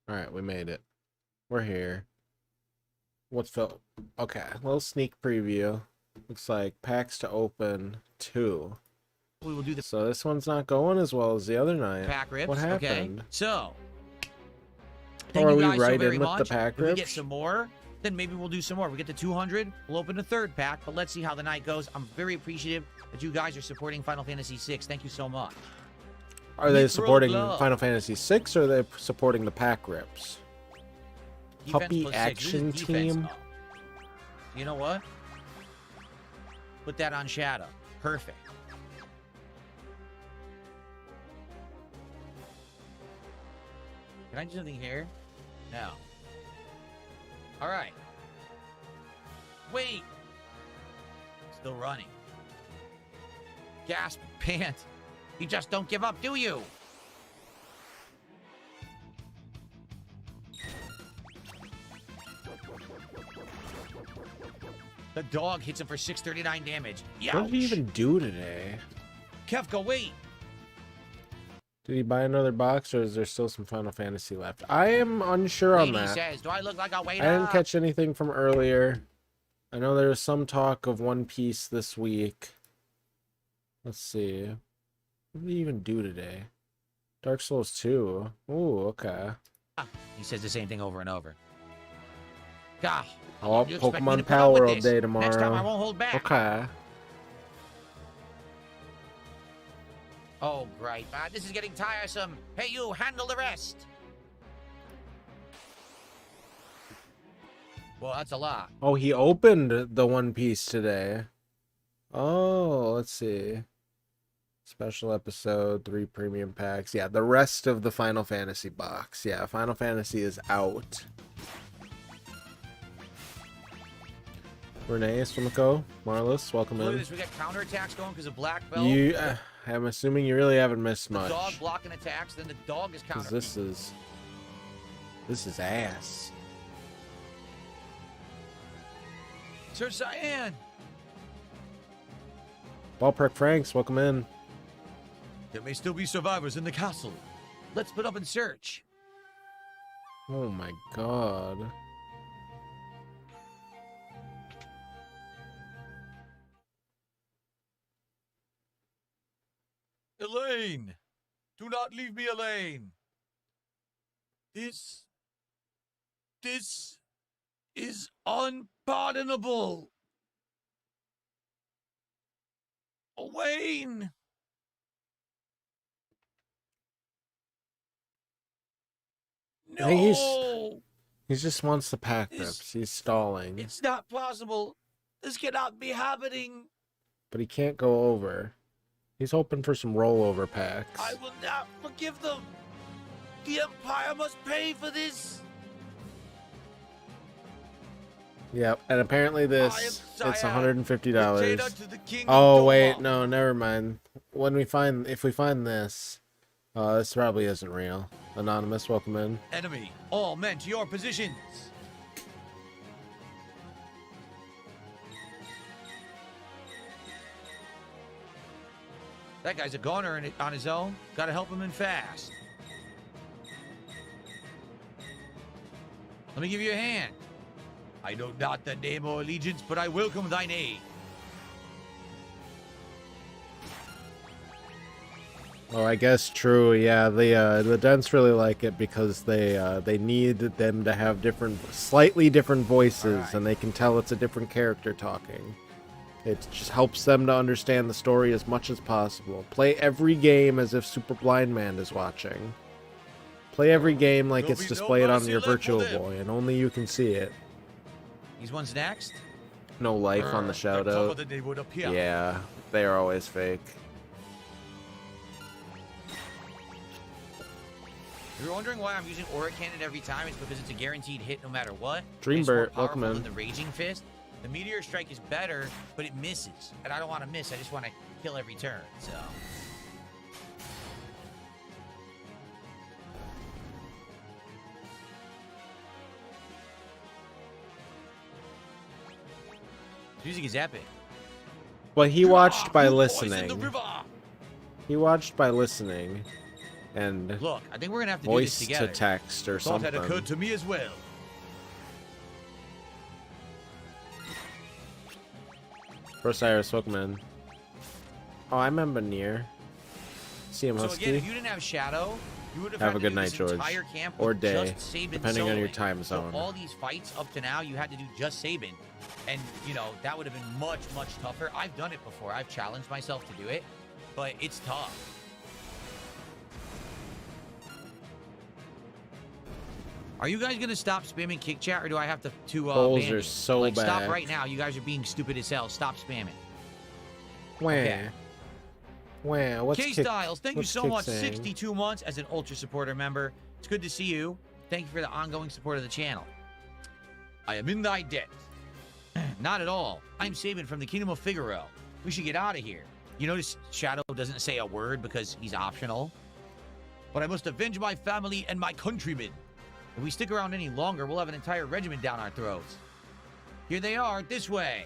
Alright, we made it. We're here. What's the... Okay, little sneak preview. Looks like packs to open 2. We will do the So this one's not going as well as the other night. pack rips. What happened? Okay, so Or thank are you we guys right so very in with much. the pack If we rips? get some more, then maybe we'll do some more. We get to 200, we'll open a third pack, but let's see how the night goes. I'm very appreciative that you guys are supporting Final Fantasy VI. Thank you so much. Are they Mithril supporting Glove. Final Fantasy VI or are they supporting the pack rips? Defense Puppy +6. action This is defense team? up. You know what? Put that on Shadow. Perfect. Can I do something here? No. All right. Wait. Still running. Gasp, pant. You just don't give up, do you? The dog hits him for 639 damage. What did he even do today? Kefka, wait. Did he buy another box or is there still some Final Fantasy left? I am unsure on Lady that. says, do I look like a waiter? I didn't catch anything from earlier. I know there was some talk of One Piece this week. Let's see. What did he even do today? Dark Souls 2. Ooh, okay. He says the same thing over and over. God, how Oh, long do you expect me to Pokemon put up Power with World this? Day tomorrow. Next time I won't hold back. Okay. Oh, great. This is getting tiresome. Hey, you, handle the rest. Well, that's a lot. Oh, he opened the One Piece today. Oh, let's see. Special episode, 3 premium packs. Yeah, the rest of the Final Fantasy box. Yeah, Final Fantasy is out. Renee, Swimiko, Marlis, welcome Look at in. this. We got counterattacks going because of Black Belt. I'm assuming you really haven't missed The much. dog blocking attacks, then the dog is Because counter. this is ass. Sir Cyan. Ballpark Franks, welcome in. There may still be survivors in the castle. Let's put up and search. Oh my god. Elaine! Do not leave me, Elaine! This is unpardonable! Elaine! I think No! he just wants the pack rips. He's stalling. It's not possible. This cannot be happening. But he can't go over. He's hoping for some rollover packs. I will not forgive them. The Empire must pay for this. Yep, and apparently this, I am it's Cyan, $150. retained unto the King Oh of wait, Doma. no, never mind. If we find this, this probably isn't real. Anonymous, welcome in. Enemy, all men to your positions. That guy's a goner on his own. Gotta help him in fast. Let me give you a hand. I know not the name or allegiance, but I welcome thine aid. Oh, I guess true. Yeah, the Dents really like it because they need them to have slightly different voices, Alright. and they can tell it's a different character talking. It just helps them to understand the story as much as possible. Play every game as if Super Blind Man is watching. Play every game like There'll it's be no displayed on mercy your left for Virtual them. Boy, and only you can see it. These ones next. No life on the They're tougher shout-out. than they would appear. Yeah, they are always fake. If you're wondering why I'm using Aura Cannon every time, it's because it's a guaranteed hit no matter what. Dreambird, It's more welcome powerful in. than the Raging Fist. The Meteor Strike is better, but it misses. And I don't want to miss. I just want to kill every turn, so... Music is epic. Well, he watched by You poison the listening. river. He watched by listening, and Look, I think we're gonna have to do this voice together. to text or Thought something. had occurred to me as well. First Iris Pokemon. Oh, I remember Nier. See him, So Husky. again, if you didn't have Shadow, you would have Have had a to good do night, this George. entire camp Or with day, just Sabin depending on your soloing. time zone. So all these fights up to now, you had to do just Sabin, and you know that would have been much tougher. I've done it before. I've challenged myself to do it, but it's tough. Are you guys gonna stop spamming kick chat, or do I have to Goals ban are you? so like, bad. Stop right now. You guys are being stupid as hell. Stop spamming. Wah. Okay. Wah. What's K kick? Styles, thank you what's so Kick much. saying? 62 months as an Ultra supporter member. It's good to see you. Thank you for the ongoing support of the channel. I am in thy debt. Not at all. I'm Sabin from the Kingdom of Figaro. We should get out of here. You notice Shadow doesn't say a word because he's optional. But I must avenge my family and my countrymen. If we stick around any longer, we'll have an entire regiment down our throats. Here they are, this way.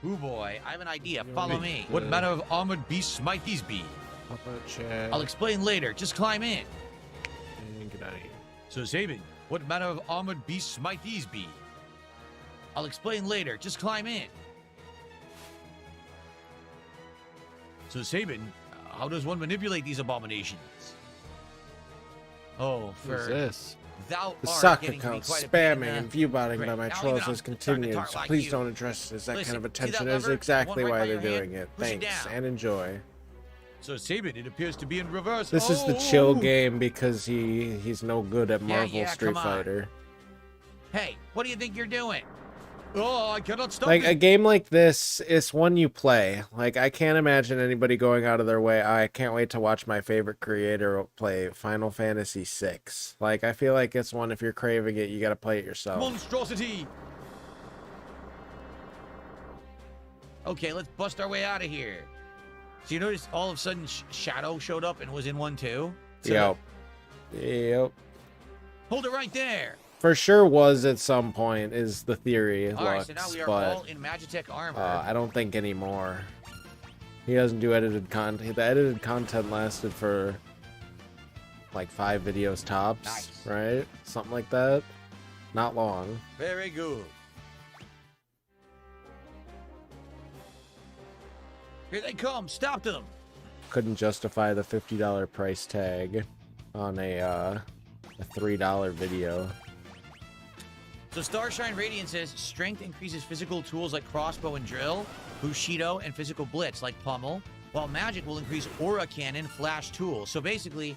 Ooh boy, I have an idea. Follow me. What manner of armored beasts might these be? Up on chat. I'll explain later. Just climb in. And get out of here. So Sabin, what manner of armored beasts might these be? I'll explain later. Just climb in. So Sabin, how does one manipulate these abominations? Oh, Who's for this? thou The art sock getting to be account quite a pain in spamming the- and view botting by Great. my Now trolls even has I'm starting to continued. talk So like please you. don't address this that Listen, kind of see that attention. Is lever? exactly One right why by they're your hand? doing it. Push it Thanks down. and enjoy. So Sabin, it appears to be in reverse. This is the Oh! chill game because he's no good at Yeah, Marvel yeah, Street come on. Fighter. Hey, what do you think you're doing? Oh, I cannot stop Like it. a game like this, it's one you play. Like I can't imagine anybody going out of their way. I can't wait to watch my favorite creator play Final Fantasy VI. Like I feel like it's one if you're craving it, you got to play it yourself. Monstrosity. Okay, let's bust our way out of here. So you notice all of a sudden Shadow showed up and was in one too? Yep. Yep. Hold it right there. For sure was at some point is the theory, All right, Lux, so now we are but all in Magitech armor. I don't think anymore. He doesn't do edited content. The edited content lasted for like 5 videos tops, Nice. right? Something like that. Not long. Very good. Here they come. Stop them. Couldn't justify the $50 price tag on a $3 video. So Starshine Radiant says strength increases physical tools like crossbow and drill, Bushido, and physical blitz like pummel, while magic will increase aura cannon, flash tools. So basically,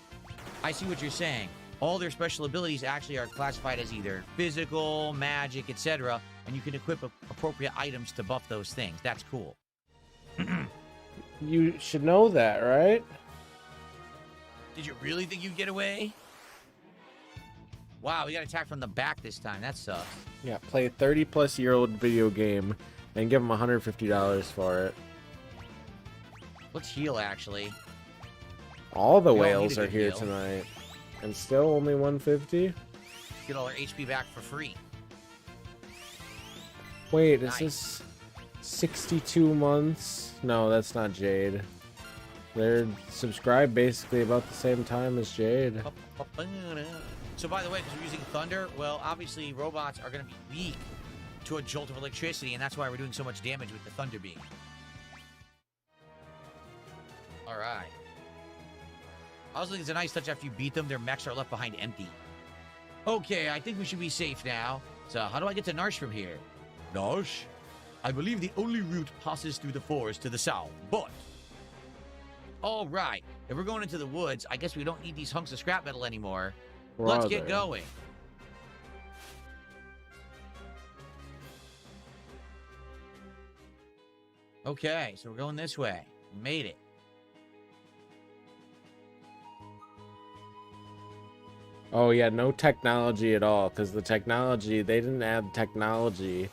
I see what you're saying. All their special abilities actually are classified as either physical, magic, etc., and you can equip appropriate items to buff those things. That's cool. You should know that, right? Did you really think you'd get away? Wow, we got attacked from the back this time. That sucks. Yeah, play a 30-plus-year-old video game and give them $150 for it. Let's heal, actually. All the We all need whales a are good here heal. tonight. And still only 150? Get all our HP back for free. Wait, is Nice. this 62 months? No, that's not Jade. They're subscribed basically about the same time as Jade. So by the way, because we're using thunder, well, obviously robots are going to be weak to a jolt of electricity, and that's why we're doing so much damage with the thunder beam. All right. I also think it's a nice touch after you beat them, their mechs are left behind empty. Okay, I think we should be safe now. So how do I get to Narsh from here? Nosh, I believe the only route passes through the forest to the south, but All right. If we're going into the woods, I guess we don't need these hunks of scrap metal anymore. Where Let's are get they? going. Okay, so we're going this way. Made it. Oh yeah, no technology at all, because the technology, they didn't add technology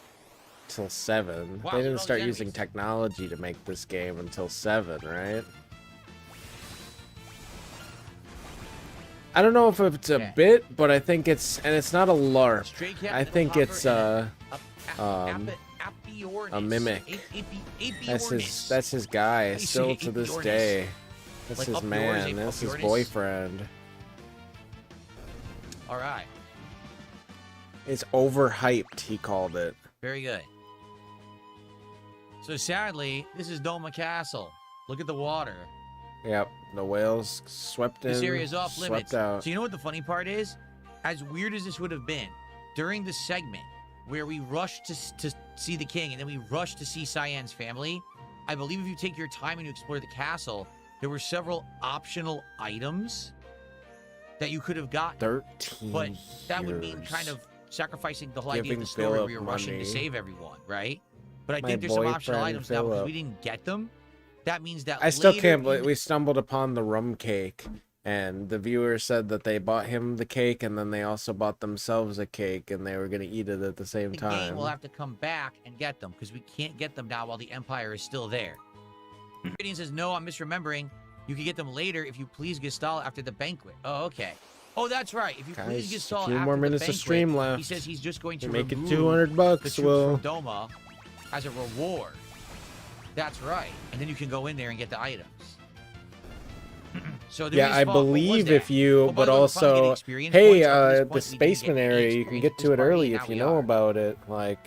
till 7. Wow, They look at didn't all start these using enemies. technology to make this game until 7, right? I don't know if it's a Okay. bit, but I think it's, and it's not a LARP. Stray cat I and a think hopper it's and a mimic. That's his guy, you still say to this Apiornis? day. That's Like his up yours, man, that's his Apiornis? boyfriend. All right. It's overhyped, he called it. Very good. So sadly, this is Doma Castle. Look at the water. Yep, the whales swept in, This area is off limits. swept out. So you know what the funny part is? As weird as this would have been, during the segment where we rushed to see the king and then we rushed to see Cyan's family, I believe if you take your time and you explore the castle, there were several optional items that you could have gotten. 13 But that would mean years. kind of sacrificing the whole idea of Giving the story where Philip you're rushing to money. save everyone, right? But I My think there's some optional boyfriend, items now because Philip. we didn't get them. That means that I still later can't in believe the- we stumbled upon the rum cake, and the viewer said that they bought him the cake, and then they also bought themselves a cake, and they were going to eat it at the same the time. game will have to come back and get them because we can't get them now while the Empire is still there. Gideon says, no, I'm misremembering. You can get them later if you please Gestalt after the banquet. Oh, okay. Oh, that's right. If you please Guys, Gestalt a few after more the minutes of banquet, stream he left. says he's just going to You make it remove $200 the bucks, troops Will. from Doma as a reward. That's right. And then you can go in there and get the items. So there Yeah, is I fun. What was believe that? if you, Oh, by but the way, we're finally getting also, experience hey, points. Up to this the point, we didn't spaceman get any area, you can experience get this to it party, early now if you we know are. about it. Like,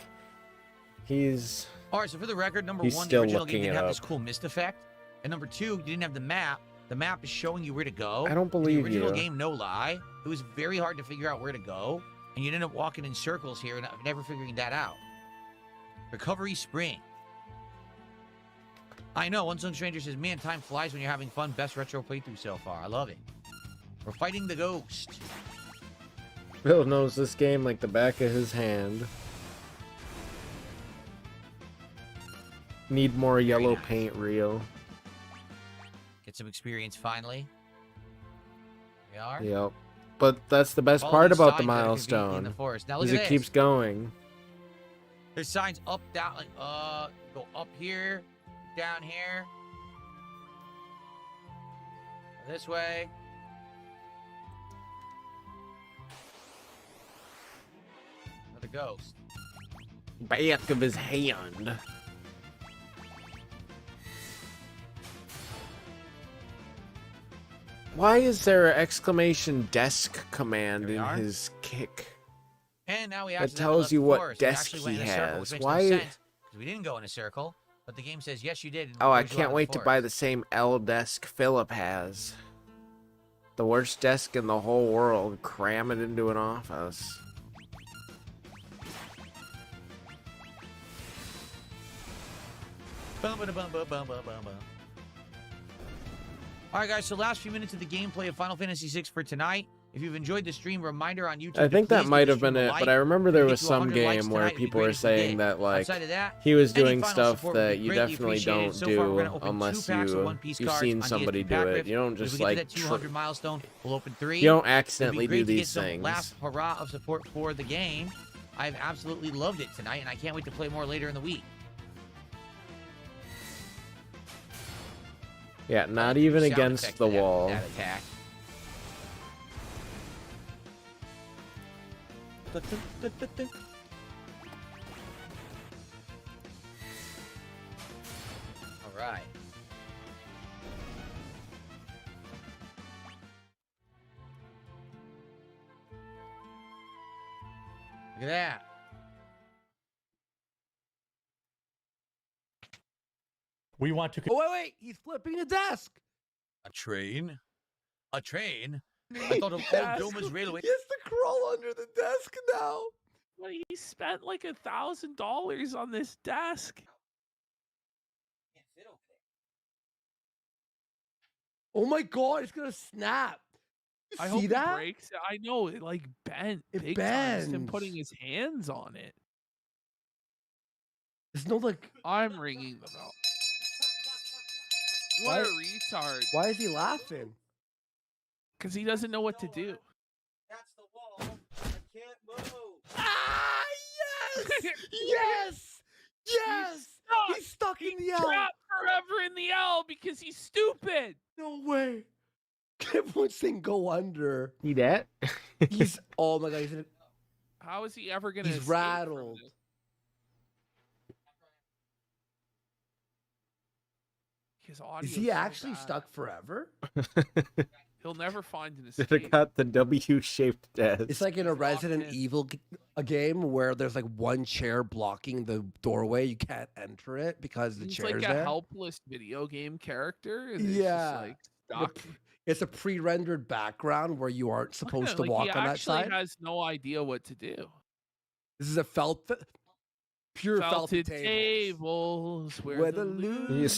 he's... All right, so for the record, number He's one, the still original game looking didn't it have this up. cool mist effect. And number two, you didn't have the map. The map is showing you where to go. I don't In believe the original you. game, no lie, it was very hard to figure out where to go. And you'd end up walking in circles here and never figuring that out. Recovery Spring. I know, One Sung Stranger says, man, time flies when you're having fun. Best retro playthrough so far. I love it. We're fighting the ghost. Bill knows this game like the back of his hand. Need more yellow nice. paint reel. Get some experience finally. We are. Yep. But that's the best Follow part these about the signs that are conveniently in milestone. the forest. Now look Is at it this. keeps going. There's signs up, down, like, go up here, down here. This way. Another ghost. Back of his hand. Why is there an exclamation desk command There we in are. his kick? And now we That actually tells you what forest. desk we actually he went in a circle, has. which makes Why- no sense, 'cause we didn't go in a circle, but the game says yes, you did. and Oh, I moves you out can't of wait to buy the forest. same L desk Philip has. The worst desk in the whole world. Cram it into an office. Bum, ba, da, bum, ba, bum, ba, bum, bum. All right, guys. So last few minutes of the gameplay of Final Fantasy VI for tonight. If you've enjoyed the stream, reminder on YouTube. I to think please that give might the have been stream a it, like. but I remember If there we was get to some 100 likes game where tonight, it'd be people great were if we saying did. that, like, Outside of that, he was any doing final stuff support would be that you greatly definitely appreciated. don't So far, we're do gonna open unless 2 packs of One Piece you've cards seen on somebody DSP do Pack it. Rift. You don't If just we get to like that 200 milestone, we'll open 3. you don't It'd be accidentally great do to get these some things. last hurrah of support for the game. I've absolutely loved it tonight, and I can't wait to play more later in the week. Yeah, not even Sound against effects the to that- wall. that attack. All right. Look at that. We want to. Oh, wait, he's flipping a desk. A train? A train? I thought of Yes. old Doma's railway. He has to crawl under the desk now. But he spent like $1,000 on this desk. Oh my god, it's gonna snap. You I see hope that? he breaks it. I know it like bent. It big time. Just him bends. putting his hands on it. There's no like. I'm ringing the bell. What a retard! Why is he laughing? Because he doesn't know what to do. That's the wall. I can't move. Ah, yes, yes, yes. stuck. He's stuck in the L. Trapped forever in the L because he's stupid. No way. Everyone's saying go under. See that? He's. Oh my god. He's. In How is he ever gonna? He's escape from rattled. this? His audio Is he actually stuck forever? He'll never find an Should escape. have got the W-shaped desk. It's like in a He's locked Resident in. Evil a game where there's like one chair blocking the doorway. You can't enter it because the He's chair's like a there. helpless video game character. And it's Yeah. just like stuck. It's a pre-rendered background where you aren't Look at supposed him, to like, walk he on that actually side. has no idea what to do. This is a pure felted Felted tables. tables Where the He's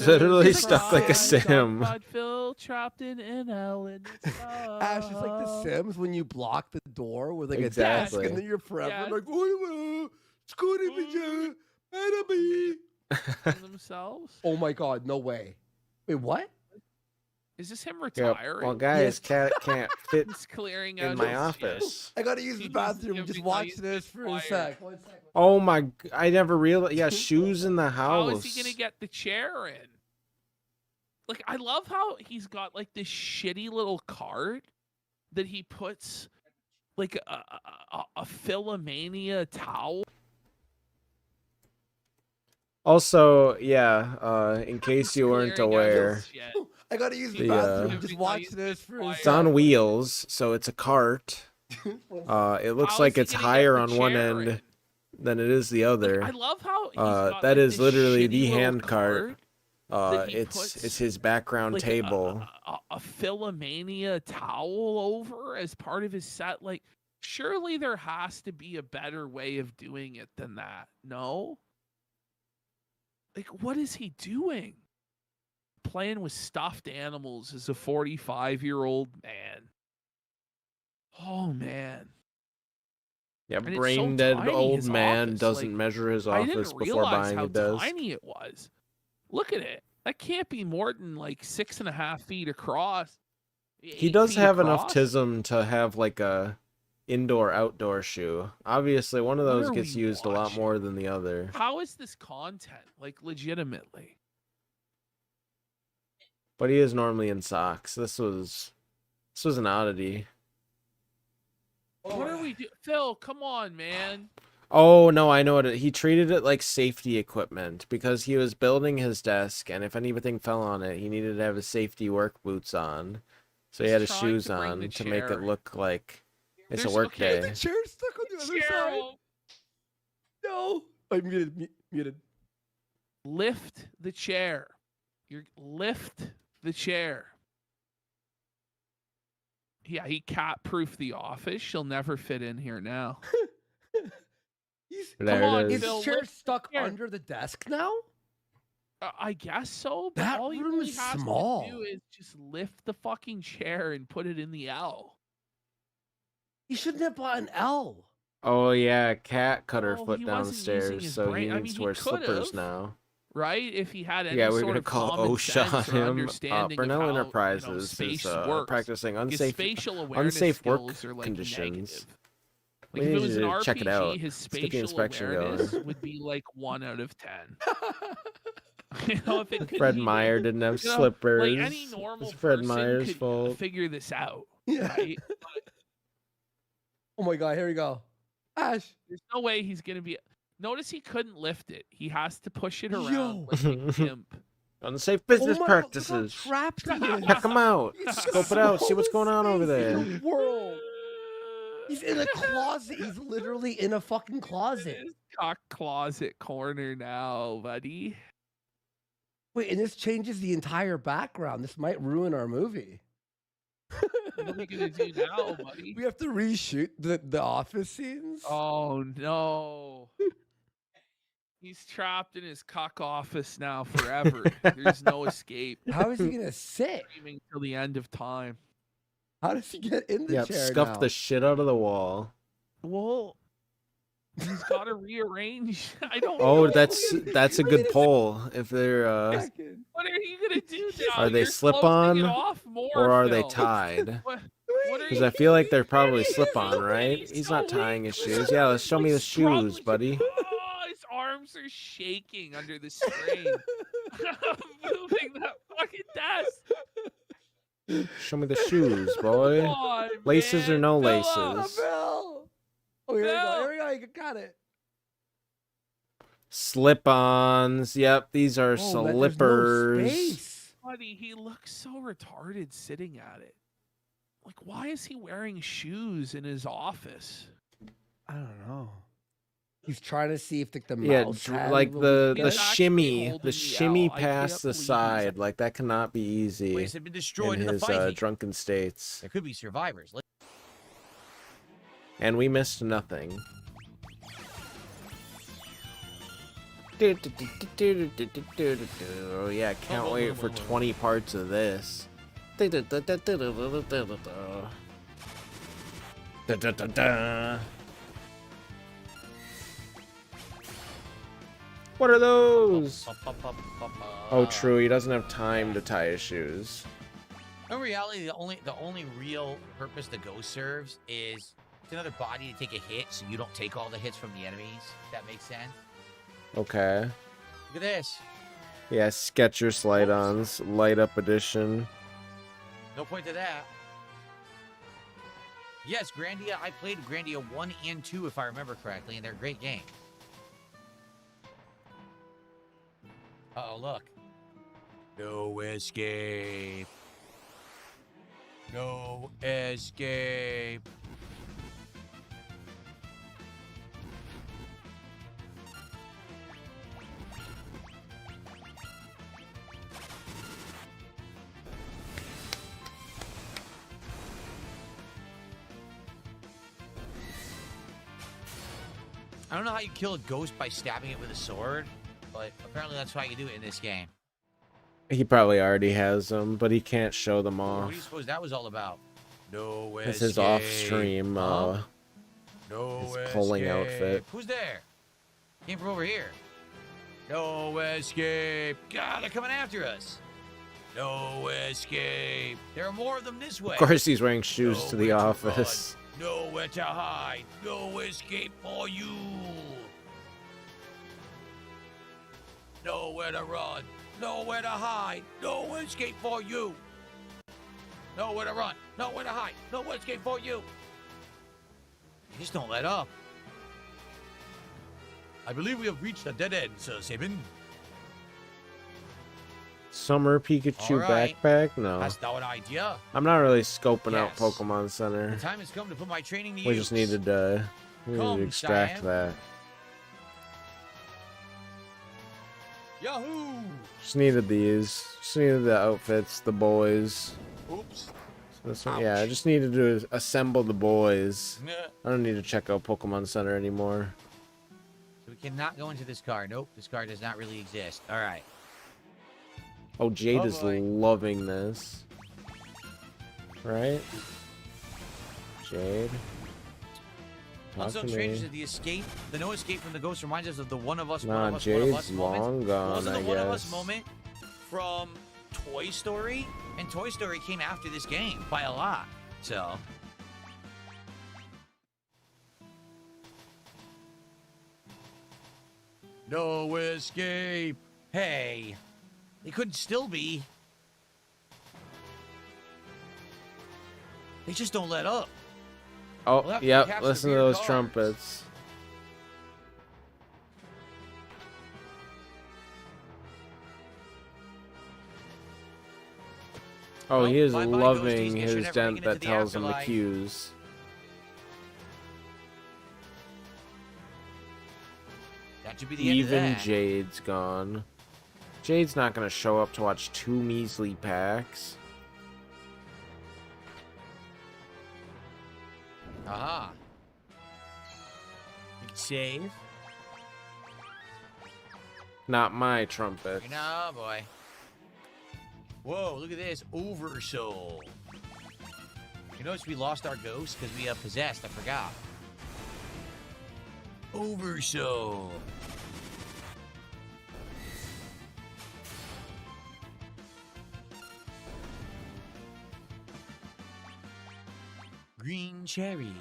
losers literally cry. stuck like a sim. God, Phil trapped in an L in its Ash, it's like The Sims when you block the door with like a Exactly. desk and then you're forever Yes. like, oh, it's good image, better be. themselves. Oh my god, no way. Wait, what? Is this him Yeah, retiring? well, guys, cat can't fit He's clearing out in my his office. I gotta use the He's bathroom. Just giving watch ice this for a fire. sec. 1 second. Oh my! I never realized. Yeah, shoes in the house. How is he gonna get the chair in? Like, I love how he's got like this shitty little cart that he puts like a Philomania towel. Also, yeah. In case you weren't clearing out aware, his shit. I gotta use the The, bathroom. uh, Just watch this for a It's it's sec. on wheels, so it's a cart. It looks How like is he it's gonna get higher the on one chair end in? than it is the Like, other. I love how he's got, That like, is this literally shitty the little hand cart. that he It's puts, his background like table. a Philomania towel over as part of his set. Like, surely there has to be a better way of doing it than that. No? Like, what is he doing? Playing with stuffed animals as a 45-year-old man. Oh, man. Yeah, and it's so brain dead tiny, old his man office, doesn't like, measure his I office didn't before realize buying how a desk. tiny it was. Look at it. That can't be more than like 6.5 feet across. He 8 does feet have enough across. tism to have like a indoor-outdoor shoe. Obviously, one of What those are gets we used a lot watching? more than the other. How is this content? Like, legitimately. But he is normally in socks. This was an oddity. What are we doing? Phil, come on, man. Oh no, I know he treated it like safety equipment because he was building his desk, and if anything fell on it, he needed to have his safety work boots on. So he He's had his trying shoes to bring on the to make it chair. look like it's a There's- work okay, day. The chair's stuck on the other side. Cheryl, No. I muted. lift the chair. Lift the chair. Yeah, he cat-proofed the office. She'll never fit in here now. There Come on, it Is is. Phil. the chair lift stuck chair. under the desk now? I guess so. But That all he room really is has small. to do is just lift the fucking chair and put it in the L. He shouldn't have bought an L. Oh yeah, cat cut her Well, foot he wasn't using downstairs, his so brain. he I needs mean, to he wear slippers could've. now. Right? If he had any Yeah, we're sort gonna of call common OSHA sense on or him. understanding Purnell of how, Enterprises space is works. practicing His unsafe spatial awareness unsafe work skills are like conditions. negative. We Like if need it was an you to RPG, check it out. his Let's get the spatial inspection awareness going. would be like 1 out of 10. You know, if it could Fred even- Meyer didn't have you know, slippers. Like any normal It's Fred person Meyer's could fault. figure this out, Yeah. right? Oh my god, here we go. Ash. There's no way he's gonna be. Notice he couldn't lift it. He has to push it around Yo. like a gimp. Unsafe business Oh my God, practices. look how trapped he is. Check him out. It's Scope the it out. See what's smallest going on over space there. in the world. He's in a closet. He's literally in a fucking closet. His cock closet corner now, buddy. Wait, and this changes the entire background. This might ruin our movie. What are we gonna do now, buddy? We have to reshoot the office scenes. Oh no. He's trapped in his cock office now forever. There's no escape. How is he gonna sit? Streaming till the end of time. How does he get in the Yep, chair scuff now? the shit out of the wall. Well, he's got to rearrange. I don't. Oh, know. that's a good poll. If they're Second. What are you gonna do now? Are they You're slip-on, closing it off more, or are they Phil. tied? What are Because you I feel like doing? they're probably He's slip on, so right? weak, He's so not tying weak. his shoes. Yeah, let's show me the shoes, buddy. Oh, his arms are shaking under the strain. Moving that fucking desk. Show me the shoes, boy. Come on, Laces or man. no Fill up. laces? Bill. Oh, here we go. Bill. Here we go. You got it. Slip-ons. Yep, these are Oh, man, there's no slippers. space. Buddy, he looks so retarded sitting at it. Like, why is he wearing shoes in his office? I don't know. He's trying to see if the Yeah, mouse pad like will the be It's the good. actually shimmy, holding the me shimmy out. I past can't the believe he's side, like that cannot be easy Place had been destroyed in in the his fighting. drunken states. There could be survivors. And we missed nothing. Oh yeah, can't wait for 20 parts of this. What are those? Oh, true. He doesn't have time to tie his shoes. In reality, the only real purpose the ghost serves is it's another body to take a hit, so you don't take all the hits from the enemies. If that makes sense. Okay. Look at this. Yeah, Sketcher slide-ons, light up edition. No point to that. Yes, Grandia. I played Grandia 1 and 2, if I remember correctly, and they're great games. Uh-oh, look. No escape. No escape. I don't know how you kill a ghost by stabbing it with a sword, but apparently that's how you do it in this game. He probably already has them, but he can't show them What off. do you suppose that was all about? No escape. It's his off-stream, Huh? his pulling outfit. Who's there? Came from over here. No escape. God, they're coming after us. No escape. There are more of them this way. Of course he's wearing shoes to the Nowhere to office. Nowhere to hide. No escape for you. Nowhere to run. Nowhere to hide. No escape for you. Nowhere to run. Nowhere to hide. No escape for you. Just don't let up. I believe we have reached a dead end, Sir Sabin. Summer Pikachu All right. backpack? No. That's not an idea. I'm not really scoping out Yes. Pokemon The Center. time has come to put my training to We use. just needed to, Come, extract Cheyenne. that. Yahoo! Just needed these. Just needed the outfits, the boys. Oops. This one, yeah, I just needed to assemble the boys. Nah. I don't need to check out Pokemon Center anymore. So we cannot go into this car. Nope, this car does not really exist. All right. Oh, Jade Oh, is boy. loving this. Right? Jade? Talk Unsung to Strangers me. is the escape. The no escape from the ghost reminds us of the one of us, Nah, one of us, one of us Jade's moment. long gone, Wasn't I the one of us guess. moment from Toy Story? And Toy Story came after this game by a lot. So. No escape. Hey. They could still be. They just don't let up. Oh, We'll have to yep, capture listen to weird those cars. trumpets. Oh, Well, he is bye-bye, loving ghosties. Guess you're his never dent making it that to the tells him the afterlife. cues. That should be the end of Even that. Jade's gone. Jade's not going to show up to watch 2 measly packs. Aha. You can save. Not my trumpet. No, boy. Whoa, look at this. Oversoul. You notice we lost our ghost because we possessed. I forgot. Oversoul. Green cherry.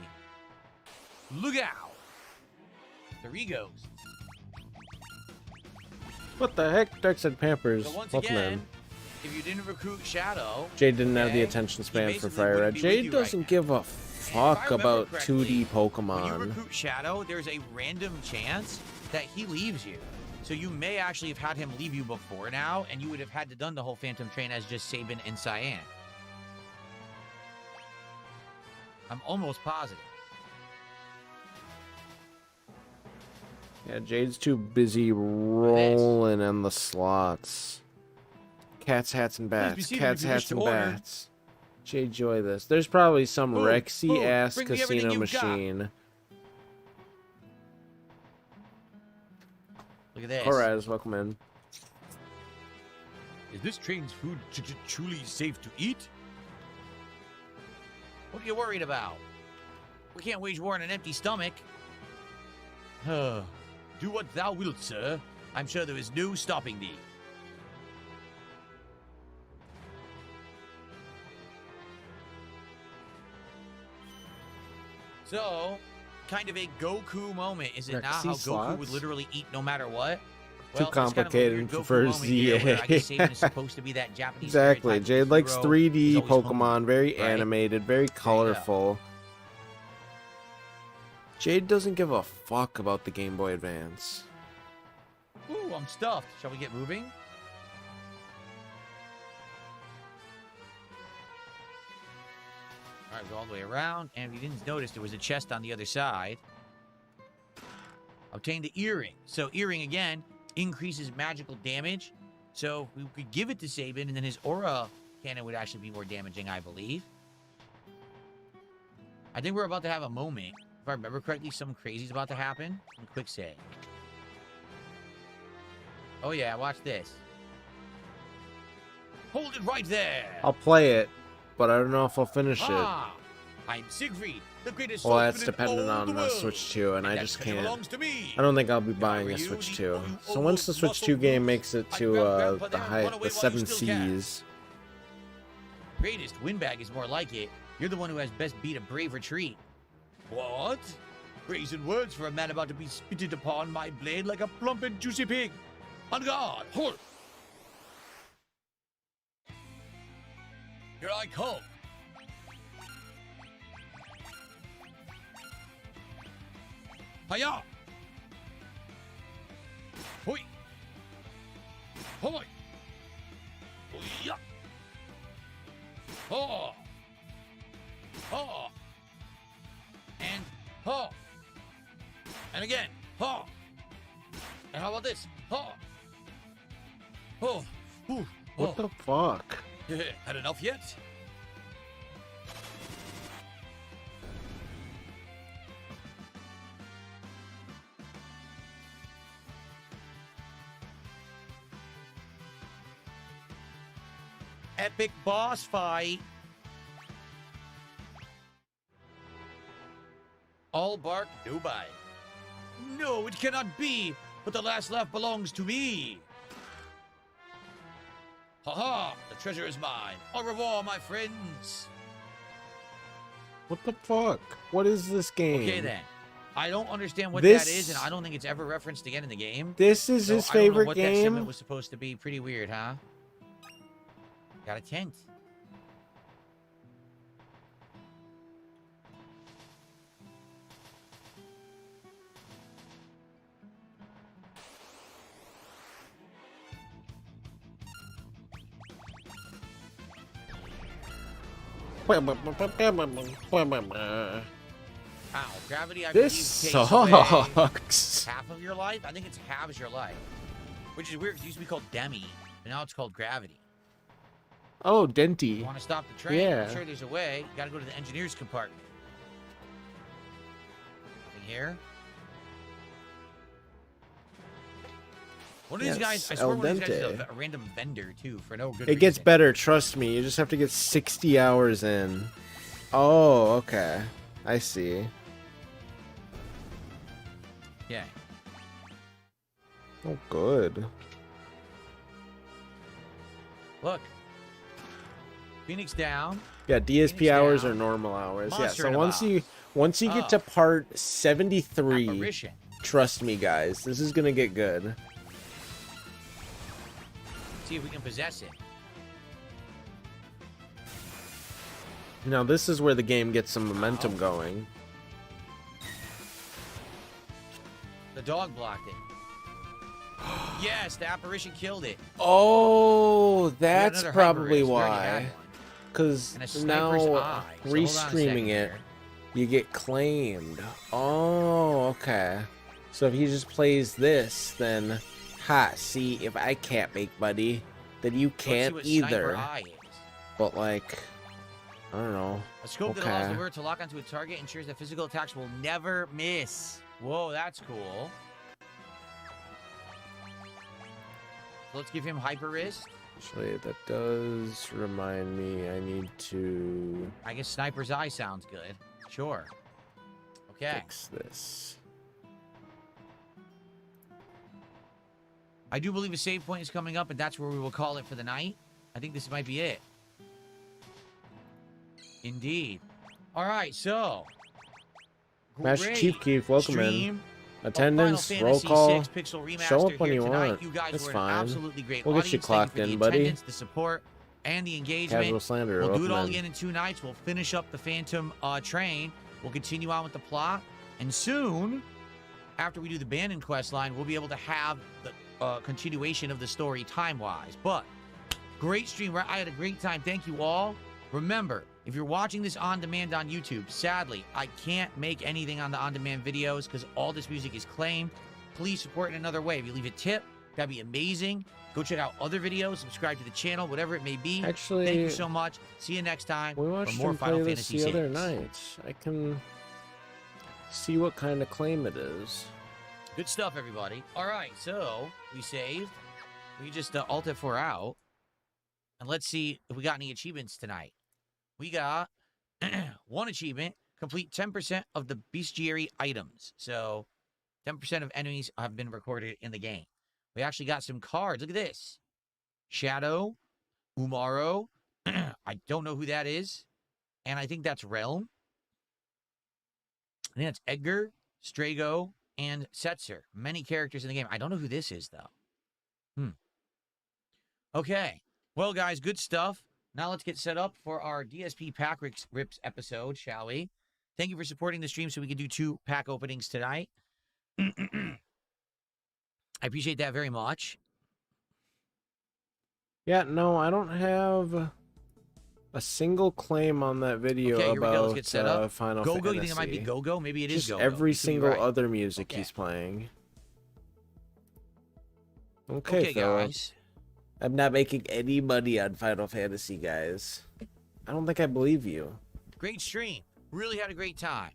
Look out. There he goes. What the heck? Dark Side Pampers. So once Welcome again, in. if you didn't recruit Shadow, Jade didn't have the okay, attention he span for basically Fire wouldn't Red. be with Jade you right doesn't now. give a And if I fuck remember about correctly, 2D when you Pokemon. recruit Shadow, there's a random chance that he leaves you. So you may actually have had him leave you before now, and you would have had to done the whole Phantom Train as just Sabin and Cyan. I'm almost positive. Yeah, Jade's too busy rolling on the slots. Cats, hats, and Please be bats. seated Cats, if you wish hats, to and order. bats. Jade, enjoy this. There's probably some Food, Rexy ass bring me everything casino you've got. machine. Look at this. Alright, welcome in. Is this train's food truly safe to eat? What are you worried about? We can't wage war on an empty stomach. Do what thou wilt, sir. I'm sure there is no stopping thee. So, kind of a Goku moment, is it not? Rexy How Goku slots? would literally eat no matter what? Too Well, it's complicated kind of a weird for Goku moment here where I guess ZA. Saban is supposed to be that Japanese Exactly. stereotype Jade of likes hero 3D who's always Pokemon, hungry, very right? animated, very colorful. Jade doesn't give a fuck about the Game Boy Advance. Ooh, I'm stuffed. Shall we get moving? All right, go all the way around. And if you didn't notice, there was a chest on the other side. Obtain the earring. So earring, again, increases magical damage. So we could give it to Saban, and then his aura cannon would actually be more damaging, I believe. I think we're about to have a moment. If I remember correctly, something crazy is about to happen. Let me quick save. Oh, yeah, watch this. Hold it right there. I'll play it, but I don't know if I'll finish it. Ah, I'm Siegfried, the greatest Well, that's swordsman in dependent all on the the world. Switch 2, and I that just treasure can't. belongs to me. I don't think I'll be If I buying were a you, Switch the 2. old So once the Switch muscle 2 game boots, makes it I'd to grab Grandpa the there and height, run away the while you 7 still can. Cs. Greatest windbag is more like it. You're the one who has best beat a brave retreat. What? Brazen words for a man about to be spitted upon my blade like a plump and juicy pig. On guard, hold. Here I come. Hiya! Hoi! Hoi! Hiya! Ho! Ho! And Ho! And again, ho! And how about this? Ho! Oh, ooh, What oh. the fuck? Had enough yet? epic boss fight. All bark, no bite. No, it cannot be, but the last laugh belongs to me. Ha ha, the treasure is mine. Au revoir, my friends. What the fuck? What is this game? Okay, then. I don't understand what This- that is, and I don't think it's ever referenced again in the game. This is So his I don't know favorite what that segment game? was supposed to be. Pretty weird, huh? Got a tent. Ow, gravity, I This believe, takes away sucks. half of your life. I think it's halves your life, which is weird. 'Cause it used to be called Demi, and now it's called Gravity. Oh, You Denty. want to stop the train? Yeah. I'm sure there's a way. You got to go to the engineer's compartment. Nothing here. One of these guys, I Yes, swear, al one of these guys is dente. a random vendor too, for no good It gets reason. better, trust me. You just have to get 60 hours in. Oh, okay. I see. Yeah. Oh, good. Look. Phoenix down. Yeah, DSP Phoenix hours down. are normal hours. Yeah, Monster so in a once you get to Oh. part 73, Apparition. trust me, guys, this is gonna get good. See if we can possess it. Now this is where the game gets some momentum going. The dog blocked it. Yes, the apparition killed it. Oh, We got that's another probably hyper-race. We already had why. one. Because And a sniper's now eye. So hold on a second restreaming it, here. you get claimed. Oh, okay. So if he just plays this, then, see, if I can't make money, then you Let's see can't what Sniper either. Eye is. But, like, I don't know. A scope that allows the Okay. wearer to lock onto a target ensures that physical attacks will never miss. Whoa, that's cool. So let's give him Hyper Wrist. Actually, that does remind me I need to I guess Sniper's Eye sounds good. Sure. Okay. fix this. I do believe a save point is coming up, and that's where we will call it for the night. I think this might be it. Indeed. All right, so. Master great Chief Keef, welcome in. stream of Attendance, Final roll Fantasy call. VI Pixel Remaster Show up when here you tonight. want. You guys It's were fine. an absolutely great We'll get you audience. Thank clocked for the in, buddy. attendance, the support, and the engagement. Casual Slander, We'll do it welcome all in. again in 2 nights. We'll finish up the Phantom train. We'll continue on with the plot. And soon, after we do the Bandon quest line, we'll be able to have the continuation of the story time-wise. But great stream. I had a great time. Thank you all. Remember, if you're watching this on demand on YouTube, sadly, I can't make anything on the on-demand videos because all this music is claimed. Please support in another way. If you leave a tip, that'd be amazing. Go check out other videos, subscribe to the channel, whatever it may be. Actually, Thank you so much. See you next time we for watched more him Final play this Fantasy the other VI. night. I can see what kind of claim it is. Good stuff, everybody. All right, so we saved. We just alt F4 out. And let's see if we got any achievements tonight. We got one achievement, complete 10% of the bestiary items. So 10% of enemies have been recorded in the game. We actually got some cards. Look at this. Shadow, Umaro. I don't know who that is. And I think that's Realm. I think that's Edgar, Strago, and Setzer. Many characters in the game. I don't know who this is, though. Okay. Well, guys, good stuff. Now let's get set up for our DSP Pack Rips episode, shall we? Thank you for supporting the stream so we can do 2 pack openings tonight. I appreciate that very much. Yeah, no, I don't have a single claim on that video Okay, here we go. Let's about get set up. Final Go-Go, Fantasy. you think it might be Go-Go? Maybe it is Just Go-Go. every You could be single right. other music Okay. he's playing. Okay, Okay, Philip. guys. I'm not making any money on Final Fantasy, guys. I don't think I believe you. Great stream. Really had a great time.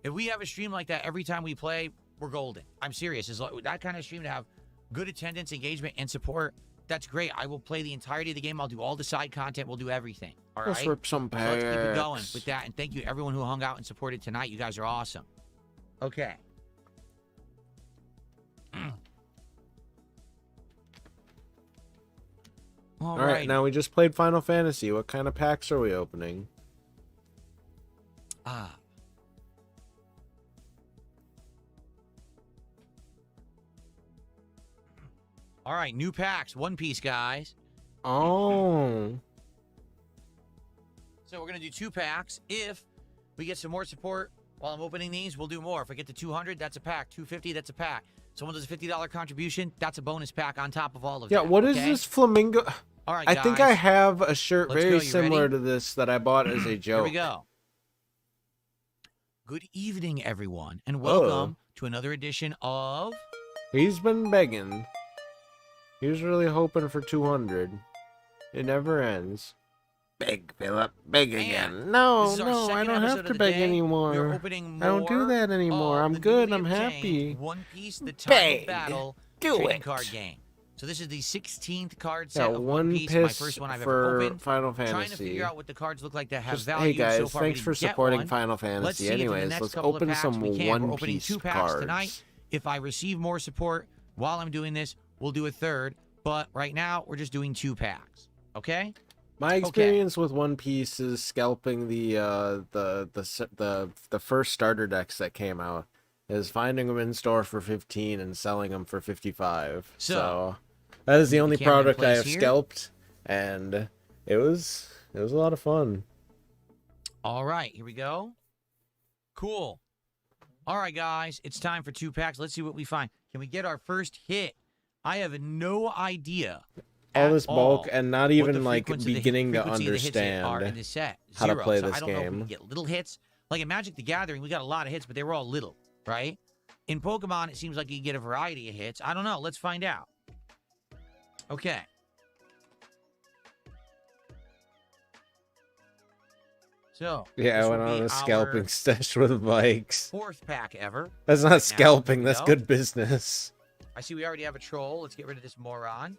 If we have a stream like that every time we play, we're golden. I'm serious. Is that kind of stream to have good attendance, engagement, and support? That's great. I will play the entirety of the game. I'll do all the side content. We'll do everything. All Let's right? rip some So let's keep it going packs. with that. And thank you everyone who hung out and supported tonight. You guys are awesome. Okay. All right, now we just played Final Fantasy. What kind of packs are we opening? Ah. All right, new packs, One Piece, guys. Oh. So we're going to do 2 packs. If we get some more support while I'm opening these, we'll do more. If I get to 200, that's a pack. 250, that's a pack. Someone does a $50 contribution, that's a bonus pack on top of all of Yeah, that. what is okay? this flamingo? All right, I think I guys, have a shirt Let's very go. You similar ready? to this that I bought as a Here joke. we go. Good evening, everyone, and welcome to another edition of... He's been begging. He was really hoping for 200. It never ends. Beg, Philip. Beg again. No, This is our no, I second don't episode have of to the beg day. anymore. We're opening I don't do more that anymore. of I'm the good. newly I'm obtained happy. One Piece, the Time Beg. of Battle Do trading it. card game. So this is the 16th card set Yeah, of one One Piece, my piss first one I've for ever opened. Final Trying to Fantasy. figure out what the cards look like that have Just, value. hey guys, so far, we thanks for didn't get supporting one. Final Let's Fantasy. see if in the Anyways, next let's couple of open packs some we can. We're One opening Piece 2 packs cards. tonight. If I receive more support while I'm doing this, we'll do a third. But right now, we're just doing 2 packs. Okay? My experience with One Piece is scalping the first starter decks that came out, is finding them in store for 15 and selling them for 55. So that is the only camera in product I place have here. scalped, and it was a lot of fun. All right, here we go. Cool. All right, guys, it's time for 2 packs. Let's see what we find. Can we get our first hit? I have no idea. All at this bulk and not what the even like frequency of the beginning to frequency of the hits are in understand the set. how to 0. play So this I don't know if we game. can get little hits Like in Magic the Gathering, we got a lot of hits, but they were all little, right? In Pokemon, it seems like you get a variety of hits. I don't know. Let's find out. Okay. So, Yeah, I this went will on be a scalping our session with bikes. 4th pack ever. That's not Right now, scalping, here we that's go. good business. I see we already have a troll. Let's get rid of this moron.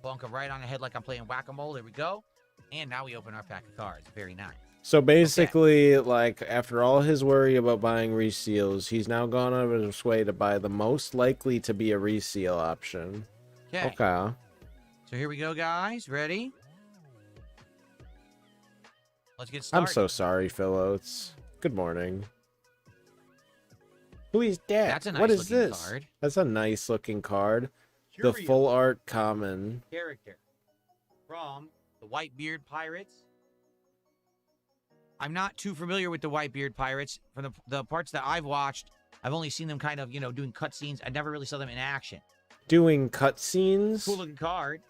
Bonk him right on the head like I'm playing whack-a-mole. There we go. And now we open our pack of cards. Very nice. So basically, like, after all his worry about buying reseals, he's now gone out of his way to buy the most likely to be a reseal option. Okay. Okay. So here we go, guys. Ready? Let's get started. I'm so sorry, Phil Oates. Good morning. Who is that? That's a nice What is looking this? card. That's a nice looking card. The Curious full art common. character from the Whitebeard Pirates. I'm not too familiar with the Whitebeard Pirates. From the parts that I've watched, I've only seen them kind of, doing cutscenes. I never really saw them in action. Doing cutscenes? Cool looking card.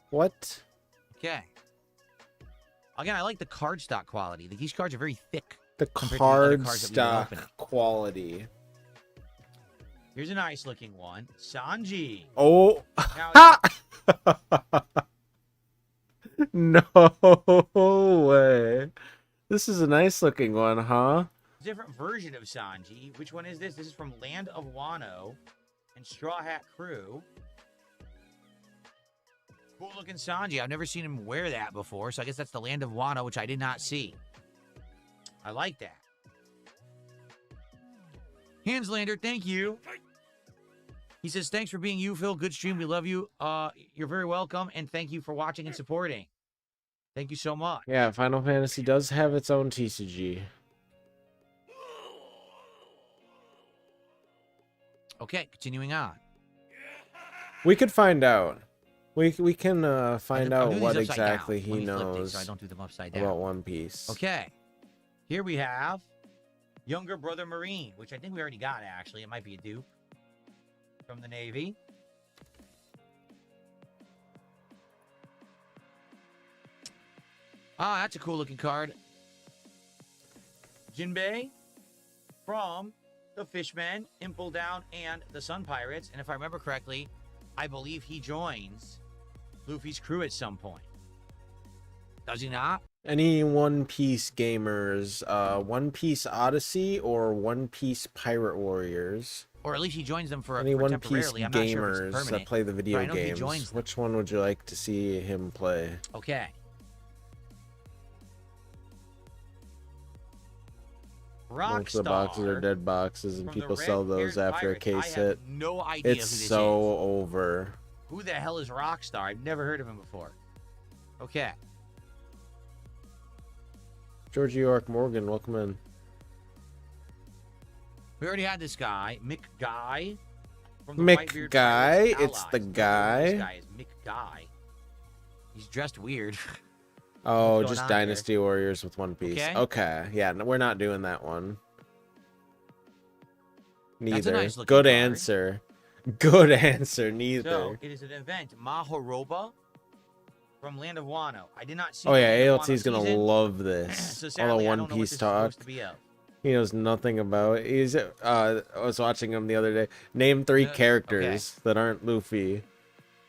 What? Okay. Again, I like the cardstock quality. These cards are very thick. The compared to the other card cards that we were stock opening. quality. Here's a nice looking one. Sanji. Oh. Now, No way. This is a nice looking one, huh? different version of Sanji. Which one is this? This is from Land of Wano and Straw Hat Crew. Cool looking Sanji. I've never seen him wear that before, so I guess that's the Land of Wano, which I did not see. I like that. Hanslander, thank you. He says, thanks for being you, Phil. Good stream. We love you. You're very welcome, and thank you for watching and supporting. Thank you so much. Yeah, Final Fantasy does have its own TCG. Okay, continuing on. We could find out. We can find I'll out do what these upside exactly down. Let he me flip these knows so I don't do them upside down. about One Piece. Okay. Here we have Younger Brother Marine, which I think we already got, actually. It might be a dupe from the Navy. Ah, that's a cool looking card. Jinbei from the Fishmen, Impel Down, and the Sun Pirates. And if I remember correctly, I believe he joins Luffy's crew at some point. Does he not? Any One Piece gamers, One Piece Odyssey or One Piece Pirate Warriors? Or at least he joins them for Any One Piece temporarily. I'm not sure if it's gamers permanent. that play the but video I know he games? joins them. Which one would you like to see him play? Okay. Most of the boxes are Rockstar dead boxes, and from the people sell those red-haired after a pirates. case I have hit. no idea It's who this so is. over. Who the hell is Rockstar? I've never heard of him before. Okay. George York Morgan, welcome in. We already had this guy, Mick Guy. From the Mick Whitebeard Guy? Pirates It's the Allies. guy? This guy is Mick Guy. He's dressed weird. Oh, going just on Dynasty Warriors with One Piece. Okay. Okay. Yeah, no, we're not doing that one. Neither. That's a nice looking Good card. answer. Good answer. Neither. So, it is an event, Mahoroba from Land of Wano. I did not see Oh the yeah, Land of ALT's Wano gonna season, love this. so All sadly, the I One don't know what Piece this is talk. supposed to be of. He knows nothing about it. He's I was watching him the other day. Name 3 characters that aren't Luffy.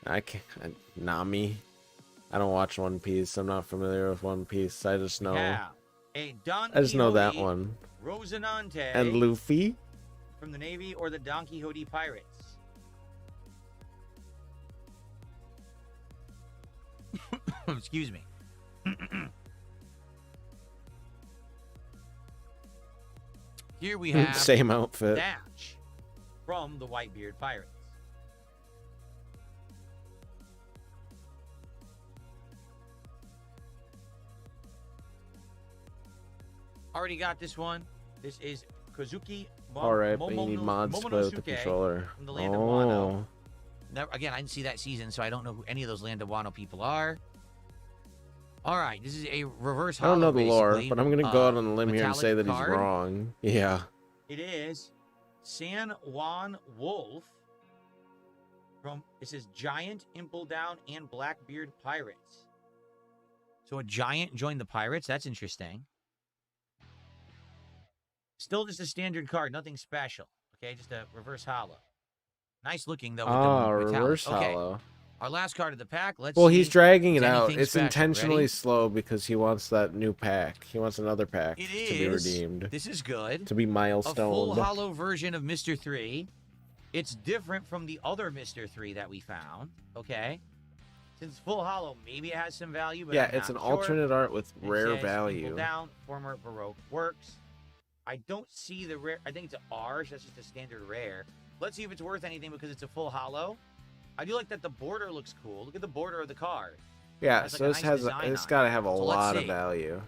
I can't. Nami. I don't watch One Piece. I'm not familiar with One Piece. I just know. Yeah. A Don I just know that Quixote, one. Rosinante And Luffy. from the Navy or the Don Quixote Pirates. Excuse me. Here we have Same outfit. Thatch from the Whitebeard Pirates. Already got this one. This is Kazuki Alright, but you need mods to play with the Momonosuke controller. from the Land of Wano. Oh. Never, again, I didn't see that season, so I don't know who any of those Land of Wano people are. All right, this is a reverse I don't know holo, the lore, basically. but I'm gonna go out on a limb here and metallic say that he's card. wrong. Yeah. It is San Juan Wolf from, it says Giant, Impel Down, and Blackbeard Pirates. So a giant joined the pirates? That's interesting. Still just a standard card, nothing special. Okay, just a reverse hollow. Nice looking though with Ah, the metallic. reverse Okay, hollow. our last card of the pack. Let's Well, see. he's dragging if it out. anything It's special. intentionally Ready? slow because he wants that new pack. He wants another pack It to be is. redeemed, This is good. to be A full milestoned. hollow version of Mr. 3. It's different from the other Mr. 3 that we found. Okay. Since full hollow, maybe it has some value, but Yeah, I'm it's an not sure. alternate art with It rare says, value. "Equal down, former Baroque works." I don't see the rare. I think it's an R, so that's just a standard rare. Let's see if it's worth anything because it's a full hollow. I do like that the border looks cool. Look at the border of the card. Yeah, Has, like, so a this nice has design it's on got to it. have a So let's lot of see. value.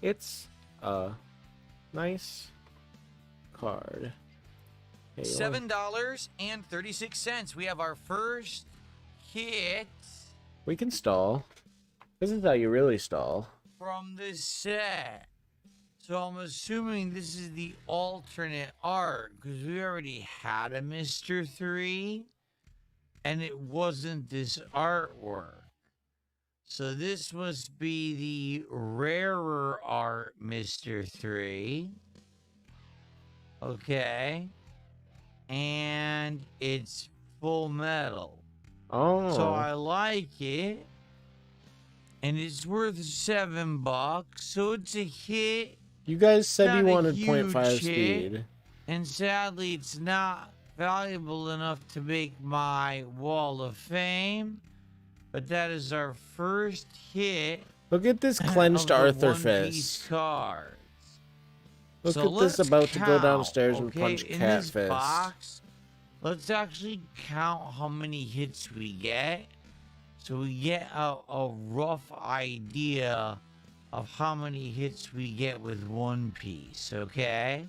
It's a nice card. Hey, $7.36. We have our first hit we can stall. This is how you really stall. from the set. So I'm assuming this is the alternate art because we already had a Mr. 3 and it wasn't this artwork. So this must be the rarer art Mr. 3. Okay. And it's full metal. Oh, So I like it. And it's worth $7. So it's a hit. you guys said not you a wanted huge 0.5 hit. speed. And sadly, it's not valuable enough to make my Wall of Fame. But that is our first hit. Look at this of clenched the Arthur One Piece fist. cards. Look So at this let's about to go count, downstairs and okay? punch In cat this fist. box, let's actually count how many hits we get. So we get a rough idea of how many hits we get with One Piece, okay?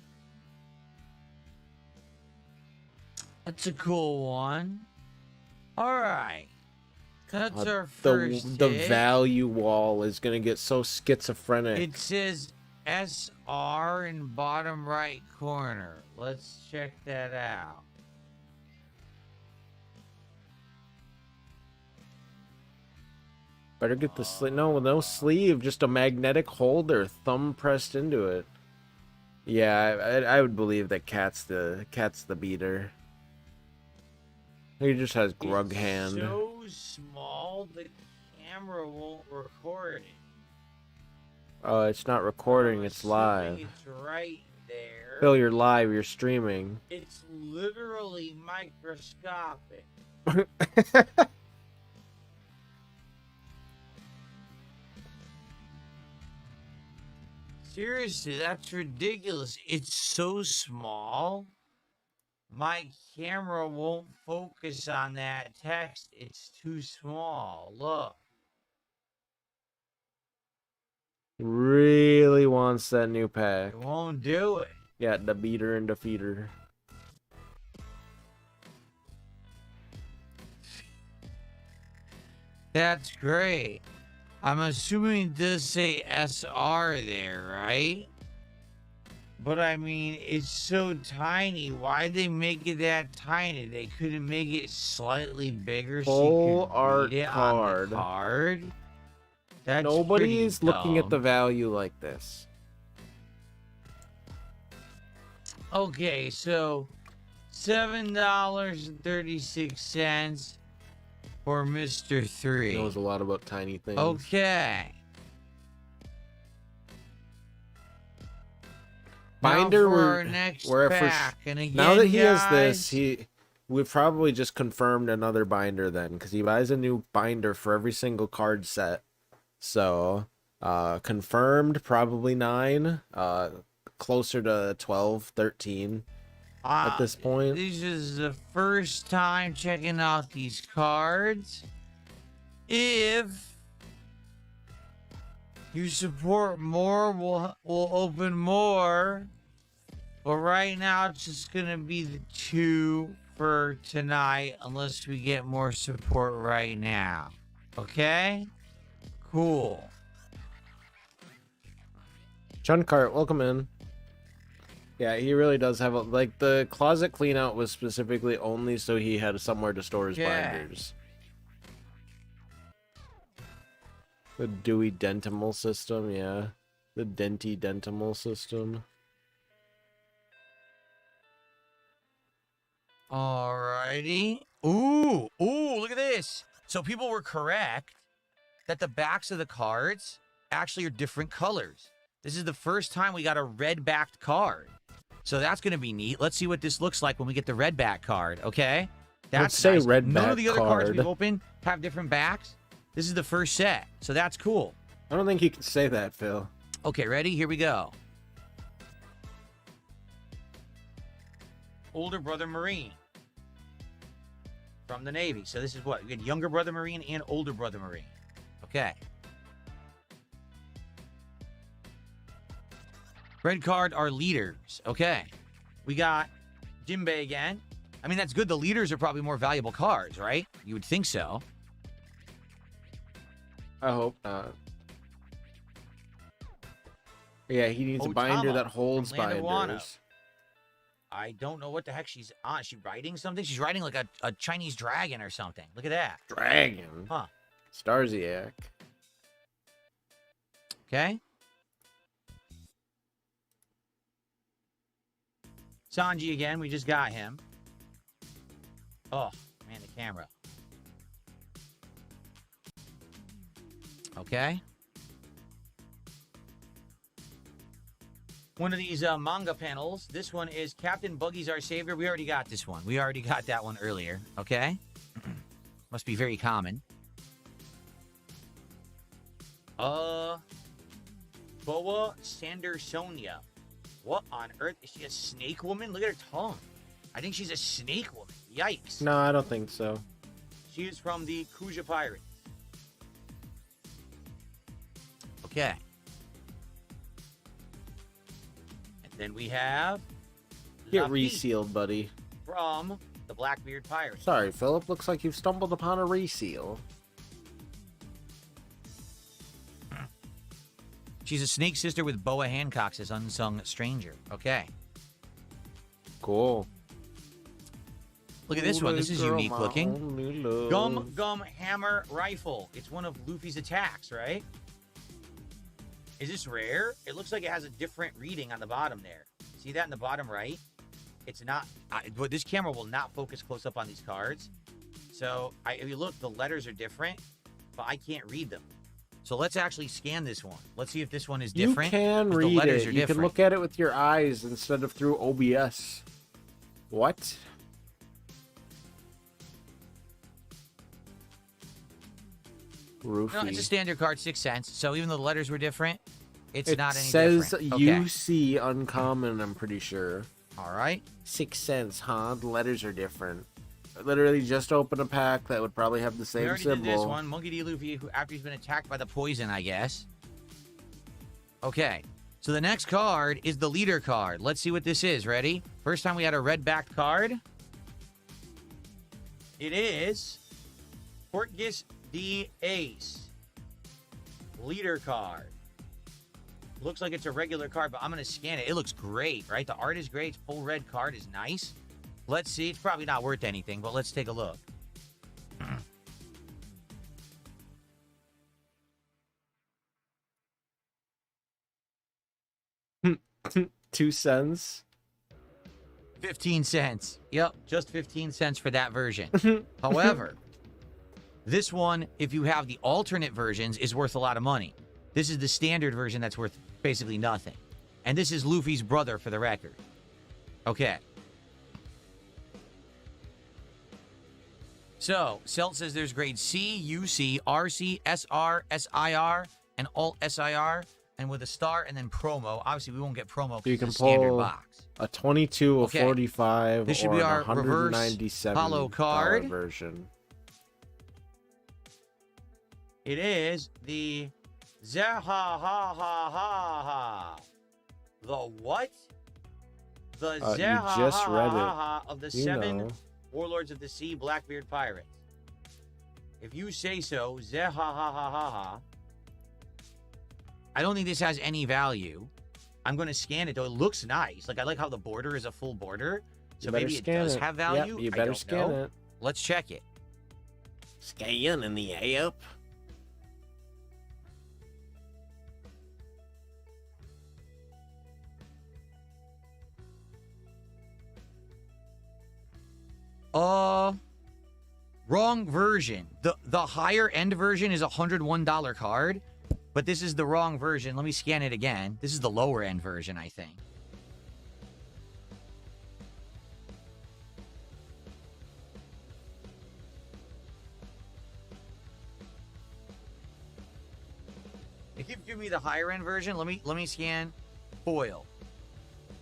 That's a cool one. All right. That's our first The hit. value wall is gonna get so schizophrenic. It says SR in bottom right corner. Let's check that out. Better get the sleeve. No, no sleeve, just a magnetic holder, thumb pressed into it. Yeah, I would believe that cat's the beater. He just has grug It's hand. so small the camera won't record it. Oh, it's not recording, I'm it's assuming live. It's right there. Phil, you're live, you're streaming. It's literally microscopic. Seriously, that's ridiculous. It's so small. My camera won't focus on that text. It's too small. Look. Really wants that new pack. It won't do it. Yeah, the beater and defeater. That's great. I'm assuming it does say SR there, right? But I mean, it's so tiny. Why'd they make it that tiny? They couldn't make it slightly bigger so Full you could art read it card. on the card? That's Nobody pretty is looking at the dumb. value like this. Okay, so $7.36 for Mr. 3. Knows a lot about tiny things. Okay. Binder, now for we're- our next we're at pack. And again, Now that he guys, has this, we've probably just confirmed another binder then, because he buys a new binder for every single card set. So, confirmed, probably 9, closer to 12, 13 at this point. This is the first time checking out these cards. If you support more, we'll open more. But right now, it's just gonna be the 2 for tonight, unless we get more support right now. Okay? Cool. Chunkart, welcome in. Yeah, he really does have a, like, the closet clean out was specifically only so he had somewhere to store his Yeah. binders. The Dewey Dentimal system, yeah. The Denty Dentimal system. Alrighty. Ooh, look at this. So people were correct that the backs of the cards actually are different colors. This is the first time we got a red-backed card. So that's going to be neat. Let's see what this looks like when we get the red-back card, okay? That's say nice. red None of back the other cards card. we've opened have different backs. This is the first set, so that's cool. I don't think you can say that, Phil. Okay, ready? Here we go. Older brother Marine from the Navy. So this is what? We got younger brother Marine and older brother Marine. Okay. Red card are leaders. Okay. We got Jinbei again. I mean, that's good. The leaders are probably more valuable cards, right? You would think so. I hope not. Yeah, he needs a binder Otama that holds from Land of Wano. binders. I don't know what the heck she's on. Is she riding something? She's riding like a Chinese dragon or something. Look at that. Dragon. Huh. Starziak. Okay. Sanji again. We just got him. Oh, man, the camera. Okay. One of these manga panels. This one is Captain Buggy's Our Savior. We already got this one. We already got that one earlier. Okay. Must be very common. Boa Sandersonia. What on earth? Is she a snake woman? Look at her tongue. I think she's a snake woman. Yikes. No, I don't think so. She is from the Kuja Pirates. Okay. And then we have Get Luffy resealed, buddy. from the Blackbeard Pirates. Sorry, Philip. Looks like you've stumbled upon a reseal. She's a snake sister with Boa Hancock's as unsung stranger. Okay. Cool. Look at this one. This is unique looking. Gum. Gum Hammer Rifle. It's one of Luffy's attacks, right? Is this rare? It looks like it has a different reading on the bottom there. See that in the bottom right? It's not... but this camera will not focus close up on these cards. So, if you look, the letters are different, but I can't read them. So let's actually scan this one. Let's see if this one is different. You can 'cause read the letters it. are You can different. look at it with your eyes instead of through OBS. What? Roofy. No, it's a standard card, 6 cents. So even though the letters were different, it's it not any says different. Okay. UC uncommon, I'm pretty sure. All right. 6 cents, huh? The letters are different. I literally just opened a pack that would probably have the We same already symbol. did this one. Monkey D. Luffy, who after he's been attacked by the poison, I guess. Okay. So the next card is the leader card. Let's see what this is. Ready? First time we had a red-backed card. It is Portgis D. Ace. Leader card. Looks like it's a regular card, but I'm going to scan it. It looks great, right? The art is great. Full red card is nice. Let's see. It's probably not worth anything, but let's take a look. 2 cents. 15 cents. Yep, just 15 cents for that version. However, this one, if you have the alternate versions, is worth a lot of money. This is the standard version that's worth basically nothing. And this is Luffy's brother, for the record. Okay. So, Selt says there's grade C, UC, RC, SR, SIR, and Alt SIR, and with a star and then promo. Obviously, we won't get promo You because can it's a standard pull box. a 22, a Okay. 45, This should or be an our reverse $197 hollow card. version. It is the Zeha-ha-ha-ha-ha. The what? The You just read it. Zeha-ha-ha-ha of the You 7 know. Warlords of the Sea Blackbeard Pirates. If you say so, Zeha-ha-ha-ha-ha. I don't think this has any value. I'm going to scan it, though. It looks nice. Like, I like how the border is a full border. So You better maybe it scan does it. have Yep, value. you I better don't scan know. it. Let's check it. Scan in the app. Wrong version. The higher end version is a $101 card, but this is the wrong version. Let me scan it again. This is the lower end version, I think. If you give me the higher end version, let me scan foil.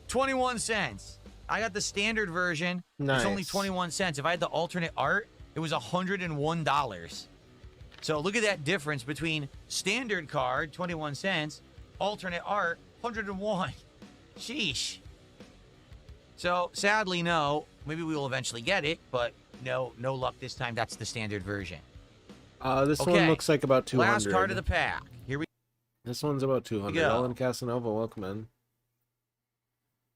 21 cents. I got the standard version. It's only Nice. 21 cents. If I had the alternate art, it was $101. So look at that difference between standard card, 21 cents, alternate art, 101. Sheesh. So sadly, no. Maybe we will eventually get it, but no luck this time. That's the standard version. This Okay. one looks like about 200. Last card of the pack. Here we This one's about 200. go. Ellen Casanova, welcome in.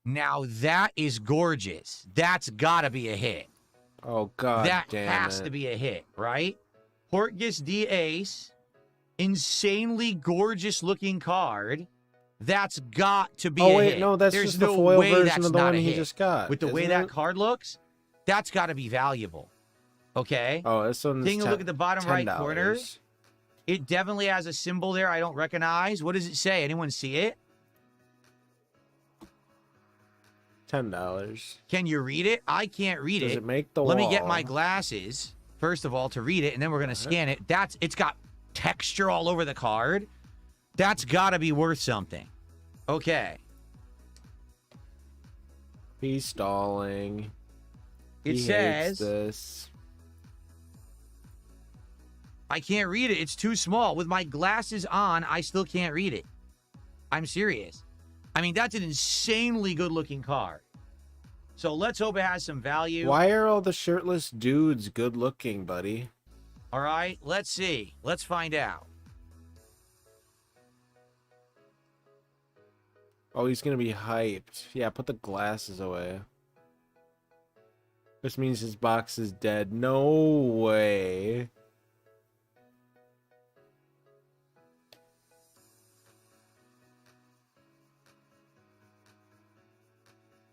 Now that is gorgeous. That's gotta be a hit. Oh, God That damn has it. to be a hit, right? Portgas D Ace, insanely gorgeous looking card. That's got to be a Oh, wait, hit. no, that's There's just the no foil way version that's of the not one a he hit. just got. With the way isn't that it? card looks, that's got to be valuable. Okay? Oh, this one's Taking a look at the bottom right corner. $10. It definitely has a symbol there I don't recognize. What does it say? Anyone see it? $10. Can you read it? I can't read Does it. it make the Let wall? me get my glasses, first of all, to read it, and then we're going to scan it. It's got texture all over the card. That's got to be worth something. Okay. He's stalling. It He says, hates this. I can't read it. It's too small. With my glasses on, I still can't read it. I'm serious. I mean, that's an insanely good-looking card. So let's hope it has some value. Why are all the shirtless dudes good looking, buddy? All right, let's see. Let's find out. Oh, he's gonna be hyped. Yeah, put the glasses away. This means his box is dead. No way.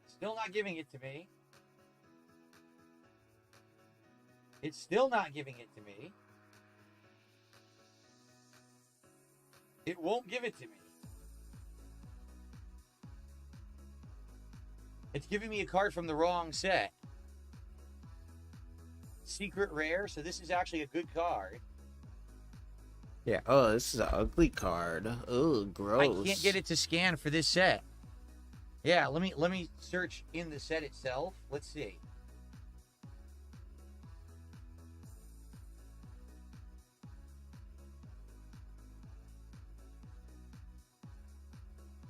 Still not giving it to me. It's still not giving it to me. It won't give it to me. It's giving me a card from the wrong set. Secret rare, so this is actually a good card. Yeah. Oh, this is an ugly card. Oh, gross. I can't get it to scan for this set. Yeah, let me search in the set itself. Let's see.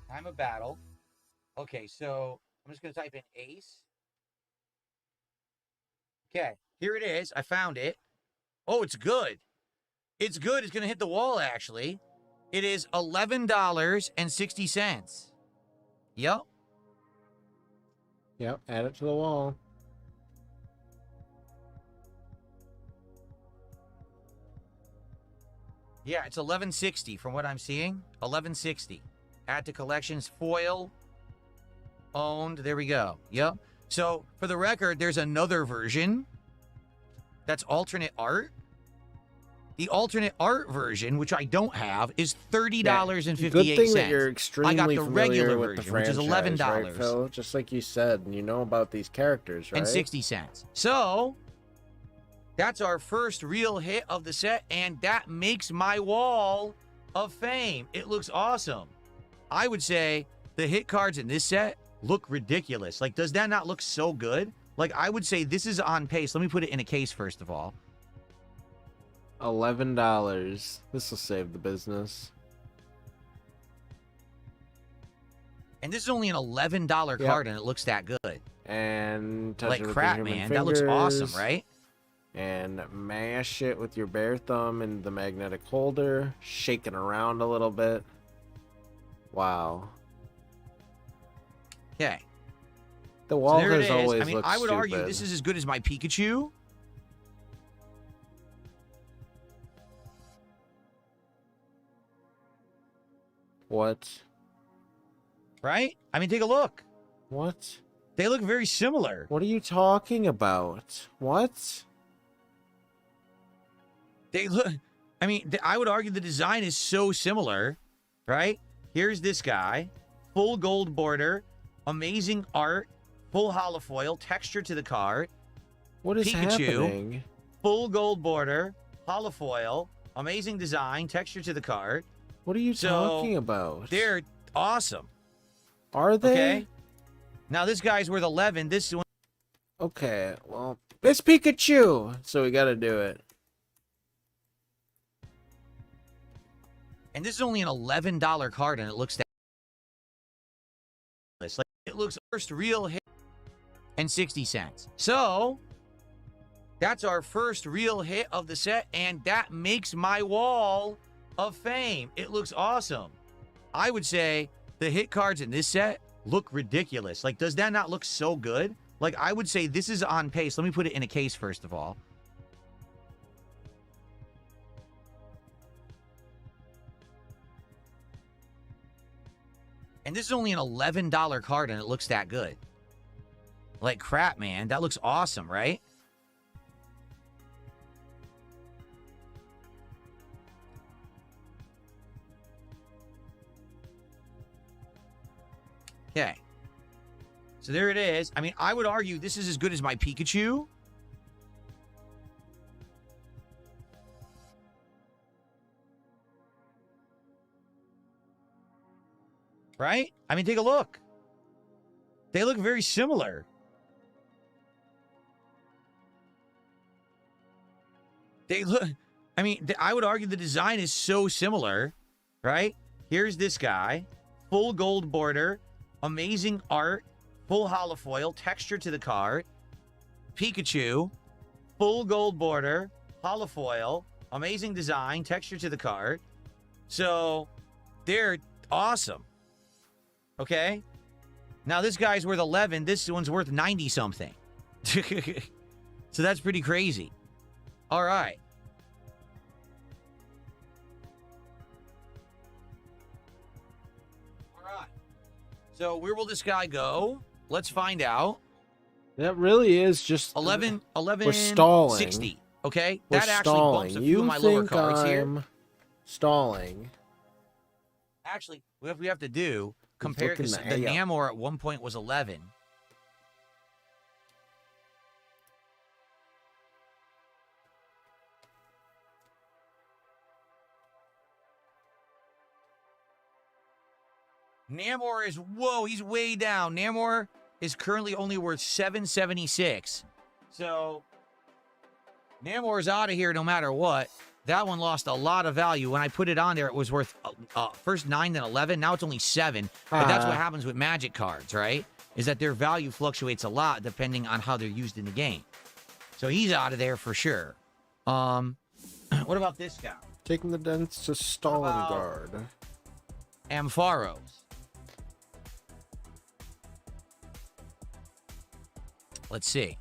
Time of battle. Okay, so I'm just gonna type in ace. Okay, here it is. I found it. Oh, it's good. It's good. It's gonna hit the wall actually. It is $11.60. Yep. Yep, add it to the wall. Yeah, it's $11.60 from what I'm seeing. $11.60. Add to collections, foil, owned. There we go. Yep. So for the record, there's another version that's alternate art. The alternate art version, which I don't have, is $30.58. Good thing that you're extremely I got the familiar regular with the version, which is franchise, $11. right, Phil? Just like you said, and you know about these characters, right? And 60 cents. So that's our first real hit of the set, and that makes my wall of fame. It looks awesome. I would say the hit cards in this set look ridiculous. Like, does that not look so good? Like, I would say this is on pace. Let me put it in a case first of all. $11. This will save the business. And this is only an $11 Yep. card, and it looks that good. And touch Like it with crap, your human man. That looks awesome, fingers, right? And mash it with your bare thumb in the magnetic holder, shaking around a little bit. Wow. Okay. The So wall there it has is. always I mean, looked I would argue stupid. this is as good as my Pikachu. What? Right? I mean, take a look. What? They look very similar. What are you talking about? What? They look. I mean, I would argue the design is so similar, right? Here's this guy, full gold border, amazing art, full holofoil, texture to the card, What is Pikachu. happening? full gold border, holofoil, amazing design, texture to the card. What are you So, talking about? They're awesome. Are they? Okay. Now this guy's worth 11. This one. Okay, well, it's Pikachu, so we gotta do it. And this is only an $11 card, and it looks that. Like it looks first real hit and 60 cents. So that's our first real hit of the set, and that makes my wall of fame. It looks awesome. I would say the hit cards in this set look ridiculous. Like, does that not look so good? Like, I would say this is on pace. Let me put it in a case first of all. And this is only an $11 card, and it looks that good. Like crap, man. That looks awesome, right? Okay. So there it is. I mean, I would argue this is as good as my Pikachu. Right? I mean, take a look. They look very similar. They look, I mean, I would argue the design is so similar, right? Here's this guy, full gold border, amazing art, full holofoil, texture to the card, Pikachu, full gold border, holofoil, amazing design, texture to the card. So they're awesome. Okay? Now this guy's worth 11. This one's worth 90 something. So that's pretty crazy. All right. All right. So where will this guy go? Let's find out. That really is just 11 We're stalling. 60. Okay? We're That actually stalling. bumps a few You of my lower think cards here. I'm stalling? Actually, what we have to do, compare, looking because the the A up. Namor at one point was 11. Namor is, whoa, he's way down. Namor is currently only worth 776. So Namor is out of here no matter what. That one lost a lot of value. When I put it on there, it was worth first 9, then 11. Now it's only 7. But that's what happens with Magic cards, right? Is that their value fluctuates a lot depending on how they're used in the game. So he's out of there for sure. What about this guy? Taking the dents to Stalingard. Ampharos. Let's see.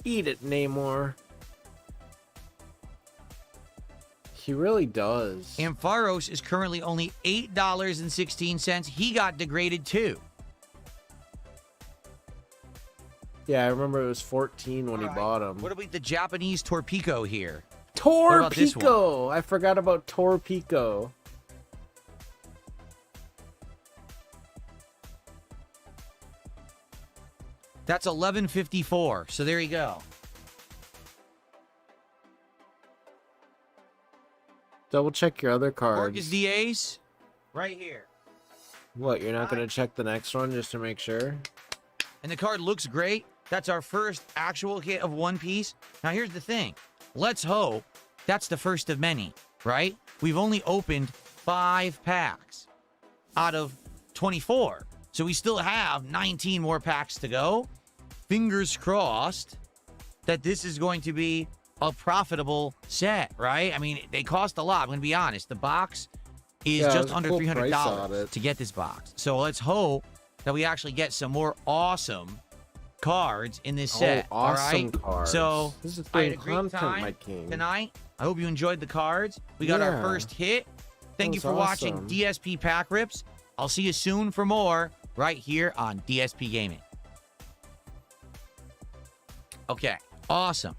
Eat it, Namor. He really does. Ampharos is currently only $8.16. He got degraded too. Yeah, I remember it was 14 when he bought him. What about the Japanese Torpico here? about this one? Torpico! I forgot about Torpico. That's $11.54. So there you go. Double check your other cards. Marcus DAs, right here. What, you're not going to check the next one just to make sure? And the card looks great. That's our first actual hit of One Piece. Now, here's the thing. Let's hope that's the first of many, right? We've only opened 5 packs out of 24. So we still have 19 more packs to go. Fingers crossed that this is going to be a profitable set, right? I mean, they cost a lot. I'm going to be honest. The box is Yeah, it just was a under cool price $300 on it. to get this box. So let's hope that we actually get some more awesome cards in this set. Oh, awesome all right? cards. So This is I had doing a great content, time my king. tonight. I hope you enjoyed the cards. We got our Yeah. first hit. Thank you was for watching awesome. DSP Pack Rips. I'll see you soon for more right here on DSP Gaming. Okay, awesome.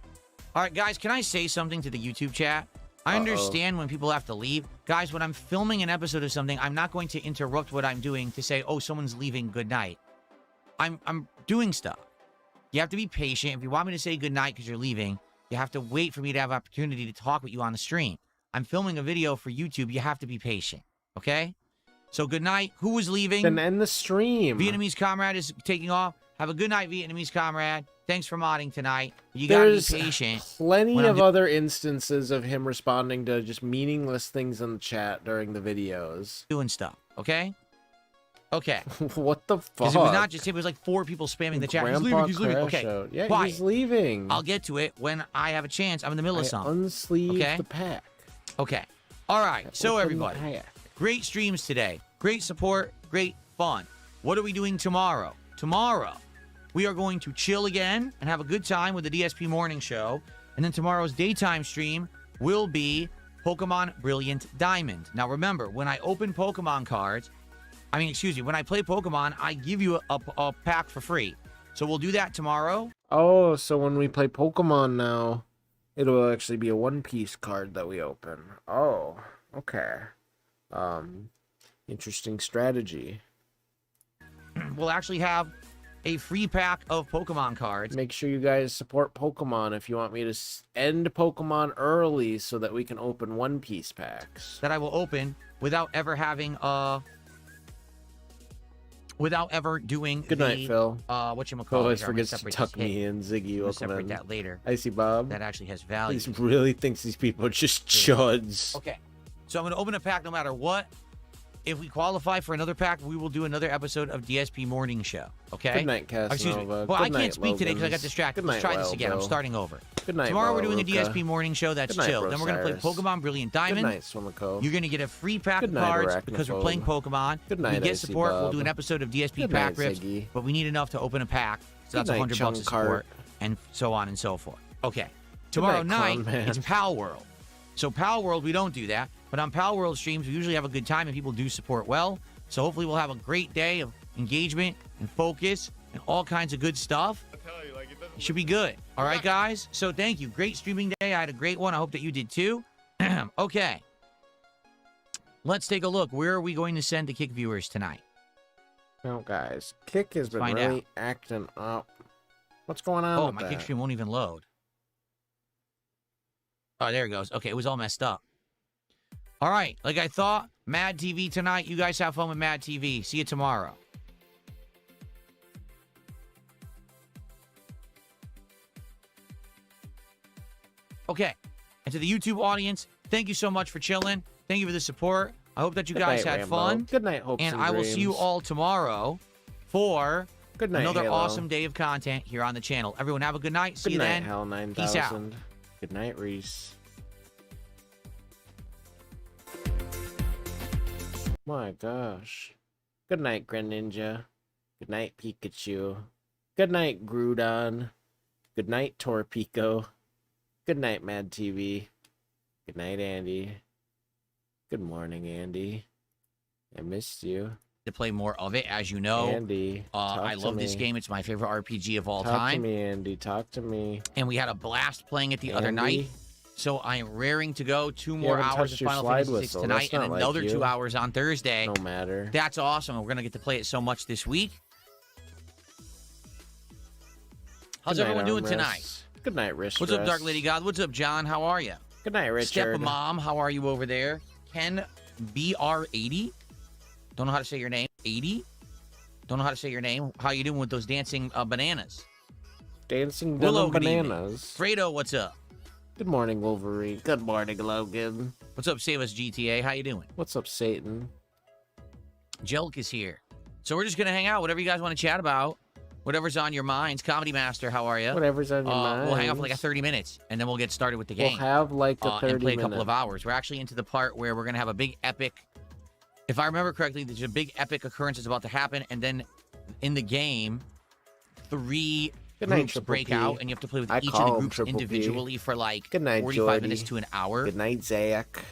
All right, guys, can I say something to the YouTube chat? I understand when people have to leave. Guys, when I'm filming an episode of something, I'm not going to interrupt what I'm doing to say, oh, someone's leaving, good night. I'm doing stuff. You have to be patient. If you want me to say good night because you're leaving, you have to wait for me to have opportunity to talk with you on the stream. I'm filming a video for YouTube. You have to be patient, okay? So good night. Who was leaving? Then end the stream. Vietnamese comrade is taking off. Have a good night, Vietnamese comrade. Thanks for modding tonight. You gotta There's be patient. plenty when I'm of do- other instances of him responding to just meaningless things in the chat during the videos. Doing stuff, okay? Okay. What the fuck? Because it was not just him. It was like 4 people spamming the chat. He's leaving. He's leaving. Crash Okay. Out. Yeah, quiet. he's leaving. I'll get to it when I have a chance. I'm in the middle of something. Unsleeve Okay? the pack. Okay. All right. So Open the everybody, pack. great streams today. Great support. Great fun. What are we doing tomorrow? Tomorrow, we are going to chill again and have a good time with the DSP morning show. And then tomorrow's daytime stream will be Pokemon Brilliant Diamond. Now remember, when I open Pokemon cards, when I play Pokemon, I give you a pack for free. So we'll do that tomorrow. Oh, so when we play Pokemon now, it'll actually be a One Piece card that we open. Oh, okay. Interesting strategy. We'll actually have a free pack of Pokemon cards. Make sure you guys support Pokemon if you want me to end Pokemon early so that we can open One Piece packs. That I will open without ever having without ever doing Good night, Phil. whatchamacallit. Always Here, I'm gonna forgets to separate tuck this hit. me in. Ziggy, I'm gonna welcome separate in. that later. I see Bob. That actually has value. He really thinks these people are just chuds. Okay. So I'm going to open a pack no matter what. If we qualify for another pack, we will do another episode of DSP Morning Show. Okay? Good night, Casanova. Excuse me. Well, Good I can't night, speak today because I got Logans. distracted. Good Let's night, try this Wild again. I'm Bill. starting over. Good night, Tomorrow we're doing a Valaruka. DSP Morning Show. That's Good night, chill. Then we're going to play Brosiris. Pokemon Brilliant Good Diamond. night, Swimiko. You're going to get a free pack Good of night, cards because we're playing Arachnophobe. Pokemon. Good We night, get Icy support. We'll Bob. do an episode of DSP Good Pack night, Rips, Ziggy. but we need enough to open a pack. So that's night, $100 of Chung support, Cart. and so on and so forth. Okay. Tomorrow night, night, Clown Man. it's Pal World. So Pal World, we don't do that. But on Pal World streams, we usually have a good time and people do support well. So hopefully we'll have a great day of engagement and focus and all kinds of good stuff. It should be good. All right, guys? So thank you. Great streaming day. I had a great one. I hope that you did too. Okay. Let's take a look. Where are we going to send the Kick viewers tonight? Well, guys, Kick has been find really out. acting up. What's going on Oh, with my that? Kick stream won't even load. Oh, there it goes. Okay, it was all messed up. All right, like I thought, Mad TV tonight. You guys have fun with Mad TV. See you tomorrow. Okay, and to the YouTube audience, thank you so much for chilling. Thank you for the support. I hope that you Good guys night, had Rambo. fun. Good night, hopes And and I will see you dreams. all tomorrow for Good night, another Halo. awesome day of content here on the channel. Everyone have a good night. See Good you night, then. Hell 9000. Peace out. Good night, Reese. My gosh. Good night, Greninja. Good night, Pikachu. Good night, Groudon. Good night, Torpico. Good night, Mad TV. Good night, Andy. Good morning, Andy. I missed you. To play more of it, as you know. Andy, I love this game. It's my favorite RPG of all Talk time. to me, Andy. Talk to me. And we had a blast playing it the other Andy? night. So I am raring to go. 2 more haven't hours touched of your Final slide Fantasy VI whistle. tonight That's and not like another you. 2 hours on Thursday. No matter. That's awesome. And we're going to get to play it so much this week. How's Good night, everyone doing Armrest. tonight? Good night, Rich. What's up, Dark Lady God? What's up, John? How are you? Good night, Richard. Stepmom, how are you over there? Ken BR80. Don't know how to say your name. 80. Don't know how to say your name. How you doing with those dancing bananas? Dancing Willow, Denim good evening. Bananas. Fredo, what's up? Good morning, Wolverine. Good morning, Logan. What's up, Save Us GTA? How you doing? What's up, Satan? Jelk is here. So we're just going to hang out. Whatever you guys want to chat about. Whatever's on your minds. Comedy Master, how are you? Whatever's on your mind. We'll hang out for like 30 minutes, and then we'll get started with the game. We'll have like a 30 and play a couple minute. of hours. We're actually into the part where we're going to have a big epic if I remember correctly, there's a big epic occurrence that's about to happen, and then in the game, 3 Good night, groups Triple break P. out, and you have to play with I each of call the 'em groups Triple P. individually for like Good night, 45 minutes Jordy. to an hour. Good night, Zach.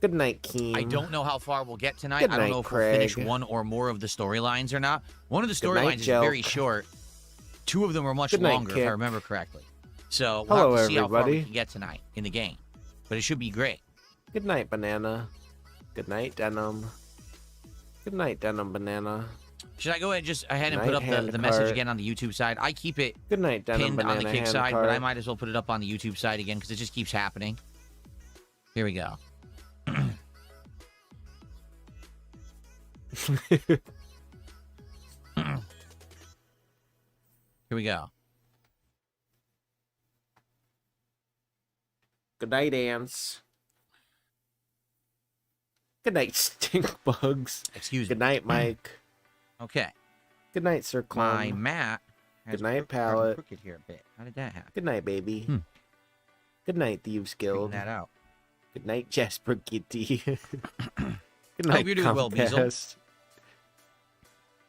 Good night, Keen. I don't know how far we'll get tonight. Good I don't night, know if we'll finish Craig. one or more of the storylines or not. One of the Good night, storylines is very Joke. short. 2 of them are much Good night, longer, if I Kick. remember correctly. So we'll Hello, have to see how far we everybody. can get tonight in the game. But it should be great. Good night, Banana. Good night, Denim. Good night, Denim Banana. Should I go ahead and Night, put up hand the message cart. again on the YouTube side? I keep it Good night, Denim pinned Banana. on the Kick hand side, but I cart. might as well put it up on the YouTube side again because it just keeps happening. Here we go. Here we go. Good night, ants. Good night, stink bugs. Excuse Good me. night, Mike. Okay. Good night, Sir My Clone. mat has Good night, started Pallet. crooked here a bit. How did that happen? Good night, baby. Hmm. Good night, Thieves Figuring Guild. that out. Good night, Jasper Kitty. Good I night, hope you're doing well, Beazle. Compass.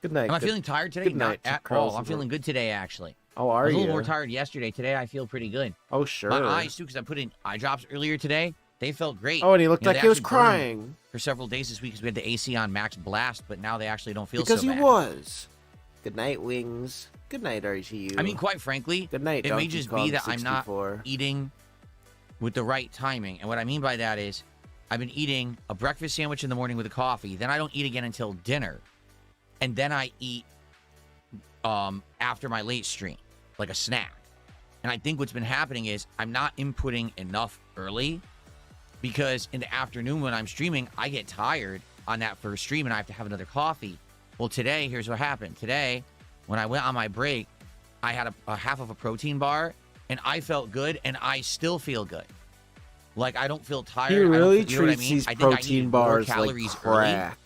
Good night. Am I good- feeling tired today? good Not night to at all. I'm Carlson. feeling good today, actually. Oh, I are was a you? little more tired yesterday. Today, I feel pretty good. Oh, sure. My eyes, too, because I put in eye drops earlier today. They felt great. Oh, and he looked You know, like they he was actually burned crying. for several days this week because we had the AC on max blast, but now they actually don't feel Because so he bad. was. Good night, Wings. Good night, RTU. I mean, quite frankly, good night, it may Donkey just Kong be that I'm not 64. eating with the right timing. And what I mean by that is I've been eating a breakfast sandwich in the morning with a coffee. Then I don't eat again until dinner. And then I eat after my late stream, like a snack. And I think what's been happening is I'm not inputting enough early because in the afternoon when I'm streaming, I get tired on that first stream and I have to have another coffee. Well, today, here's what happened. Today, when I went on my break, I had a half of a protein bar and I felt good and I still feel good. Like, I don't feel tired. He I don't really feel- you know what I treats mean? these I think I protein needed more bars like calories early. crack.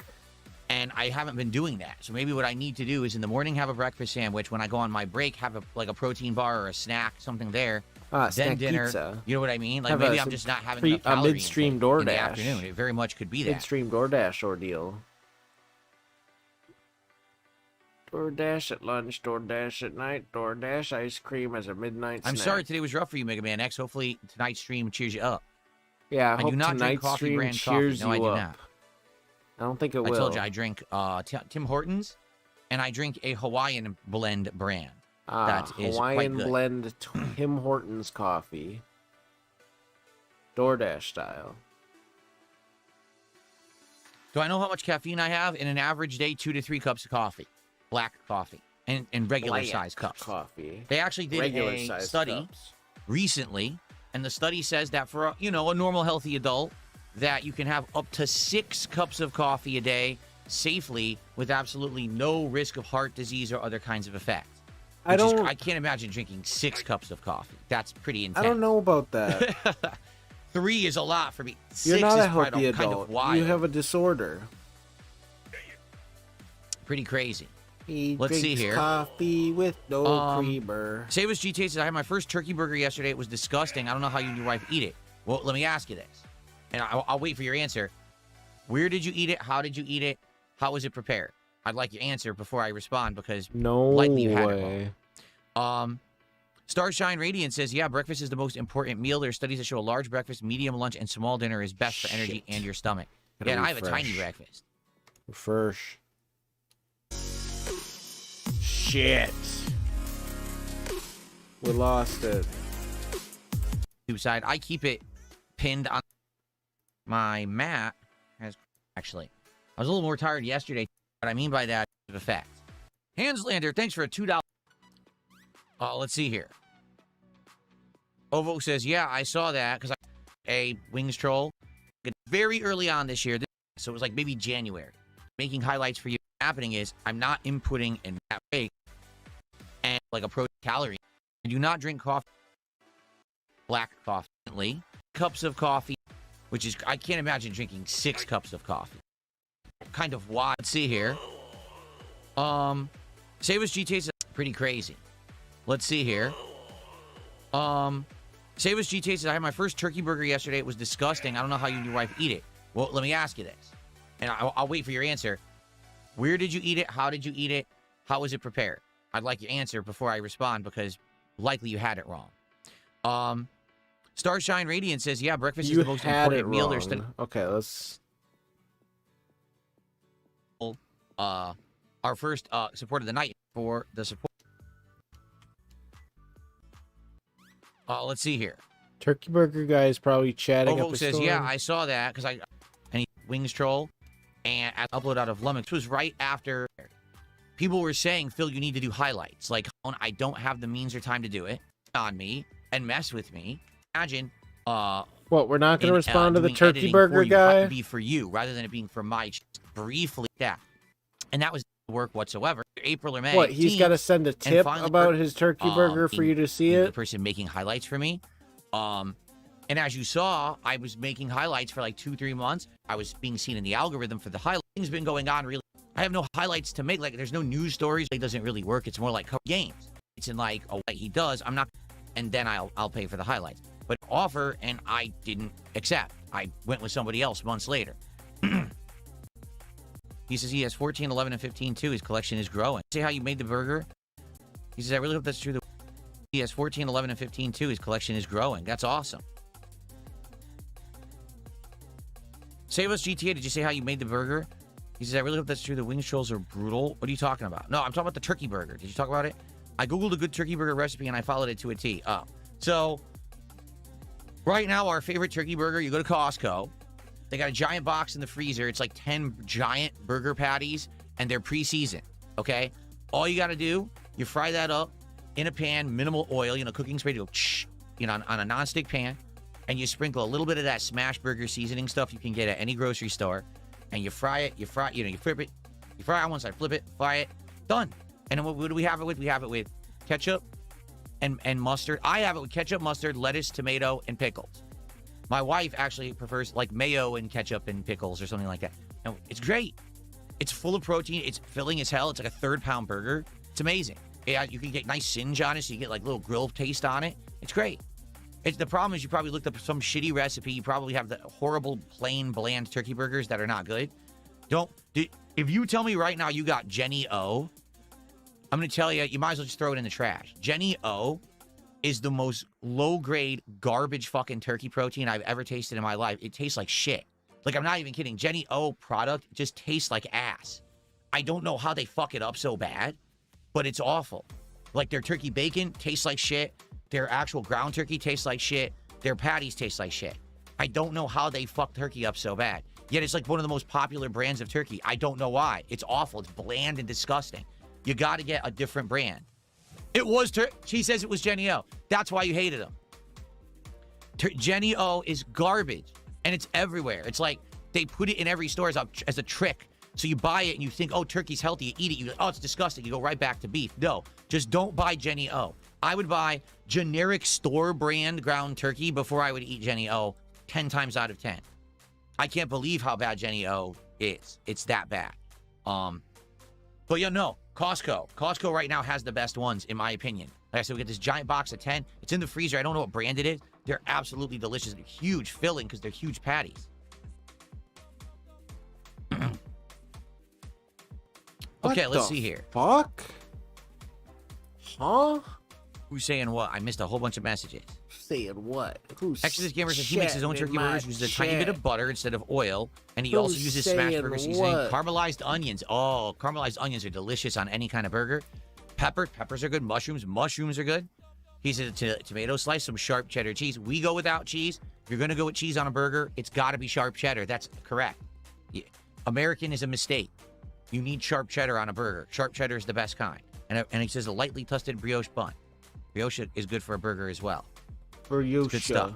And I haven't been doing that. So maybe what I need to do is in the morning have a breakfast sandwich. When I go on my break, have a protein bar or a snack, something there. Then Snack dinner. pizza. You know what I mean? Like Have maybe a I'm just not having pre- enough a calorie midstream intake in the DoorDash. afternoon. It very much could be that. Midstream DoorDash ordeal. DoorDash at lunch, DoorDash at night, DoorDash ice cream as a midnight I'm snack. sorry today was rough for you, Mega Man X. Hopefully tonight's stream cheers you up. Yeah, I I hope do not drink tonight's coffee stream brand cheers coffee. No, I you do up. not. I don't think it I will. told you I drink Tim Hortons, and I drink a Hawaiian blend brand. that is quite Hawaiian good. blend Tim Hortons coffee. DoorDash style. Do I know how much caffeine I have in an average day? 2 to 3 cups of coffee, black coffee, and regular Black size cups. coffee. They actually did Regular a size study cups. recently, and the study says that for a normal healthy adult, that you can have up to 6 cups of coffee a day safely with absolutely no risk of heart disease or other kinds of effects. I don't. I can't imagine drinking 6 cups of coffee. That's pretty intense. I don't know about that. 3 is a lot for me. 6 You're not is a healthy kind adult. of wild. You have a disorder. Pretty crazy. He Let's see drinks here. coffee with no Um, creamer. Savas GTA says, I had my first turkey burger yesterday. It was disgusting. I don't know how you and your wife eat it. Well, let me ask you this, and I'll wait for your answer. Where did you eat it? How did you eat it? How was it prepared? I'd like your answer before I respond because No likely you had it way. Starshine Radiant says, yeah, breakfast is the most important meal. There are studies that show a large breakfast, medium lunch, and small dinner is best for energy Shit. and your stomach. Gotta Yeah, and I have a tiny refresh. breakfast. Refresh. Shit. We lost it. Side. I keep it pinned on my mat. Actually, I was a little more tired yesterday. What I mean by that is effect. Hanslander, thanks for a $2. Let's see here. Ovo says, yeah, I saw that because a Wings troll very early on this year. So it was like maybe January. Making highlights for you. What's happening is I'm not inputting in that rate and like a protein calorie. I do not drink coffee. Black coffee. Cups of coffee, which is, I can't imagine drinking 6 cups of coffee. Kind of wild. Let's see here. Savas GTA is pretty crazy. Let's see here. Savas GTA says, I had my first turkey burger yesterday. It was disgusting. I don't know how you and your wife eat it. Well, let me ask you this, and I'll wait for your answer. Where did you eat it? How did you eat it? How was it prepared? I'd like your answer before I respond because likely you had it wrong. Starshine Radiant says, yeah, breakfast is the most important meal. There's Okay, let's... our first support of the night for the support. Let's see here. Turkey Burger guy is probably chatting up Ovo a says, storm. yeah, I saw that because and Wings Troll and upload out of Lummox was right after people were saying, Phil, you need to do highlights. Like, I don't have the means or time to do it on me and mess with me. Imagine, what, we're not going to respond to the doing Turkey editing Burger for you, guy? be for you rather than it being for my briefly. Yeah. And that was work whatsoever. April or May. What, he's got to send a tip finally, about his Turkey Burger for you to see The it? person making highlights for me. And as you saw, I was making highlights for like 2-3 months. I was being seen in the algorithm for the highlights. Things been going on really. I have no highlights to make. Like, there's no news stories. It doesn't really work. It's more like games. It's in like, oh, he does. I'm not. And then I'll pay for the highlights. But offer, and I didn't accept. I went with somebody else months later. He says he has 14, 11, and 15 too. His collection is growing. See how you made the burger? He says, I really hope that's true. He has 14, 11, and 15 too. His collection is growing. That's awesome. Save us GTA. Did you say how you made the burger? He says, I really hope that's true. The wing trolls are brutal. What are you talking about? No, I'm talking about the turkey burger. Did you talk about it? I Googled a good turkey burger recipe and I followed it to a T. Oh. So, right now, our favorite turkey burger, you go to Costco. They got a giant box in the freezer. It's like 10 giant burger patties, and they're pre-seasoned, okay? All you got to do, you fry that up in a pan, minimal oil, cooking spray, you go, on a nonstick pan, and you sprinkle a little bit of that smash burger seasoning stuff you can get at any grocery store, and you fry it, you flip it, you fry it on one side, flip it, fry it, done. And then what do we have it with? We have it with ketchup and mustard. I have it with ketchup, mustard, lettuce, tomato, and pickles. My wife actually prefers like mayo and ketchup and pickles or something like that. And it's great. It's full of protein. It's filling as hell. It's like a 3-pound burger. It's amazing. Yeah, you can get nice singe on it, so you get like little grill taste on it. It's great. The problem is you probably looked up some shitty recipe. You probably have the horrible, plain, bland turkey burgers that are not good. If you tell me right now you got Jenny O, I'm going to tell you, you might as well just throw it in the trash. Jenny O is the most low-grade, garbage fucking turkey protein I've ever tasted in my life. It tastes like shit. Like, I'm not even kidding. Jenny O product just tastes like ass. I don't know how they fuck it up so bad, but it's awful. Like, their turkey bacon tastes like shit. Their actual ground turkey tastes like shit. Their patties taste like shit. I don't know how they fuck turkey up so bad. Yet it's like one of the most popular brands of turkey. I don't know why. It's awful. It's bland and disgusting. You got to get a different brand. It was she says it was Jenny O. That's why you hated them. Jenny O is garbage, and it's everywhere. It's like they put it in every store as a trick. So you buy it and you think, oh, turkey's healthy. You eat it. You go, oh, it's disgusting. You go right back to beef. No, just don't buy Jenny O. I would buy generic store brand ground turkey before I would eat Jenny O 10 times out of 10. I can't believe how bad Jenny O is. It's that bad. But yeah, no. Costco right now has the best ones, in my opinion. Like I said, we get this giant box of 10. It's in the freezer. I don't know what brand it is. They're absolutely delicious. They're huge filling because they're huge patties. Okay, let's see here. Fuck? Huh? Who's saying what? I missed a whole bunch of messages. Saying what? Who's Exodus Gamer says he makes his own turkey burgers, uses a tiny bit of butter instead of oil, and he also uses smashed burger seasoning. Caramelized onions. Oh, caramelized onions are delicious on any kind of burger. Peppers are good. Mushrooms are good. He says a tomato slice, some sharp cheddar cheese. We go without cheese. If you're going to go with cheese on a burger, it's got to be sharp cheddar. That's correct. Yeah. American is a mistake. You need sharp cheddar on a burger. Sharp cheddar is the best kind. And he says a lightly toasted brioche bun. Brioche is good for a burger as well. Brioche. Good stuff.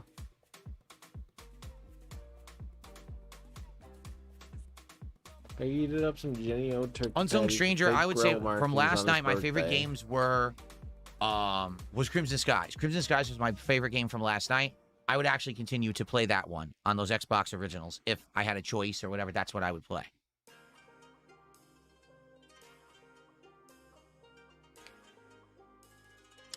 I heated up some Jenny O turkey. Unsung Stranger, I would say from last night, my favorite games was Crimson Skies. Crimson Skies was my favorite game from last night. I would actually continue to play that one on those Xbox originals. If I had a choice or whatever, that's what I would play.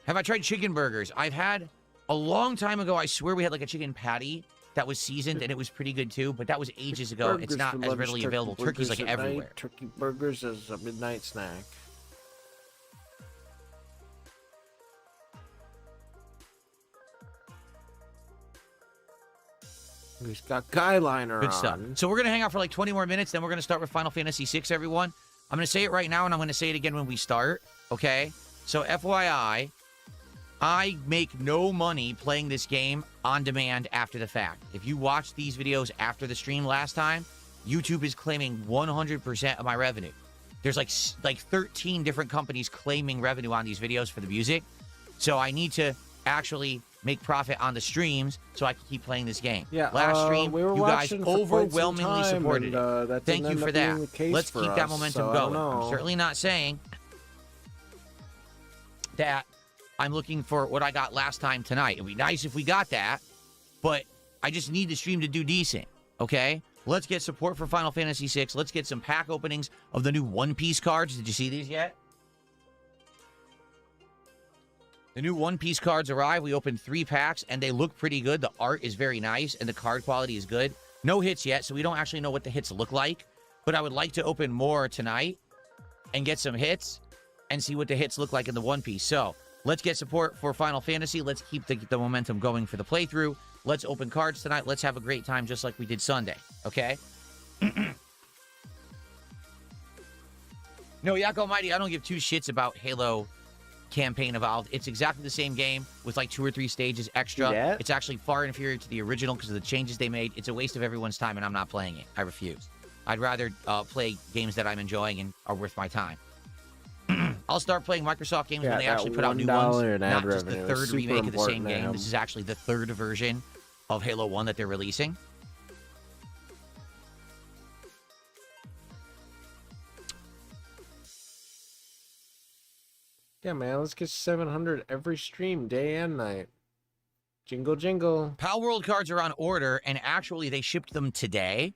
Have I tried chicken burgers? I've had a long time ago. I swear we had like a chicken patty that was seasoned, and it was pretty good too. But that was ages ago. It's Burgers not for as lunch, readily turkey available. Turkey's burgers like at night, everywhere. Turkey burgers as a midnight snack. He's got guy liner Good on. stuff. So we're gonna hang out for like 20 more minutes. Then we're gonna start with Final Fantasy VI. Everyone, I'm gonna say it right now, and I'm gonna say it again when we start. Okay. So FYI, I make no money playing this game on demand after the fact. If you watched these videos after the stream last time, YouTube is claiming 100% of my revenue. There's like 13 different companies claiming revenue on these videos for the music. So I need to actually make profit on the streams so I can keep playing this game. Yeah, Last stream, we were you guys watching for quite some overwhelmingly time, supported and, it. that Thank didn't you end for up being that. the case Let's for keep that us, momentum so I don't going. I'm know. certainly not saying that I'm looking for what I got last time tonight. It'd be nice if we got that, but I just need the stream to do decent, okay? Let's get support for Final Fantasy VI. Let's get some pack openings of the new One Piece cards. Did you see these yet? The new One Piece cards arrived. We opened 3 packs, and they look pretty good. The art is very nice, and the card quality is good. No hits yet, so we don't actually know what the hits look like, but I would like to open more tonight and get some hits and see what the hits look like in the One Piece. So let's get support for Final Fantasy. Let's keep the momentum going for the playthrough. Let's open cards tonight. Let's have a great time just like we did Sunday, okay? No, Yak Almighty, I don't give 2 shits about Halo Campaign Evolved. It's exactly the same game with like 2 or 3 stages extra. Yeah. It's actually far inferior to the original because of the changes they made. It's a waste of everyone's time, and I'm not playing it. I refuse. I'd rather play games that I'm enjoying and are worth my time. I'll start playing Microsoft games when they that actually put out new ones, $1 in not ad just the revenue is 3rd super remake of the same important to game. him. This is actually the 3rd version of Halo 1 that they're releasing. Yeah, man, let's get 700 every stream, day and night. Jingle, jingle. Pal World cards are on order, and actually they shipped them today,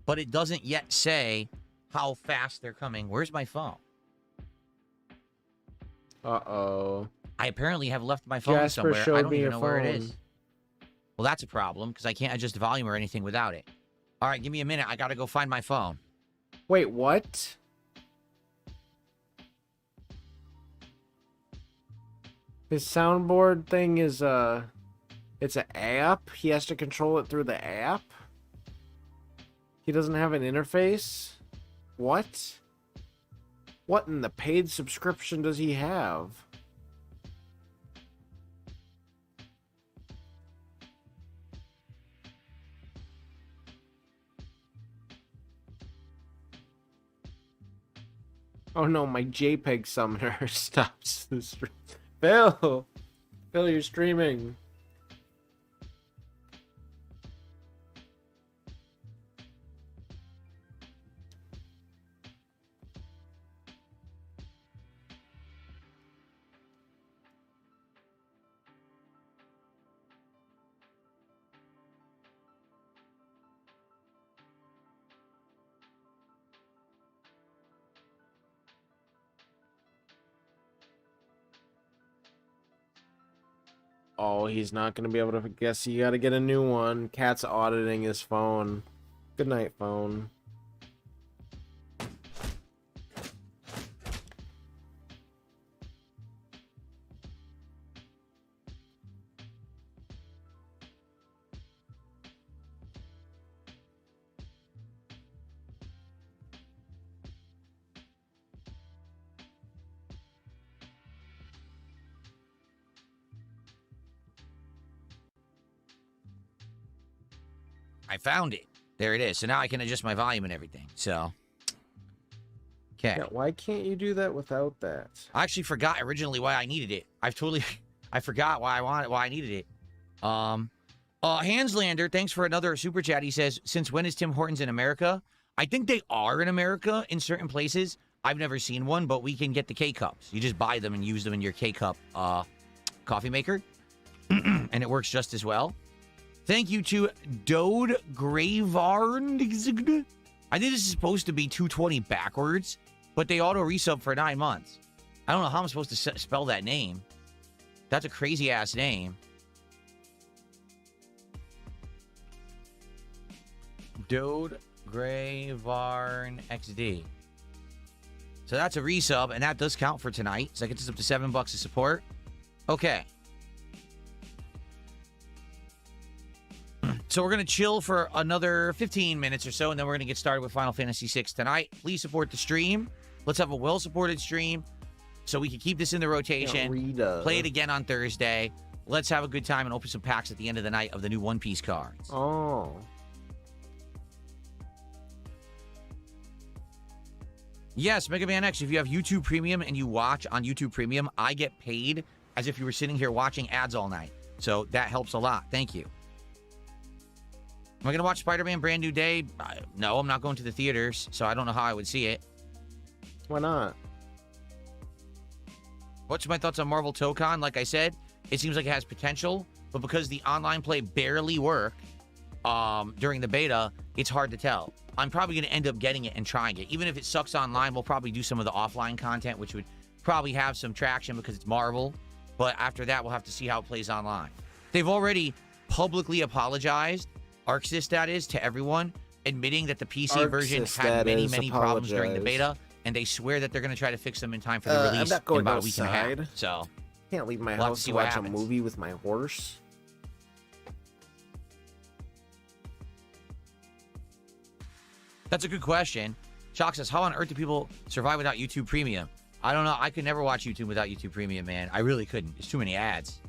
but it doesn't yet say how fast they're coming. Where's my phone? Uh-oh. I apparently have left my phone Jasper somewhere. I showed don't me even your know where it phone. is. Well, that's a problem, because I can't adjust the volume or anything without it. All right, give me a minute. I got to go find my phone. Wait, what? His soundboard thing is, it's an app? He has to control it through the app? He doesn't have an interface? What? What in the paid subscription does he have? Oh no, my JPEG summoner stops the stream. Phil! Phil, you're streaming. Oh, he's not going to be able to guess. You got to get a new one. Cat's auditing his phone. Good night, phone. I found it. There it is. So now I can adjust my volume and everything. So, okay. Yeah, why can't you do that without that? I actually forgot originally why I needed it. I forgot why I needed it. Hanslander, thanks for another super chat. He says, since when is Tim Hortons in America? I think they are in America in certain places. I've never seen one, but we can get the K-Cups. You just buy them and use them in your K-Cup coffee maker. And it works just as well. Thank you to Dode Gravarn. I think this is supposed to be 220 backwards, but they auto resub for 9 months. I don't know how I'm supposed to spell that name. That's a crazy ass name. Dode Gray Varn XD. So that's a resub, and that does count for tonight. So that gets us up to $7 of support. Okay. So we're going to chill for another 15 minutes or so, and then we're going to get started with Final Fantasy VI tonight. Please support the stream. Let's have a well-supported stream so we can keep this in the rotation. Play it again on Thursday. Let's have a good time and open some packs at the end of the night of the new One Piece cards. Oh. Yes, Mega Man X, if you have YouTube Premium and you watch on YouTube Premium, I get paid as if you were sitting here watching ads all night. So that helps a lot. Thank you. Am I going to watch Spider-Man Brand New Day? No, I'm not going to the theaters, so I don't know how I would see it. Why not? What's my thoughts on Marvel Tokon? Like I said, it seems like it has potential, but because the online play barely worked during the beta, it's hard to tell. I'm probably going to end up getting it and trying it. Even if it sucks online, we'll probably do some of the offline content, which would probably have some traction because it's Marvel. But after that, we'll have to see how it plays online. They've already publicly apologized, ArcSys that is, to everyone, admitting that the PC version had many problems during the beta, and they swear that they're going to try to fix them in time for the release in about a week and a half. So, can't leave my we'll house to watch a movie with my horse. That's a good question. Shock says, how on earth do people survive without YouTube Premium? I don't know. I could never watch YouTube without YouTube Premium, man. I really couldn't. There's too many ads.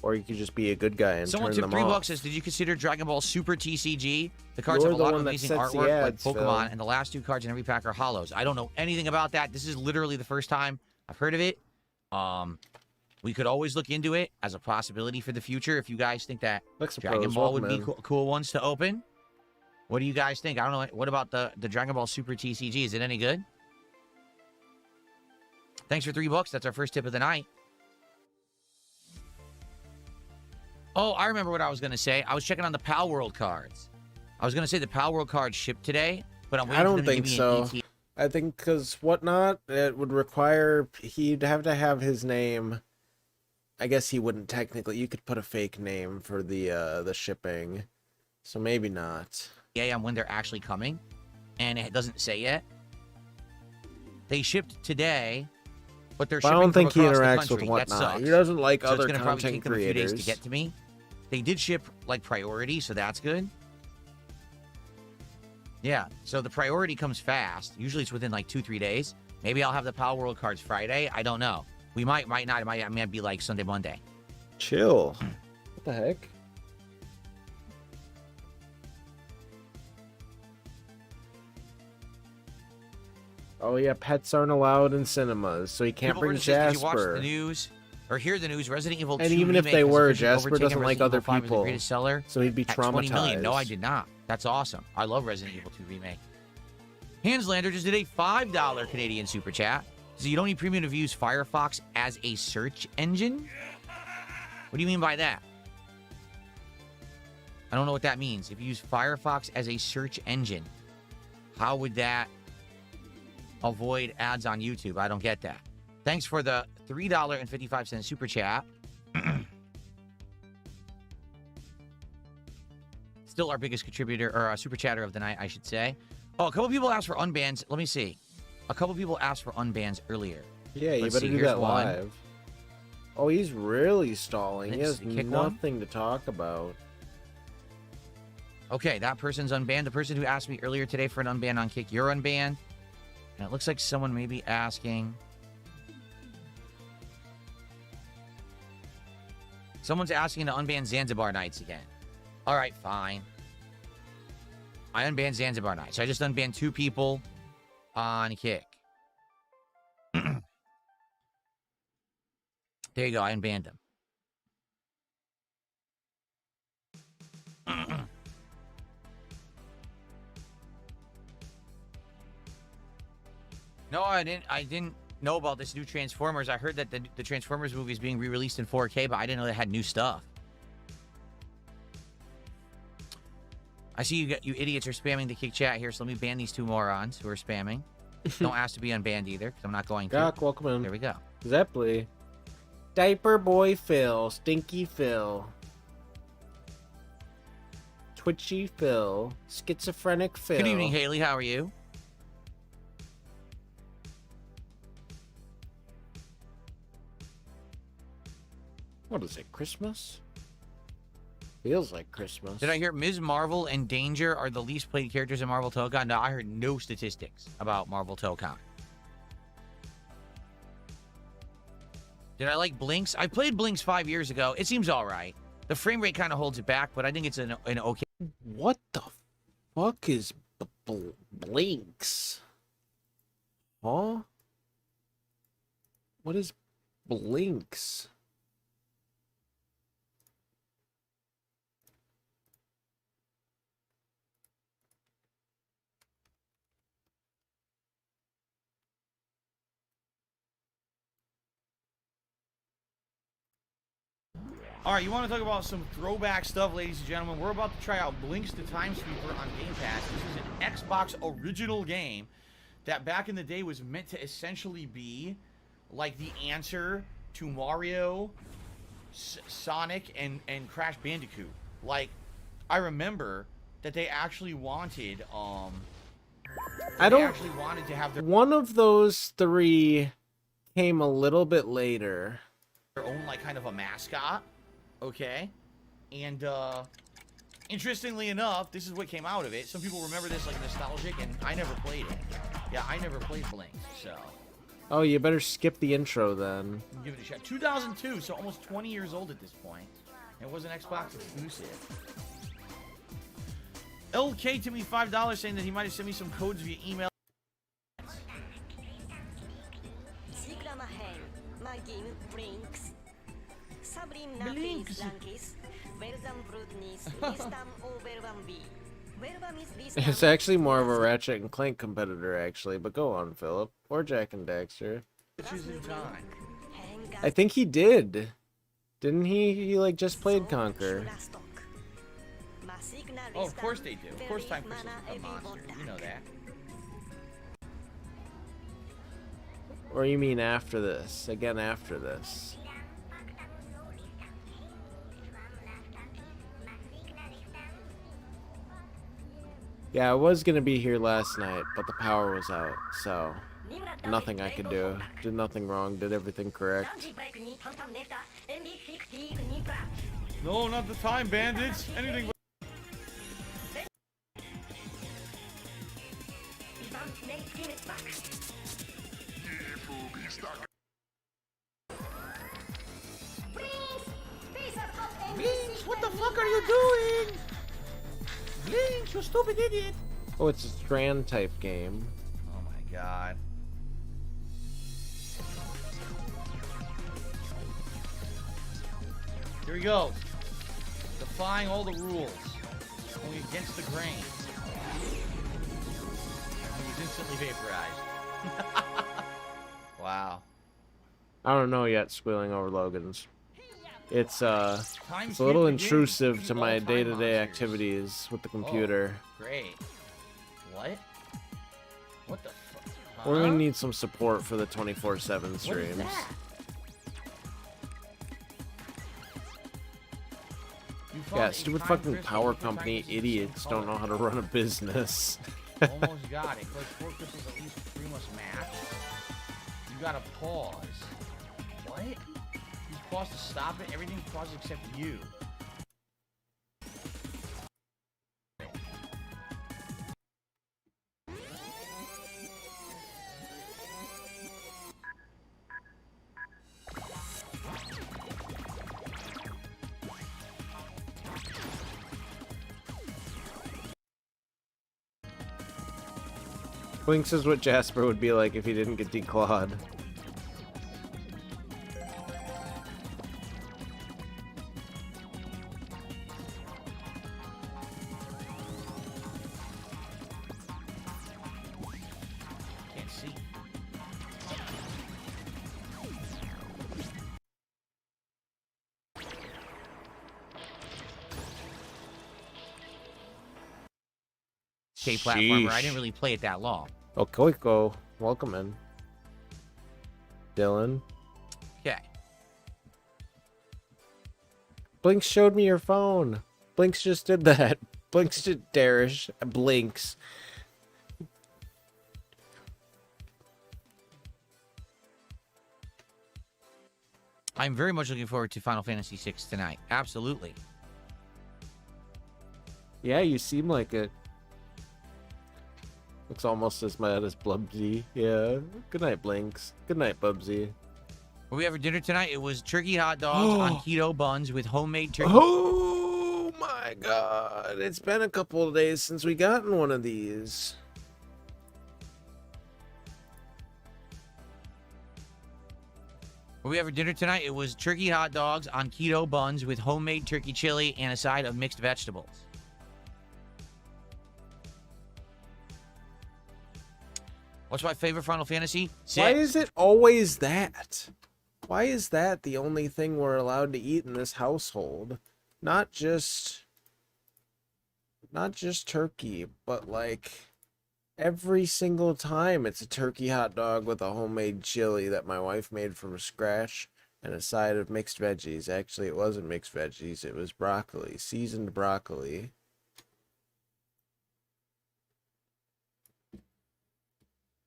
Or you could just be a good guy and Someone turn tipped them off. $3 says, did you consider Dragon Ball Super TCG? The cards have a lot of amazing artwork, like Pokemon, and the last 2 cards in every pack are hollows. I don't know anything about that. This is literally the first time I've heard of it. We could always look into it as a possibility for the future if you guys think that Dragon Ball would be cool ones to open. What do you guys think? I don't know. What about the Dragon Ball Super TCG? Is it any good? Thanks for $3. That's our first tip of the night. Oh, I remember what I was going to say. I was checking on the Pal World cards. I was going to say the Pal World cards shipped today, but I'm waiting for them to give me an ETA. I think because Whatnot, it would require, he'd have to have his name. I guess he wouldn't technically. You could put a fake name for the shipping. So maybe not. Yeah, on when they're actually coming, and it doesn't say yet. They shipped today, but they're shipping I don't think he from across interacts the with country. Whatnot. He doesn't like so other it's gonna content probably take them creators. a few days to get to me. They did ship like priority, so that's good. Yeah, so the priority comes fast. Usually it's within like 2-3 days. Maybe I'll have the Pal World cards Friday. I don't know. We might not. It might be like Sunday, Monday. Chill. What the heck? Oh yeah, pets aren't allowed in cinemas, so he can't People bring were to say, did you watch Jasper. the news or hear the news? Resident Evil 2 And even if remake they has were, officially Jasper overtaken doesn't like Resident other Evil 5 as the people, greatest seller so he'd be at 20 million. traumatized. No, I did not. That's awesome. I love Resident Evil 2 remake. Hanslander just did a $5 Canadian super chat. So you don't need premium to use Firefox as a search engine? What do you mean by that? I don't know what that means. If you use Firefox as a search engine, how would that avoid ads on YouTube? I don't get that. Thanks for the $3.55 super chat. Still our biggest contributor, or super chatter of the night, I should say. Oh, a couple people asked for unbans. Let me see. A couple people asked for unbans earlier. Yeah, you Let's better see. do Here's that one. live. Oh, he's really stalling. He has Let's kick one. nothing to talk about. Okay, that person's unbanned. The person who asked me earlier today for an unban on Kick, you're unbanned. And it looks like someone may be asking. Someone's asking to unban Zanzibar Nights again. All right, fine. I unbanned Zanzibar Nights. So I just unbanned 2 people on Kick. There you go. I unbanned them. No, I didn't know about this new Transformers. I heard that the Transformers movie is being re-released in 4K, but I didn't know they had new stuff. I see you idiots are spamming the Kick chat here, so let me ban these 2 morons who are spamming. Don't ask to be unbanned either, because I'm not going to. Doc, welcome in. There we go. Zeppeli. Diaper Boy Phil. Stinky Phil. Twitchy Phil. Schizophrenic Phil. Good evening, Haley. How are you? What is it, Christmas? Feels like Christmas. Did I hear Ms. Marvel and Danger are the least played characters in Marvel Telecom? No, I heard no statistics about Marvel Telecom. Did I like Blinks? I played Blinks 5 years ago. It seems all right. The frame rate kind of holds it back, but I think it's an okay. What the fuck is Blinks? Huh? What is Blinks? All right, you want to talk about some throwback stuff, ladies and gentlemen? We're about to try out Blinks the Time Sweeper on Game Pass. This is an Xbox original game that back in the day was meant to essentially be like the answer to Mario, Sonic, and Crash Bandicoot. Like, I remember that they actually wanted, I don't. they actually wanted to have their One of those three came a little bit later. own, like, kind of a mascot. Okay, and interestingly enough, this is what came out of it. Some people remember this like nostalgic, and I never played it. Yeah, I never played Blinks, so Oh, you better skip the intro then. give it a shot. 2002, so almost 20 years old at this point. It was an Xbox exclusive. LK to me $5 saying that he might have sent me some codes via email. It's actually more of a Ratchet and Clank competitor, actually. But go on, Philip. Or Jack and Daxter. In time. I think he did. Didn't he? He like just played Conquer. Oh, of course they do. Of course Time Crystal's a monster. You know that. Or you mean after this? Again, after this. Yeah, I was gonna be here last night, but the power was out, so nothing I could do. Did nothing wrong, did everything correct. No, not the Time Bandits. Anything but... Blinks, what the fuck are you doing? Blinks, you stupid idiot. Oh, it's a Strand type game. Oh my god. Here we go. Defying all the rules. Going against the grain. And he's instantly vaporized. Wow. I don't know yet, squealing over Logan's. It's Time a little skip intrusive begins. to All my time day-to-day monsters. activities with the computer. Oh, great. What? What the fuck? We're gonna need some support for the 24/7 What is streams. that? You found Yeah, a stupid time fucking crystal power with your company time crystals idiots in don't know how to color. run a business. Almost got it. Collect 4 crystals at least 3 must match. You gotta pause. What? You pause to stop it? Everything pauses except you. Blinks is what Jasper would be like if he didn't get declawed. Can't see. Platformer. I didn't really play it that long. Oh, Koiko, welcome in. Dylan. Okay. Blinks showed me your phone. Blinks just did that. Blinks to Darish. Blinks. I'm very much looking forward to Final Fantasy VI tonight. Absolutely. Yeah, you seem like it. Looks almost as mad as Blubsy. Yeah. Good night, Blinks. Good night, Bubsy. What we have for dinner tonight? It was turkey hot dogs on keto buns with homemade turkey. Oh my god. It's been a couple of days since we gotten one of these. What we have for dinner tonight? It was turkey hot dogs on keto buns with homemade turkey chili and a side of mixed vegetables. What's my favorite Final Fantasy? Why 6. is it always that? Why is that the only thing we're allowed to eat in this household? Not just turkey, but like every single time it's a turkey hot dog with a homemade chili that my wife made from scratch and a side of mixed veggies. Actually, it wasn't mixed veggies, it was broccoli, seasoned broccoli.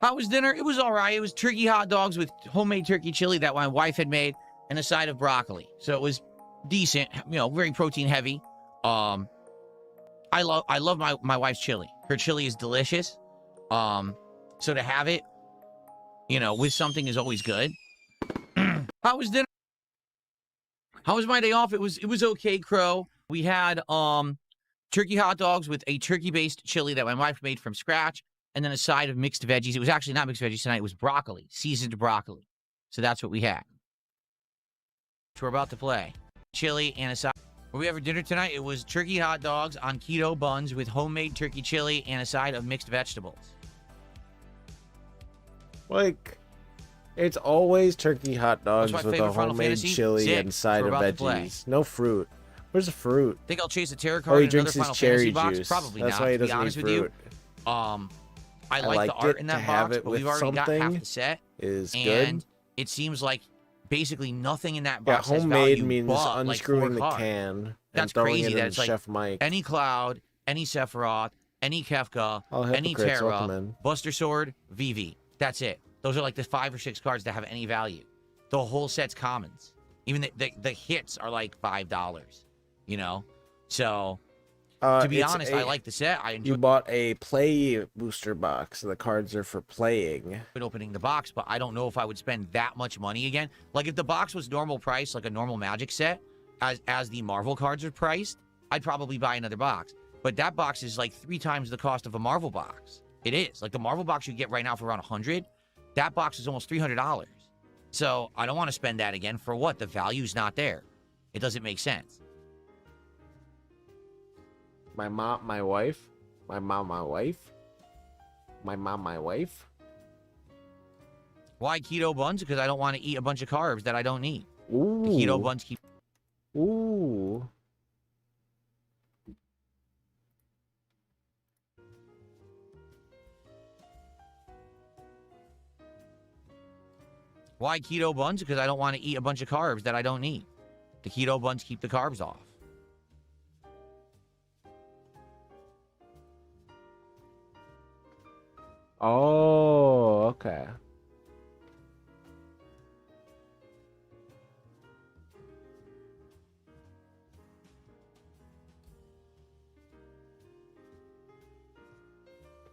How was dinner? It was all right. It was turkey hot dogs with homemade turkey chili that my wife had made and a side of broccoli. So it was decent, very protein heavy. I love my wife's chili. Her chili is delicious. So to have it, with something is always good. How was dinner? How was my day off? It was okay, Crow. We had turkey hot dogs with a turkey-based chili that my wife made from scratch, and then a side of mixed veggies. It was actually not mixed veggies tonight. It was broccoli, seasoned broccoli. So that's what we had. So we're about to play. Chili and a side. What we have for dinner tonight? It was turkey hot dogs on keto buns with homemade turkey chili and a side of mixed vegetables. Like, it's always turkey hot dogs What's my with a favorite Final homemade Fantasy? chili 6. and side We're of about to play. veggies. No fruit. Where's the fruit? Think I'll chase a tarot Oh, card he in another drinks his Final cherry Fantasy box? juice. Probably That's not, why he to be doesn't honest eat with you. fruit. I like the liked art it in to that have box, it but we've with already got half something the set. Is And good. it seems like basically nothing in that Yeah, box has homemade value means but unscrewing like 4 the cards. can and That's throwing crazy it that in it's like Chef Mike. any Cloud, any Sephiroth, any Kefka, All any hypocrites, welcome Terra, in. Buster Sword, Vivi. That's it. Those are like the 5 or 6 cards that have any value. The whole set's commons. Even the hits are like $5, So, to be honest, I like the set. I You enjoyed bought a play booster box. The cards are for playing. opening the box, but I don't know if I would spend that much money again. Like, if the box was normal price, like a normal Magic set, as the Marvel cards are priced, I'd probably buy another box. But that box is like 3 times the cost of a Marvel box. It is. Like, the Marvel box you get right now for around $100, that box is almost $300. So I don't want to spend that again. For what? The value's not there. It doesn't make sense. My mom, my wife. My mom, my wife. My mom, my wife. Why keto buns? Because I don't want to eat a bunch of carbs that I don't need. Ooh. The keto buns keep... Ooh. Why keto buns? Because I don't want to eat a bunch of carbs that I don't need. The keto buns keep the carbs off. Oh, okay.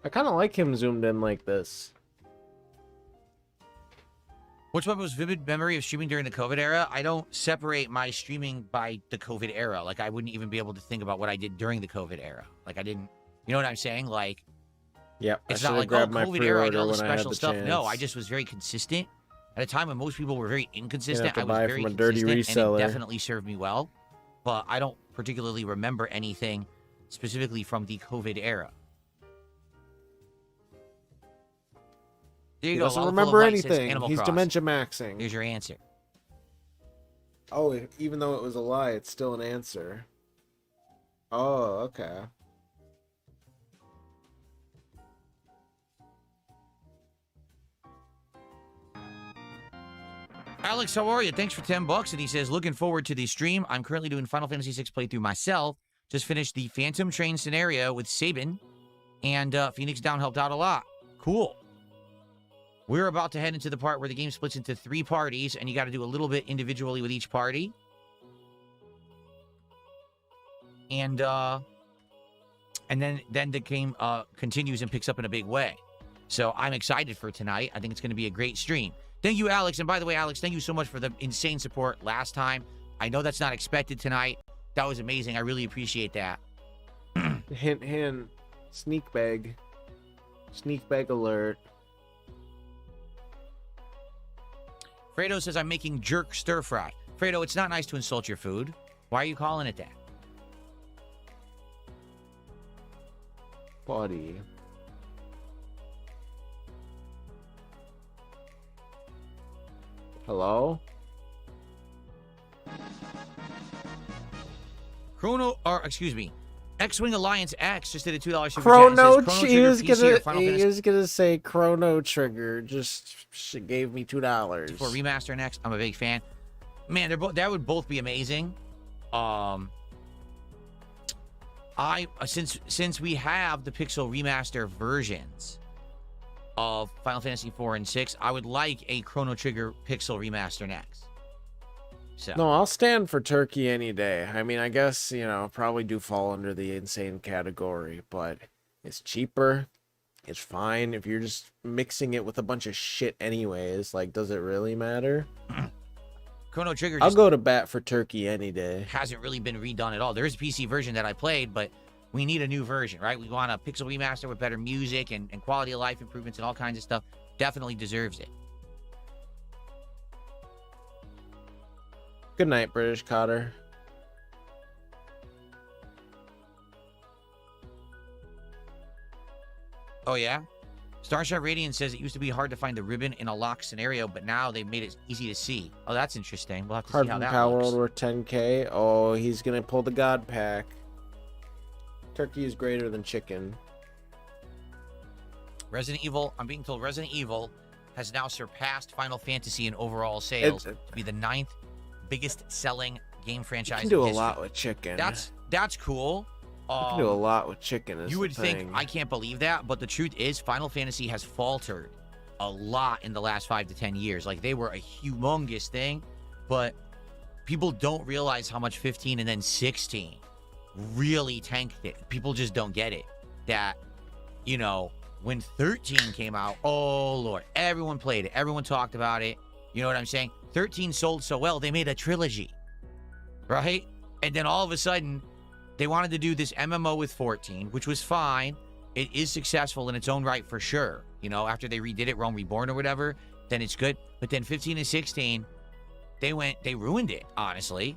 I kind of like him zoomed in like this. What's my most vivid memory of streaming during the COVID era? I don't separate my streaming by the COVID era. Like, I wouldn't even be able to think about what I did during the COVID era. Like, I didn't... You know what I'm saying? Like, Yep, it's I not like, grabbed oh, my COVID era, I did pre-order all the when I had special the stuff. No, I chance. just was very consistent. At a time when most people were very inconsistent, to I was buy very from a dirty consistent, and reseller. it definitely served me well. But I don't particularly remember anything specifically from the COVID era. There you He go. doesn't Lava Full of remember Light says anything. Animal He's Crossing. dementia maxing. Here's your answer. Oh, even though it was a lie, it's still an answer. Oh, okay. Alex, how are you? Thanks for $10. And he says, looking forward to the stream. I'm currently doing Final Fantasy VI playthrough myself. Just finished the Phantom Train scenario with Sabin, and Phoenix Down helped out a lot. Cool. We're about to head into the part where the game splits into 3 parties, and you got to do a little bit individually with each party. And then the game continues and picks up in a big way. So I'm excited for tonight. I think it's going to be a great stream. Thank you, Alex. And by the way, Alex, thank you so much for the insane support last time. I know that's not expected tonight. That was amazing. I really appreciate that. Hint, hint. Sneak bag. Sneak bag alert. Fredo says, I'm making jerk stir fry. Fredo, it's not nice to insult your food. Why are you calling it that? Body. Hello? X-Wing Alliance X just did a $2 super Chrono, chat. he was gonna say Chrono Trigger. Just gave me $2 for remaster next. I'm a big fan. Man, that would both be amazing. Since we have the Pixel remaster versions of Final Fantasy 4 and 6, I would like a Chrono Trigger Pixel remaster next. So. No, I'll stand for turkey any day. I mean, I guess, probably do fall under the insane category, but it's cheaper. It's fine. If you're just mixing it with a bunch of shit anyways, like, does it really matter? Chrono Trigger I'll go to bat for turkey any day. Hasn't really been redone at all. There is a PC version that I played, but we need a new version, right? We want a Pixel remaster with better music and quality of life improvements and all kinds of stuff. Definitely deserves it. Good night, British Cotter. Oh, yeah? Starshot Radiant says it used to be hard to find the ribbon in a lock scenario, but now they've made it easy to see. Oh, that's interesting. We'll have to see how that Power looks. World worth 10K. Oh, he's gonna pull the God Pack. Turkey is greater than chicken. Resident Evil, I'm being told Resident Evil has now surpassed Final Fantasy in overall sales to be the 9th biggest selling game franchise. You can do in a history. lot with chicken. That's cool. You can do a lot with chicken. You would think, I can't believe that, but the truth is Final Fantasy has faltered a lot in the last 5 to 10 years. Like, they were a humongous thing, but people don't realize how much 15 and then 16 really tanked it. People just don't get it. That, when 13 came out, oh, Lord, everyone played it. Everyone talked about it. You know what I'm saying? 13 sold so well, they made a trilogy, right? And then all of a sudden, they wanted to do this MMO with 14, which was fine. It is successful in its own right for sure. After they redid it, Realm Reborn or whatever, then it's good. But then 15 and 16, they ruined it, honestly.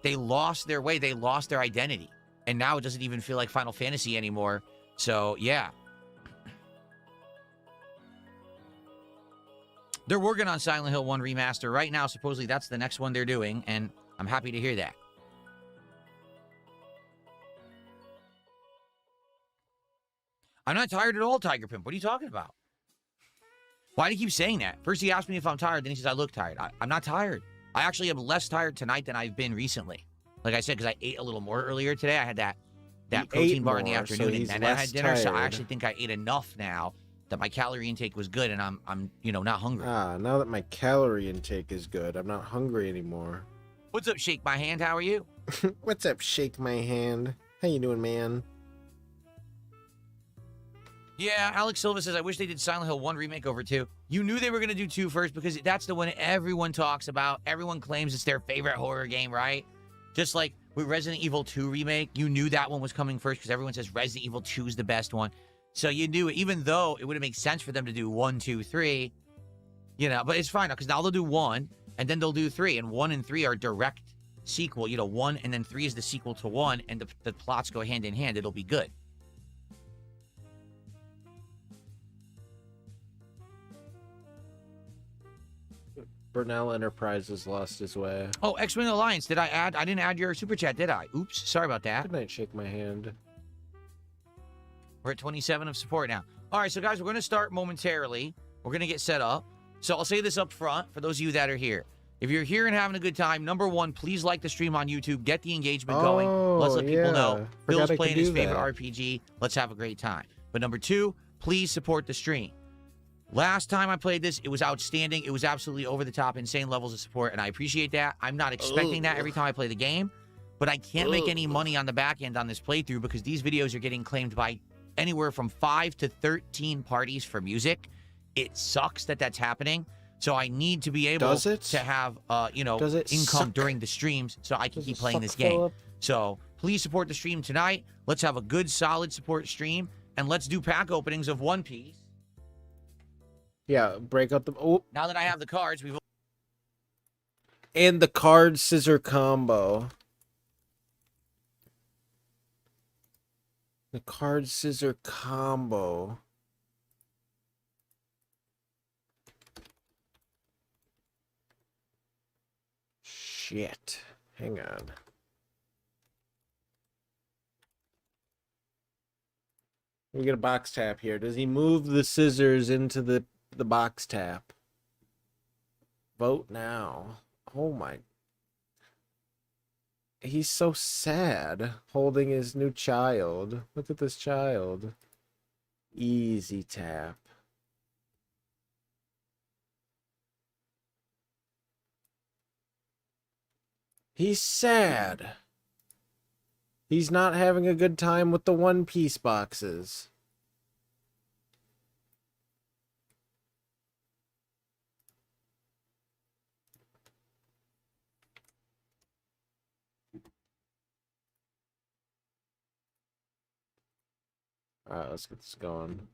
They lost their way. They lost their identity. And now it doesn't even feel like Final Fantasy anymore. So, yeah. They're working on Silent Hill 1 remaster right now. Supposedly that's the next one they're doing, and I'm happy to hear that. I'm not tired at all, Tiger Pimp. What are you talking about? Why do you keep saying that? First he asked me if I'm tired, then he says I look tired. I'm not tired. I actually am less tired tonight than I've been recently. Like I said, because I ate a little more earlier today. I had that protein bar in the afternoon, and then I had dinner. So I actually think I ate enough now that my calorie intake was good, and I'm not hungry. Now that my calorie intake is good, I'm not hungry anymore. What's up, Shake My Hand? How are you? What's up, Shake My Hand? How you doing, man? Yeah, Alex Silva says, I wish they did Silent Hill 1 remake over 2. You knew they were going to do 2 first because that's the one everyone talks about. Everyone claims it's their favorite horror game, right? Just like with Resident Evil 2 remake, you knew that one was coming first because everyone says Resident Evil 2 is the best one. So you knew it, even though it would have made sense for them to do 1, 2, 3, but it's fine because now they'll do 1 and then they'll do 3, and 1 and 3 are direct sequel. 1 and then 3 is the sequel to 1, and the plots go hand in hand. It'll be good. Burnell Enterprises lost his way. Oh, X-Wing Alliance. Did I add? I didn't add your super chat, did I? Oops. Sorry about that. Good night, Shake My Hand. We're at 27 of support now. All right, so guys, we're going to start momentarily. We're going to get set up. So I'll say this up front for those of you that are here. If you're here and having a good time, number one, please like the stream on YouTube. Get the engagement going. Let's let people know. Forgot Phil's I playing could his do favorite that. RPG. Let's have a great time. But number two, please support the stream. Last time I played this, it was outstanding. It was absolutely over the top, insane levels of support, and I appreciate that. I'm not expecting that every time I play the game, but I can't make any money on the back end on this playthrough because these videos are getting claimed by anywhere from 5 to 13 parties for music. It sucks that that's happening. So I need to be able to have, income during the streams so I can keep playing this game. Philip? So please support the stream tonight. Let's have a good, solid support stream, and let's do pack openings of One Piece. Yeah, break out the... Oh, Now that I have the cards, we've... and the card scissor combo. The card scissor combo. Shit. Hang on. We get a box tap here. Does he move the scissors into the box tap? Vote now. Oh my. He's so sad holding his new child. Look at this child. Easy tap. He's sad. He's not having a good time with the One Piece boxes. Alright, let's get this going.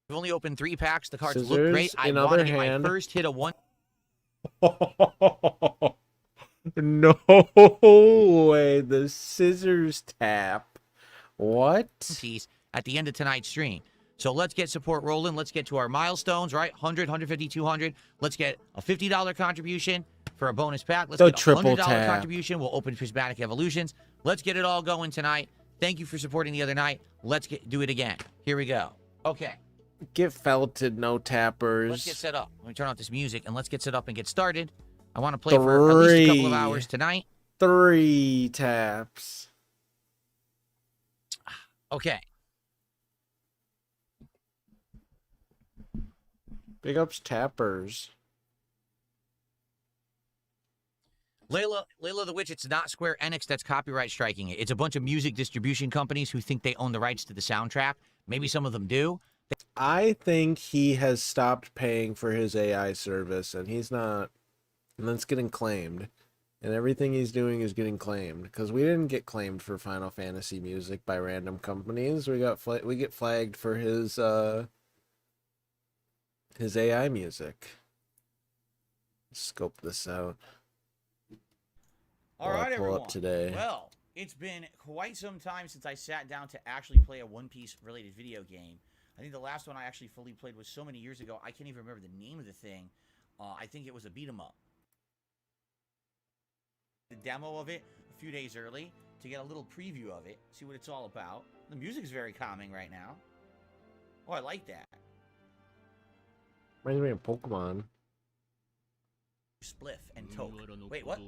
We've only opened 3 packs. The cards look Scissors great. I in want other to get hand. my first hit of One No way. The scissors tap. What? Piece at the end of tonight's stream. So let's get support rolling. Let's get to our milestones, right? 100, 150, 200. Let's get a $50 contribution for a bonus pack. Let's The get a triple $100 tap. contribution. We'll open Prismatic Evolutions. Let's get it all going tonight. Thank you for supporting the other night. Let's do it again. Here we go. Okay. Get felted, no tappers. Let's get set up. Let me turn off this music and let's get set up and get started. I want to play for at least a couple of 3. hours tonight. 3 taps. Okay. Big ups tappers. Layla the Witch, it's not Square Enix that's copyright striking it. It's a bunch of music distribution companies who think they own the rights to the soundtrack. Maybe some of them do. I think he has stopped paying for his AI service, and he's not, and that's getting claimed. And everything he's doing is getting claimed, because we didn't get claimed for Final Fantasy music by random companies. We get flagged for his AI music. Scope this out. All Well, I'll right, pull everyone. up today. Well, it's been quite some time since I sat down to actually play a One Piece related video game. I think the last one I actually fully played was so many years ago, I can't even remember the name of the thing. I think it was a beat 'em up. The demo of it a few days early to get a little preview of it, see what it's all about. The music's very calming right now. Oh, I like that. Reminds me of Pokemon. Spliff and Toke. Wait, what?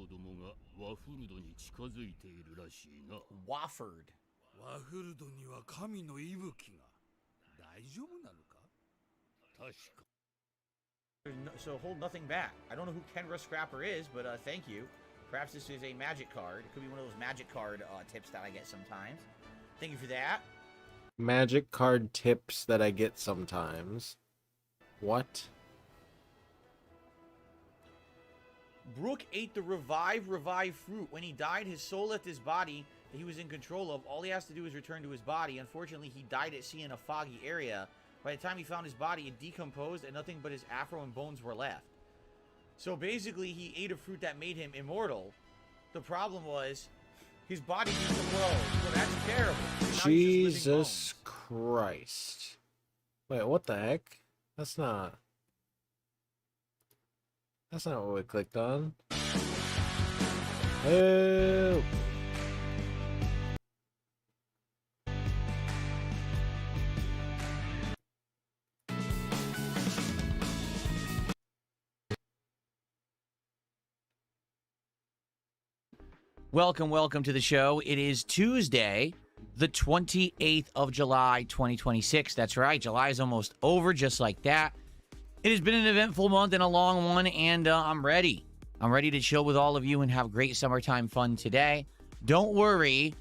Wofford. ワフルドには神の息吹が大丈夫なのか確か So hold nothing back. I don't know who Kenra Scrapper is, but thank you. Perhaps this is a magic card. It could be one of those magic card tips that I get sometimes. Thank you for that. Magic card tips that I get sometimes. What? Brook ate the revive fruit. When he died, his soul left his body that he was in control of. All he has to do is return to his body. Unfortunately, he died at sea in a foggy area. By the time he found his body, it decomposed and nothing but his afro and bones were left. So basically, he ate a fruit that made him immortal. The problem was his body decomposed. Well, that's terrible. Now he's just living Jesus bones. Christ. Wait, what the heck? That's not what we clicked on. Help! welcome to the show. It is Tuesday, the 28th of July, 2026. That's right, July is almost over, just like that. It has been an eventful month and a long one, and I'm ready. I'm ready to chill with all of you and have great summertime fun today. Don't worry,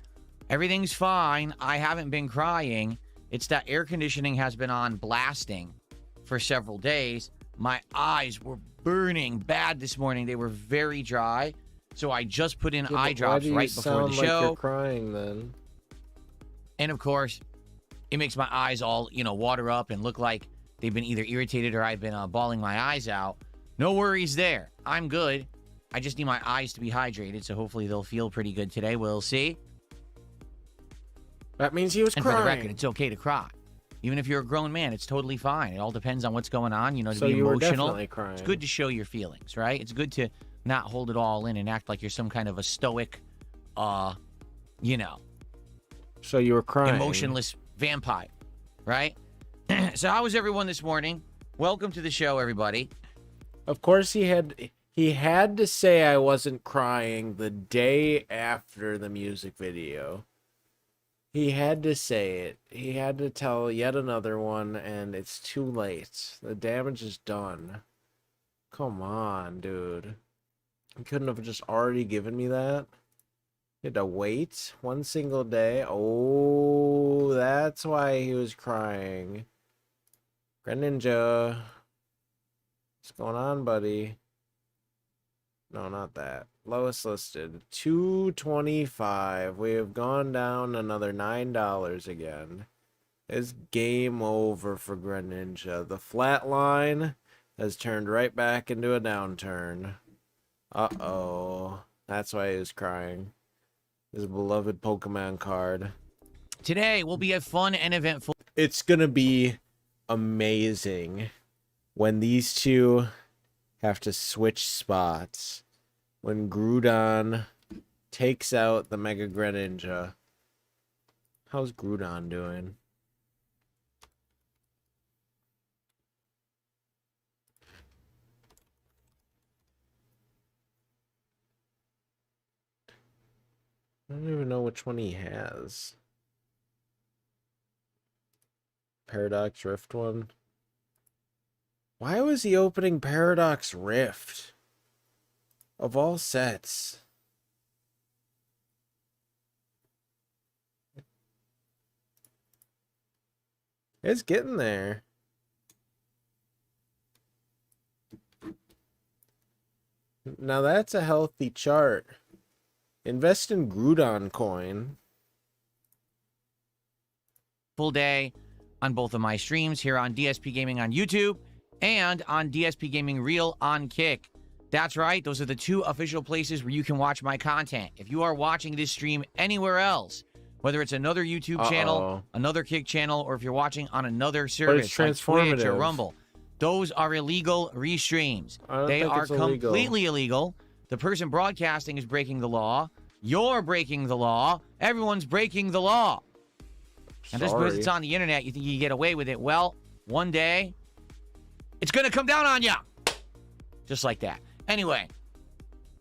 everything's fine. I haven't been crying. It's that air conditioning has been on blasting for several days. My eyes were burning bad this morning. They were very dry. So I just put in eye drops right before the show. Like you're crying then? And of course, it makes my eyes all, water up and look like they've been either irritated or I've been bawling my eyes out. No worries there. I'm good. I just need my eyes to be hydrated, so hopefully they'll feel pretty good today. We'll see. That means he was and crying. For the record, it's okay to cry. Even if you're a grown man, it's totally fine. It all depends on what's going on, to so be you emotional. Were definitely crying. It's good to show your feelings, right? It's good to not hold it all in and act like you're some kind of a stoic, So you were crying. emotionless vampire, right? So how was everyone this morning? Welcome to the show, everybody. Of course he had to say I wasn't crying the day after the music video. He had to say it. He had to tell yet another one, and it's too late. The damage is done. Come on, dude. You couldn't have just already given me that? You had to wait one single day? Oh, that's why he was crying. Greninja. What's going on, buddy? No, not that. Lowest listed. $2.25. We have gone down another $9 again. It's game over for Greninja. The flat line has turned right back into a downturn. Uh-oh. That's why he was crying. His beloved Pokemon card. Today will be a fun and eventful. It's gonna be amazing when these two have to switch spots. When Groudon takes out the Mega Greninja. How's Groudon doing? I don't even know which one he has. Paradox Rift one. Why was he opening Paradox Rift? Of all sets. It's getting there. Now that's a healthy chart. Invest in Groudon coin. Full day on both of my streams here on DSP Gaming on YouTube and on DSP Gaming Reel on Kick. That's right. Those are the two official places where you can watch my content. If you are watching this stream anywhere else, whether it's another YouTube channel, another Kick channel, or if you're watching on another service like Twitch or Rumble, those are illegal restreams. They are completely illegal. The person broadcasting is breaking the law. You're breaking the law. Everyone's breaking the law. And just because it's on the internet, you think you get away with it. Well, one day, it's going to come down on you. Just like that. Anyway.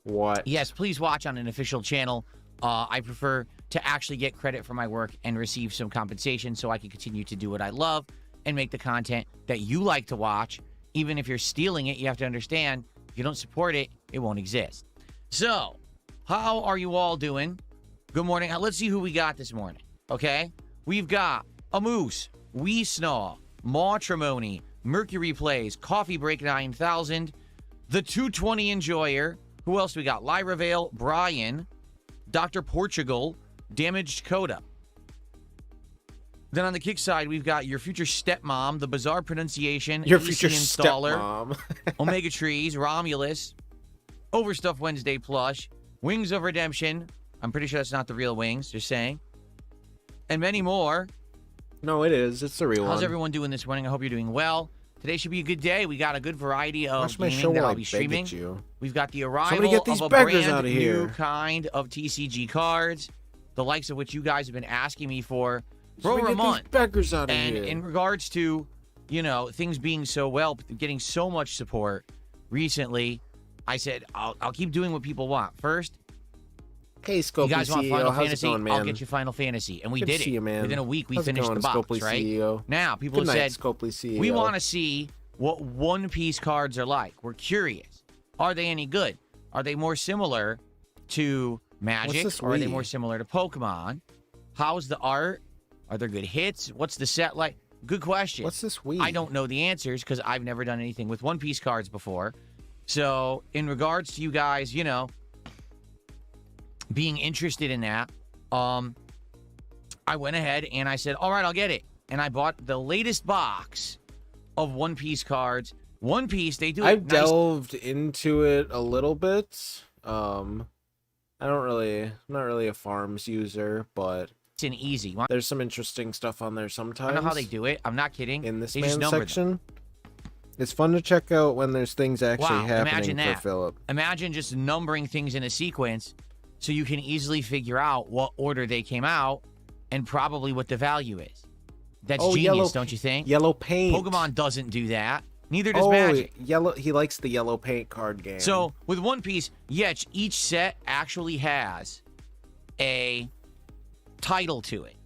What? Yes, please watch on an official channel. I prefer to actually get credit for my work and receive some compensation so I can continue to do what I love and make the content that you like to watch. Even if you're stealing it, you have to understand, if you don't support it, it won't exist. So, how are you all doing? Good morning. Let's see who we got this morning, okay? We've got a Moose, Wee Snaw, Matrimony, Mercury Plays, Coffee Break 9000, the 220 Enjoyer. Who else we got? Lyra Vale, Brian, Dr. Portugal, Damaged Coda. Then on the Kick side, we've got Your Future Stepmom, The Bizarre Pronunciation, Your AC Future Installer, Stepmom. Omega Trees, Romulus, Overstuff Wednesday Plush, Wings of Redemption. I'm pretty sure that's not the real Wings, just saying. And many more. No, it is. It's the real one. How's everyone doing this morning? I hope you're doing well. Today should be a good day. We got a good variety of Watch my gaming show that while I'll I be beg streaming. at you. We've got the arrival Somebody get these of a beggars brand out of new here. kind of TCG cards, the likes of which you guys have been asking me for Somebody over a get month. these beggars out of And here. in regards to, things being so well, getting so much support recently, I said, I'll keep doing what people want. First, Hey, You Scopely guys want CEO, Final how's Fantasy? it going, man? I'll get you Final Fantasy. And we Good to did see it. you, man. Within a week, we How's it finished going, the box, Scopely right? CEO? Now, people Good have night, said, Scopely CEO. we want to see what One Piece cards are like. We're curious. Are they any good? Are they more similar to Magic? this Or are they Wii? more similar to Pokemon? How's the art? Are there good hits? What's the set like? Good question. What's this Wii? I don't know the answers because I've never done anything with One Piece cards before. So, in regards to you guys, you know, being interested in that, I went ahead and I said, all right, I'll get it. And I bought the latest box of One Piece cards. One Piece, they do it I've nice. delved into it a little bit. I'm not really a farms user, but And easy. I there's some interesting stuff on there sometimes. don't know how they do it. I'm not kidding. in this They just man number them. section. It's fun to check out when there's things actually Wow, imagine happening for that. Philip. Imagine just numbering things in a sequence so you can easily figure out what order they came out and probably what the value is. That's Oh, genius, yellow- don't you think? Yellow paint. Pokemon doesn't do that. Neither does Oh, Magic. yellow. He likes the yellow paint card game. So with One Piece, yes, each set actually has a title to it,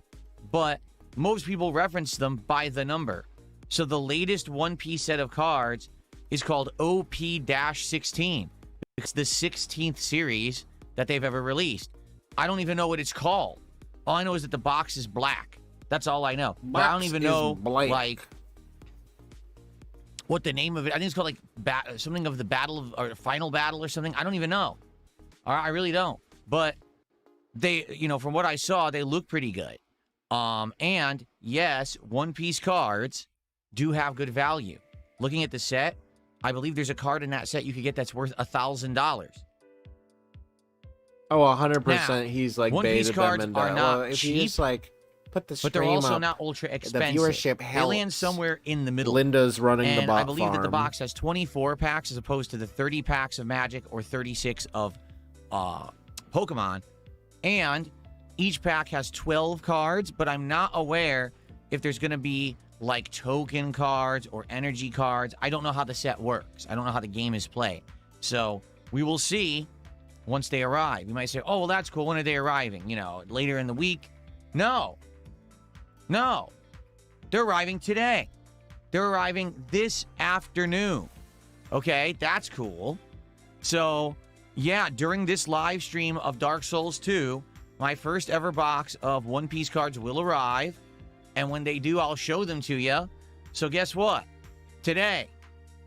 but most people reference them by the number. So the latest One Piece set of cards is called OP-16. It's the 16th series that they've ever released. I don't even know what it's called. All I know is that the box is black. That's all I know. But I don't Box even is know blank. like what the name of it. I think it's called like something of the battle of or final battle or something. I don't even know. I really don't. But they, you know, from what I saw, they look pretty good. And yes, One Piece cards do have good value. Looking at the set, I believe there's a card in that set you could get that's worth $1,000. Oh, 100%. Now, He's like One Piece baited cards them into are not well, if you cheap, just like put the But they're stream also up, not ultra the expensive. viewership They helps. land somewhere in the middle. Linda's running the And bot I believe that the farm. box has 24 packs as opposed to the 30 packs of Magic or 36 of Pokemon. And each pack has 12 cards, but I'm not aware if there's going to be like token cards or energy cards. I don't know how the set works. I don't know how the game is played. So we will see once they arrive. You might say, oh, well, that's cool. When are they arriving? You know, later in the week? No. No. They're arriving today. They're arriving this afternoon. Okay, that's cool. So, yeah, during this live stream of Dark Souls 2, my first ever box of One Piece cards will arrive. And when they do, I'll show them to you. So guess what? Today,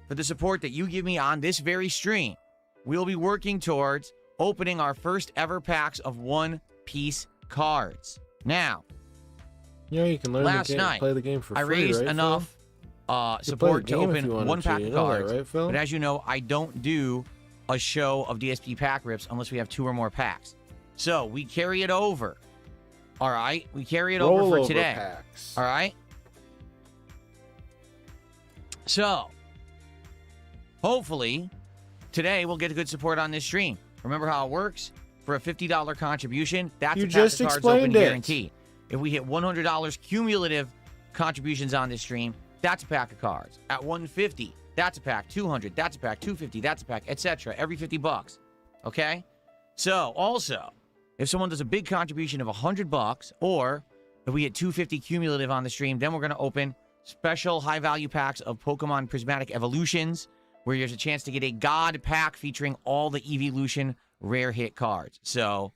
for the support that you give me on this very stream, we'll be working towards opening our first ever packs of One Piece cards. Now, Yeah, you can learn last the game, night, play the game for free, I raised right, enough Phil? support to You can play the game if open you wanted one to, pack you of know that, cards. right, Phil? But as you know, I don't do a show of DSP pack rips unless we have 2 or more packs. So we carry it over. All right? We carry it over for Rollover today. packs. All right? So, hopefully, today we'll get good support on this stream. Remember how it works? For a $50 contribution, that's You a pack just of cards open explained it. guaranteed. If we hit $100 cumulative contributions on this stream, that's a pack of cards. At $150, that's a pack. $200, that's a pack. $250, that's a pack, etc. Every $50. Okay? So, also, if someone does a big contribution of $100, or if we hit $250 cumulative on the stream, then we're going to open special high-value packs of Pokemon Prismatic Evolutions, where there's a chance to get a God pack featuring all the Evolution rare hit cards. So,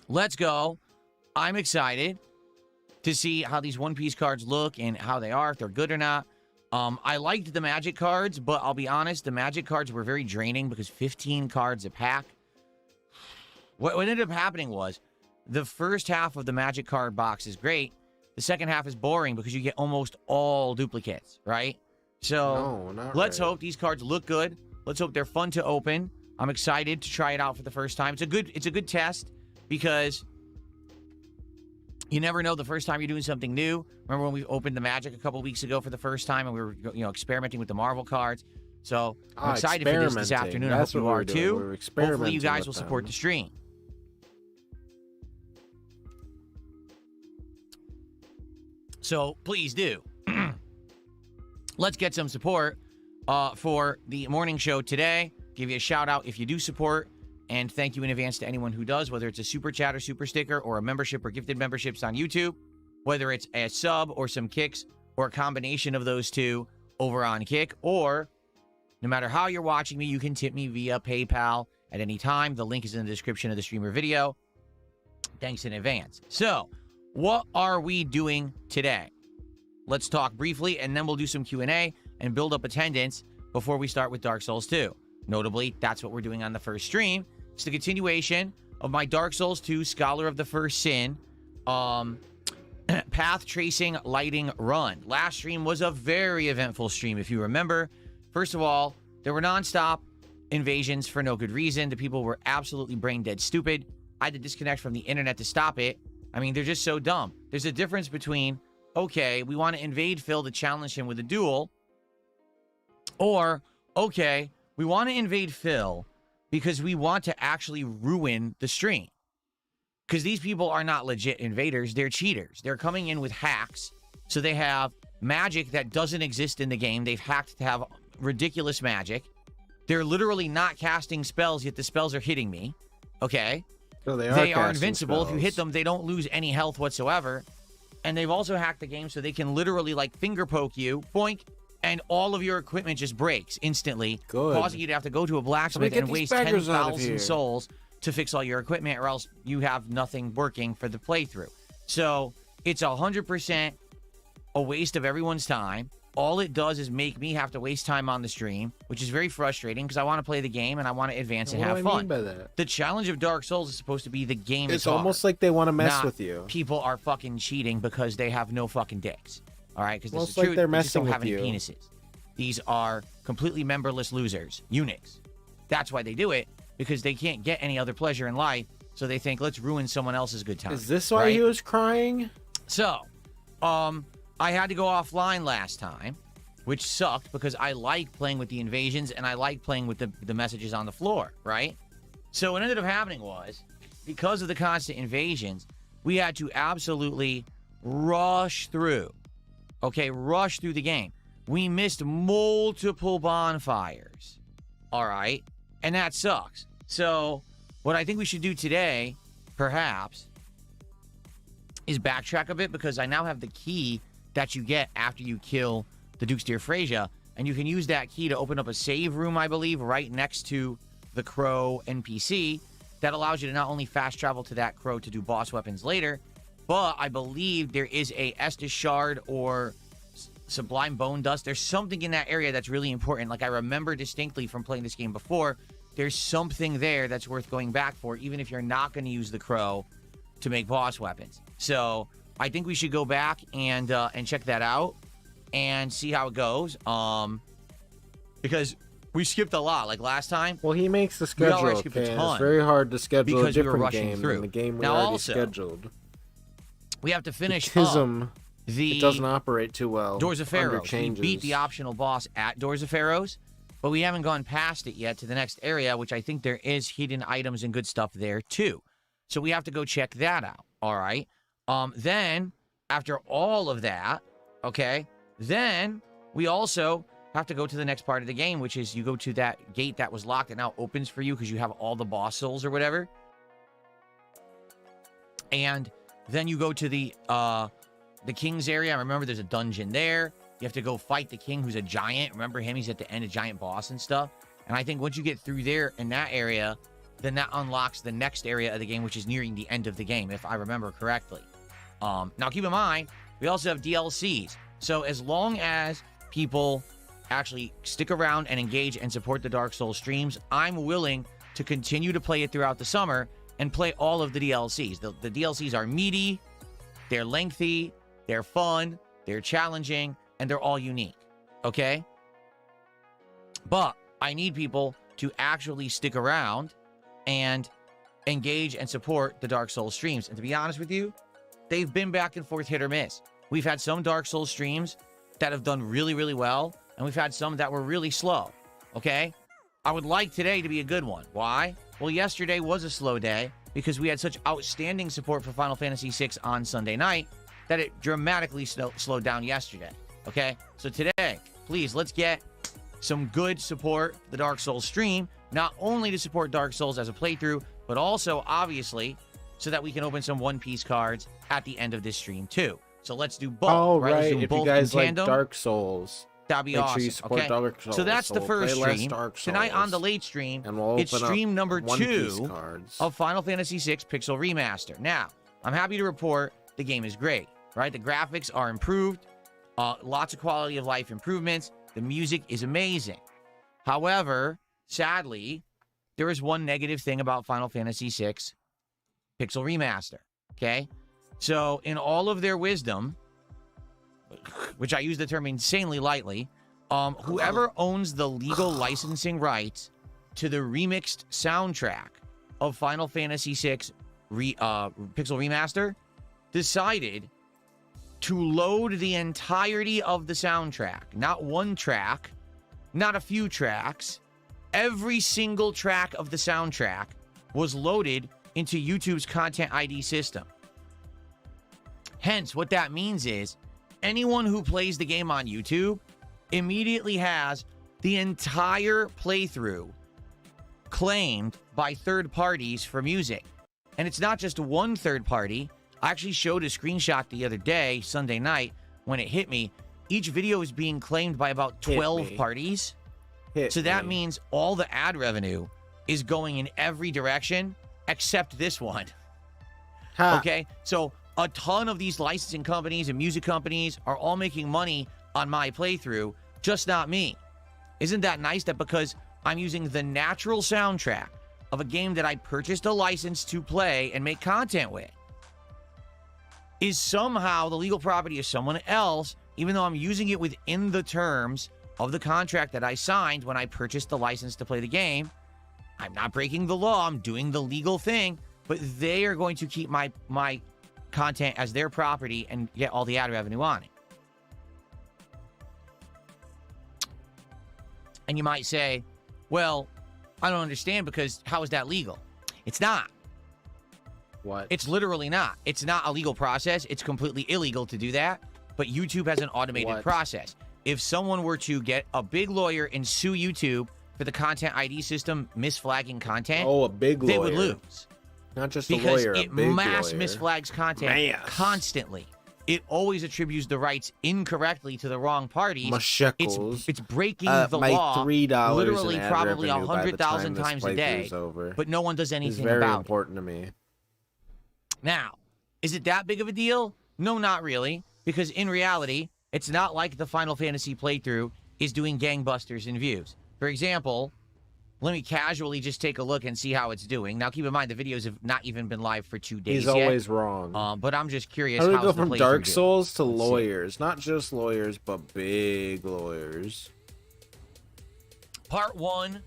let's go. I'm excited to see how these One Piece cards look and how they are, if they're good or not. I liked the Magic cards, but I'll be honest, the Magic cards were very draining because 15 cards a pack. What ended up happening was the first half of the Magic card box is great. The second half is boring because you get almost all duplicates, right? So No, not let's right. hope these cards look good. Let's hope they're fun to open. I'm excited to try it out for the first time. It's a good test because you never know the first time you're doing something new. Remember when we opened the Magic a couple weeks ago for the first time and we were experimenting with the Marvel cards. So I'm excited for this experimenting. afternoon. I That's hope you what we are were doing. too. We were Hopefully experimenting you guys with will support them. the stream. So please do. Let's get some support for the morning show today. Give you a shout out if you do support. And thank you in advance to anyone who does, whether it's a super chat or super sticker or a membership or gifted memberships on YouTube, whether it's a sub or some kicks or a combination of those two over on Kick, or no matter how you're watching me, you can tip me via PayPal at any time. The link is in the description of the streamer video. Thanks in advance. So, what are we doing today? Let's talk briefly, and then we'll do some Q&A and build up attendance before we start with Dark Souls 2. Notably, that's what we're doing on the first stream. It's the continuation of my Dark Souls 2 Scholar of the First Sin path tracing lighting run. Last stream was a very eventful stream, if you remember. First of all, there were nonstop invasions for no good reason. The people were absolutely brain dead stupid. I had to disconnect from the internet to stop it. I mean, they're just so dumb. There's a difference between, okay, we want to invade Phil to challenge him with a duel, or, okay, we want to invade Phil because we want to actually ruin the stream. Because these people are not legit invaders. They're cheaters. They're coming in with hacks. So they have magic that doesn't exist in the game. They've hacked to have ridiculous magic. They're literally not casting spells, yet the spells are hitting me. Okay? So they are casting invincible. spells. If you hit them, they don't lose any health whatsoever. And they've also hacked the game so they can literally, like, finger poke you, boink, and all of your equipment just breaks instantly, Good. causing you to have to go to a blacksmith get and these waste beggars out of 10,000 here. souls to fix all your equipment, or else you have nothing working for the playthrough. So it's 100% a waste of everyone's time. All it does is make me have to waste time on the stream, which is very frustrating because I want to play the game and I want to advance and What have do I fun. mean by that? The challenge of Dark Souls is supposed to be the game is It's almost like they want to mess not with you. people are fucking cheating because they have no fucking dicks. All right? Because Well, this is it's like true. they're They just don't messing have with any you. penises. These are completely memberless losers, eunuchs. That's why they do it, because they can't get any other pleasure in life, so they think, let's ruin someone else's good time. Is this why right? he was crying? So, I had to go offline last time, which sucked because I like playing with the invasions and I like playing with the messages on the floor, right? So what ended up happening was, because of the constant invasions, we had to absolutely rush through. Okay, rush through the game. We missed multiple bonfires. All right? And that sucks. So, what I think we should do today, perhaps, is backtrack a bit, because I now have the key that you get after you kill the Duke's Dear Freyja, and you can use that key to open up a save room, I believe, right next to the Crow NPC that allows you to not only fast travel to that Crow to do boss weapons later, but I believe there is a Estus Shard or Sublime Bone Dust. There's something in that area that's really important. Like, I remember distinctly from playing this game before, there's something there that's worth going back for, even if you're not going to use the Crow to make boss weapons. So I think we should go back and check that out and see how it goes. Because we skipped a lot. Like last time, Well, he makes the We already schedule. skipped a Okay? ton It's very hard to schedule because a we were different rushing game through. than the game we Now already also, scheduled. we have to finish up Tism, the it doesn't operate too well. Doors of under Pharaohs. We changes. beat the optional boss at Doors of Pharaohs, but we haven't gone past it yet to the next area, which I think there is hidden items and good stuff there too. So we have to go check that out. All right. Then after all of that, okay, then we also have to go to the next part of the game, which is you go to that gate that was locked and now opens for you because you have all the boss souls or whatever. And then you go to the king's area. I remember there's a dungeon there. You have to go fight the king, who's a giant. Remember him? He's at the end, a giant boss and stuff. And I think once you get through there in that area, then that unlocks the next area of the game, which is nearing the end of the game, if I remember correctly. Now, keep in mind, we also have DLCs. So as long as people actually stick around and engage and support the Dark Souls streams, I'm willing to continue to play it throughout the summer and play all of the DLCs. The DLCs are meaty, they're lengthy, they're fun, they're challenging, and they're all unique, okay? But I need people to actually stick around and engage and support the Dark Souls streams. And to be honest with you, they've been back and forth, hit or miss. We've had some Dark Souls streams that have done really, really well, and we've had some that were really slow, okay? I would like today to be a good one. Why? Well, yesterday was a slow day because we had such outstanding support for Final Fantasy VI on Sunday night that it dramatically slowed down yesterday, okay? So today, please, let's get some good support for the Dark Souls stream, not only to support Dark Souls as a playthrough, but also, obviously, so that we can open some One Piece cards at the end of this stream, too. So let's do both. Oh, Let's right. do If both you guys in like tandem. Dark Souls, That'd be make awesome. sure you support Okay? Dark Souls. So that's the we'll first play less stream. Dark Tonight on Souls, the late stream, and we'll it's open up stream number One Piece 2 cards. of Final Fantasy VI Pixel Remaster. Now, I'm happy to report the game is great, right? The graphics are improved, lots of quality of life improvements. The music is amazing. However, sadly, there is one negative thing about Final Fantasy VI Pixel Remaster, okay? So, in all of their wisdom, which I use the term insanely lightly, whoever owns the legal licensing rights to the remixed soundtrack of Final Fantasy VI Pixel Remaster decided to load the entirety of the soundtrack. Not one track, not a few tracks. Every single track of the soundtrack was loaded into YouTube's Content ID system. Hence, what that means is anyone who plays the game on YouTube immediately has the entire playthrough claimed by third parties for music. And it's not just one third party. I actually showed a screenshot the other day, Sunday night, when it hit me. Each video is being claimed by about 12 parties. So that means all the ad revenue is going in every direction except this one. Ha. Okay? So a ton of these licensing companies and music companies are all making money on my playthrough, just not me. Isn't that nice that because I'm using the natural soundtrack of a game that I purchased a license to play and make content with, is somehow the legal property of someone else, even though I'm using it within the terms of the contract that I signed when I purchased the license to play the game. I'm not breaking the law. I'm doing the legal thing, but they are going to keep my content as their property and get all the ad revenue on it. And you might say, well, I don't understand because how is that legal? It's not. What? It's literally not. It's not a legal process. It's completely illegal to do that. But YouTube has an automated process. If someone were to get a big lawyer and sue YouTube for the Content ID system misflagging content, Oh, a big lawyer. they would lose. Not just Because a lawyer, it a big mass lawyer. misflags content Mass. constantly. It always attributes the rights incorrectly to the wrong parties. My shekels. It's breaking the my law $3 literally in ad probably revenue by the 100,000 time this times a day, playthrough's over. but no one does It's anything very about important to me. it. Now, is it that big of a deal? No, not really, because in reality, it's not like the Final Fantasy playthrough is doing gangbusters in views. For example, let me casually just take a look and see how it's doing. Now, keep in mind, the videos have not even been live for 2 days He's yet. always wrong. But I'm just curious How do we how's go the from playthrough Dark doing? Souls to Let's see. lawyers? Not just lawyers, but big lawyers. Part 1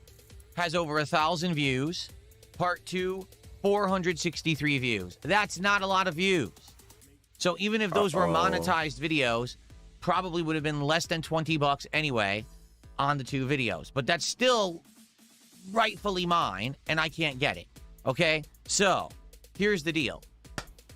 has over 1,000 views. Part 2, 463 views. That's not a lot of views. So even if those were monetized videos, probably would have been less than $20 anyway on the 2 videos. But that's still rightfully mine, and I can't get it. Okay? So, here's the deal.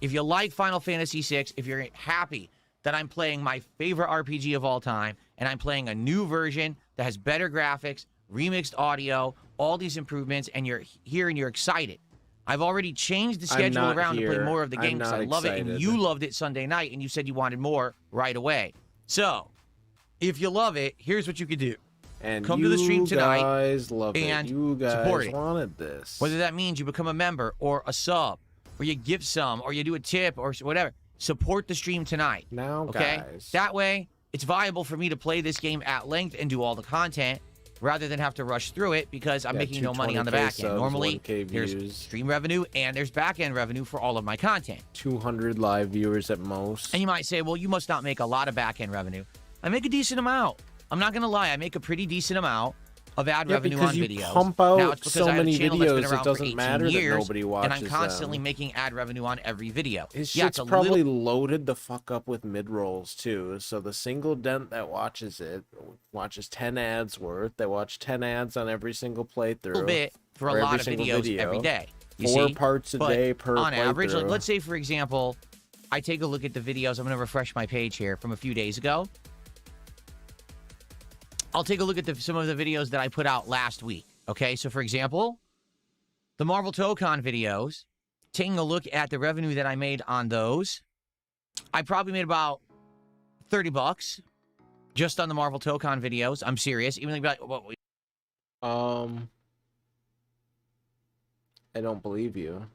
If you like Final Fantasy VI, if you're happy that I'm playing my favorite RPG of all time, and I'm playing a new version that has better graphics, remixed audio, all these improvements, and you're here and you're excited. I've already changed the schedule not around to play here. more of the I'm game because not I love it, and excited. you loved it Sunday night, and you said you wanted more right away. So, if you love it, here's what you could do. And Come to the stream tonight You guys love and it. You guys support it. wanted this. Whether that means you become a member or a sub, or you give some, or you do a tip, or whatever. Support the stream tonight. Now, Okay? guys. That way, it's viable for me to play this game at length and do all the content rather than have to rush through it because I'm Yeah, making no money on the 220K back end. subs, Normally, 1K there's views. stream revenue and there's back end revenue for all of my content. 200 live viewers at most. And you might say, well, you must not make a lot of back end revenue. I make a decent amount. I'm not going to lie. I make a pretty decent amount of ad revenue because on you videos. pump out Now, it's because so I have a many channel that's been videos, it around for doesn't 18 matter that years, nobody and watches I'm constantly them. making ad revenue on every video. His Yeah, shit's it's a probably little loaded the fuck up with mid-rolls, too. So the single dent that watches it watches 10 ads worth. They watch 10 ads on every single playthrough. bit for a for lot every of single videos video. every day. You 4 see? parts a But day per on average, like, playthrough. let's say, for example, I take a look at the videos. I'm going to refresh my page here from a few days ago. I'll take a look at some of the videos that I put out last week. Okay, so for example, the Marvel ToeCon videos, taking a look at the revenue that I made on those, I probably made about $30 just on the Marvel ToeCon videos. I'm serious. Even like, what? I don't believe you.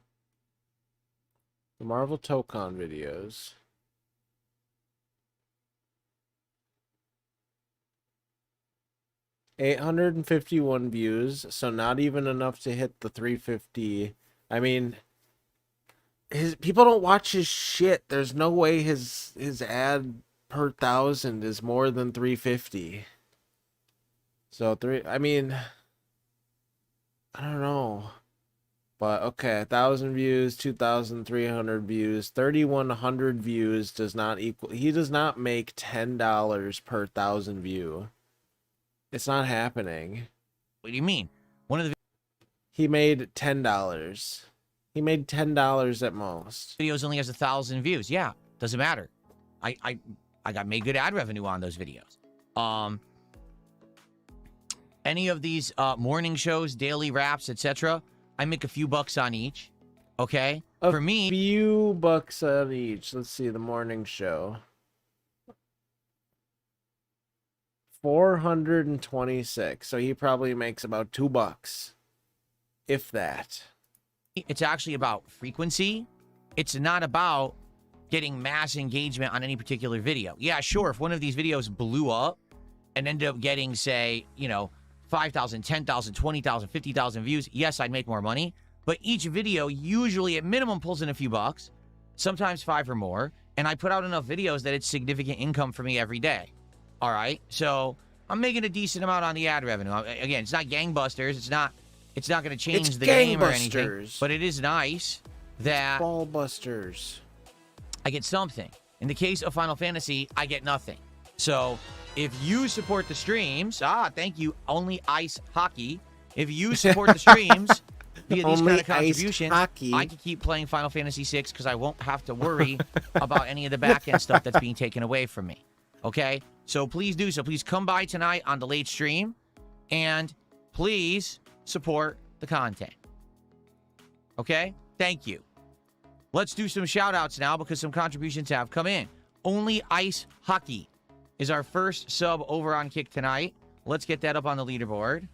The Marvel ToeCon videos. $851 views, so not even enough to hit the 350. I mean, his people don't watch his shit. There's no way his ad per 1,000 is more than 350. So I mean, I don't know. But okay, 1,000 views, 2,300 views, 3,100 views does not equal. He does not make $10 per 1,000 view. It's not happening. What do you mean? One of the He made $10. He made $10 at most. videos only has 1,000 views. Yeah, doesn't matter. I got made good ad revenue on those videos. Any of these morning shows, daily wraps, etc., I make a few bucks on each. Okay, for me, Few bucks on each. Let's see the morning show. 426. So he probably makes about $2, if that. it's actually about frequency. It's not about getting mass engagement on any particular video. Yeah, sure. If one of these videos blew up and ended up getting, say, 5,000, 10,000, 20,000, 50,000 views, yes, I'd make more money. But each video usually at minimum pulls in a few bucks, sometimes 5 or more. And I put out enough videos that it's significant income for me every day. All right. So I'm making a decent amount on the ad revenue. Again, it's not gangbusters. It's not going to change It's the game or anything. gangbusters. But it is nice that Ballbusters. I get something. In the case of Final Fantasy, I get nothing. So if you support the streams, thank you, Only Ice Hockey. If you support the streams via these Only kind of Ice contributions, Hockey. I can keep playing Final Fantasy VI because I won't have to worry about any of the back end stuff that's being taken away from me. Okay? So please do so. Please come by tonight on the late stream and please support the content. Okay? Thank you. Let's do some shout outs now because some contributions have come in. Only Ice Hockey is our first sub over on Kick tonight. Let's get that up on the leaderboard.